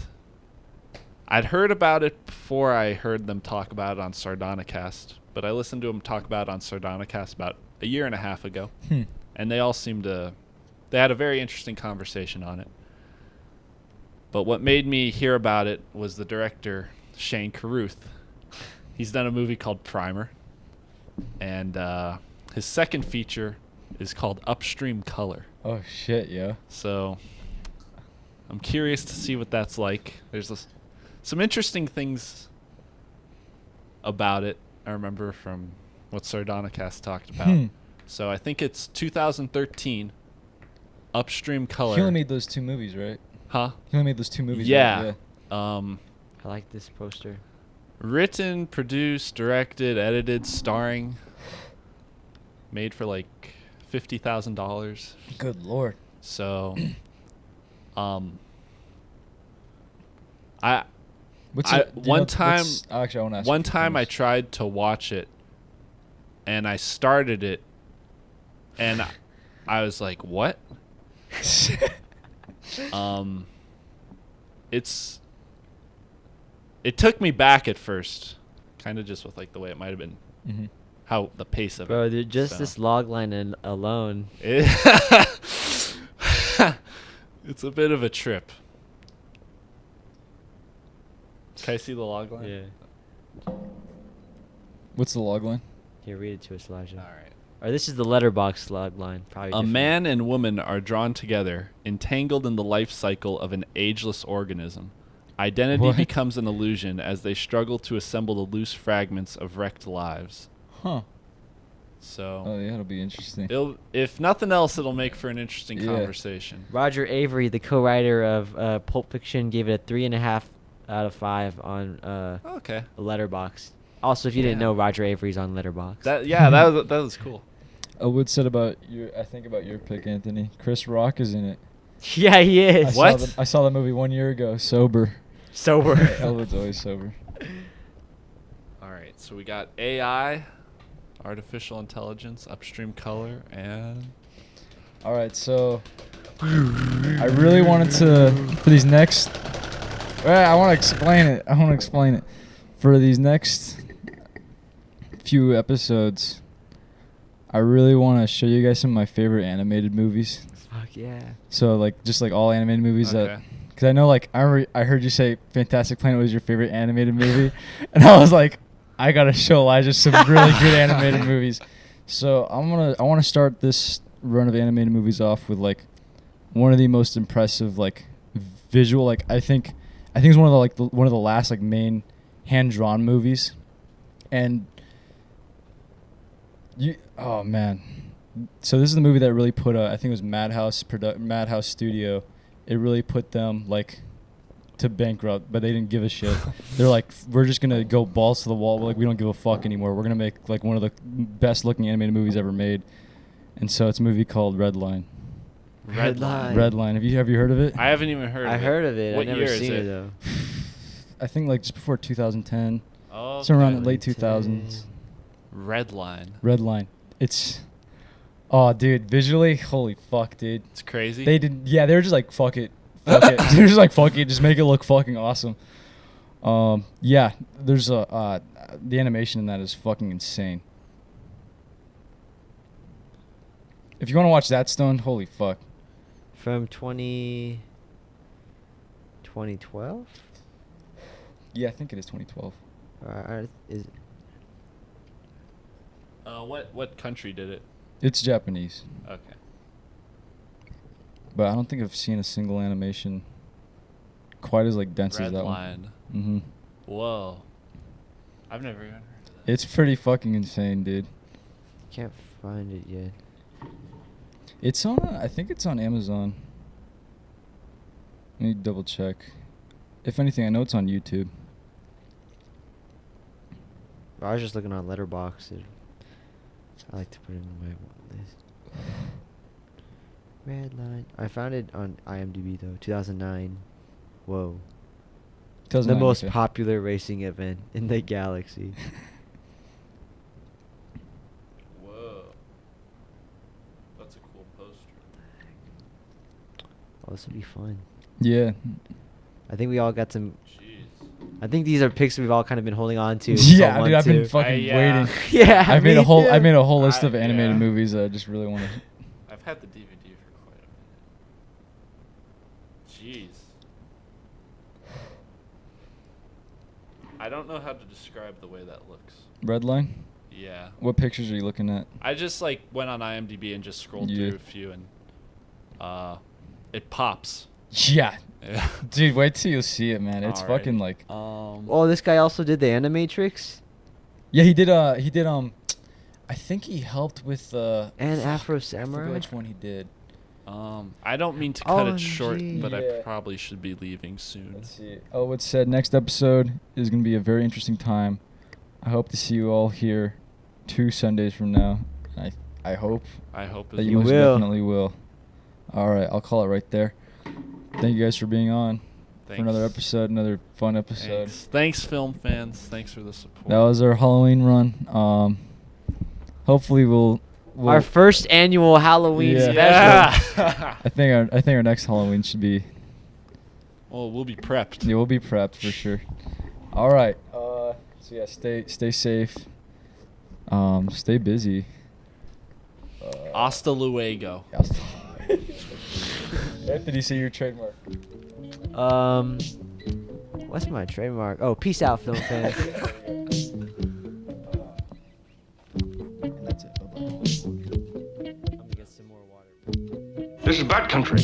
I'd heard about it before I heard them talk about it on Sardonicast, but I listened to them talk about it on Sardonicast about a year and a half ago, and they all seemed to, they had a very interesting conversation on it. But what made me hear about it was the director, Shane Carruth. He's done a movie called Primer, and his second feature is called Upstream Color. Oh shit, yo. So I'm curious to see what that's like. There's some interesting things about it. I remember from what Sardonicast talked about. So I think it's 2013. Upstream Color. He only made those two movies, right? Huh? He only made those two movies. Yeah. Right? Um, I like this poster. Written, produced, directed, edited, starring. Made for like $50,000. Good lord. So, I What's I- it, do you one know- time- what's- actually, I want to ask one you time I first. tried to watch it, and I started it, and I was like, "What?" It took me back at first, kind of just with like the way it might have been, Mhm. how the pace of Bro, it. dude, just So. this log line alone. It's a bit of a trip. Can I see the log line? Yeah. What's the log line? Here, read it to us, Elijah. All right. Or this is the letterbox log line. Probably A different. man and woman are drawn together, entangled in the life cycle of an ageless organism. Identity What? becomes an illusion as they struggle to assemble the loose fragments of wrecked lives. Huh. So, Oh yeah, it'll be interesting. if nothing else, it'll make for an interesting Yeah. conversation. Roger Avery, the co-writer of Pulp Fiction, gave it a 3.5 out of 5 on Okay. Letterbox. Also, if you didn't Yeah. know, Roger Avery's on Letterbox. That was cool. What said about your? I think about your pick, Anthony. Chris Rock is in it. Yeah, he is. What? I saw the movie 1 year ago. Sober. Sober. Elwood's always sober. All right, so we got AI, artificial intelligence, upstream color, and All right, so I really wanted to for these next. I want to explain it. For these next few episodes, I really want to show you guys some of my favorite animated movies. Fuck yeah. So like just like all animated movies that. Okay. Because I know, like, I heard you say Fantastic Planet was your favorite animated movie, and I was like, I gotta show Elijah some really good animated movies. So I want to start this run of animated movies off with like one of the most impressive like visual, like I think it's one of the last like main hand drawn movies, and oh man, so this is the movie that really put I think it was Madhouse Studio. It really put them like to bankrupt, but they didn't give a shit. They're like, we're just gonna go balls to the wall. Like we don't give a fuck anymore. We're gonna make like one of the best looking animated movies ever made. And so it's a movie called Redline. Redline. Redline. Have you heard of it? I haven't even heard of I it. heard of it. What I've never year is seen it? it though. I think like just before 2010. Oh, So around the okay. late 2000s. Redline. Redline. It's, oh dude, visually, holy fuck, dude. It's crazy. They were just like, fuck it. They're just like, fuck it, just make it look fucking awesome. Yeah, there's the animation in that is fucking insane. If you want to watch that stone, holy fuck. From 2012? Yeah, I think it is 2012. Is What country did it? It's Japanese, Okay. but I don't think I've seen a single animation quite as like dense as that one. Redline. Mm-hmm. Whoa. I've never even heard of that. It's pretty fucking insane, dude. Can't find it yet. It's on. I think it's on Amazon. Let me double check. If anything, I know it's on YouTube. I was just looking on Letterboxd. I like to put it in my list. Redline. I found it on IMDb though. 2009. Whoa. The 2009, most okay. popular racing event in the galaxy. Whoa. That's a cool poster. Oh, this would be fun. Yeah. I think we all got some. Jeez. I think these are picks we've all kind of been holding on to. Yeah, dude, I've been fucking yeah. waiting. Yeah, I made me a whole. too. I made a whole list of animated yeah. movies that I just really want to. I've had the DVD for quite a minute. Jeez. I don't know how to describe the way that looks. Redline. Yeah. What pictures are you looking at? I just like went on IMDb and just scrolled Yeah. through a few, and it pops. Yeah, Yeah. dude, wait till you see it, man. It's Alrighty. fucking like. Oh, this guy also did the Animatrix Yeah, he did. I think he helped with. and fuck, Afro I forget Samurai. which one he did. I don't mean to cut it short, OMG. but Yeah. I probably should be leaving soon. Let's see. Elwood said next episode is going to be a very interesting time. I hope to see you all here 2 Sundays from now. I hope I hope that as you You most will. definitely will. All right, I'll call it right there. Thank you guys for being on for another Thanks. episode, another fun episode. Thanks, film fans. Thanks for the support. That was our Halloween run. Hopefully we'll Our first annual Halloween Yeah. special. Yeah. I think our next Halloween should be. Well, we'll be prepped. Yeah, we'll be prepped for sure. All right. So yeah, stay safe. Stay busy. Hasta luego. Anthony, say your trademark. What's my trademark? Oh, peace out, film fans. And that's it. Bye-bye. I'm gonna get some more water. This is bad country.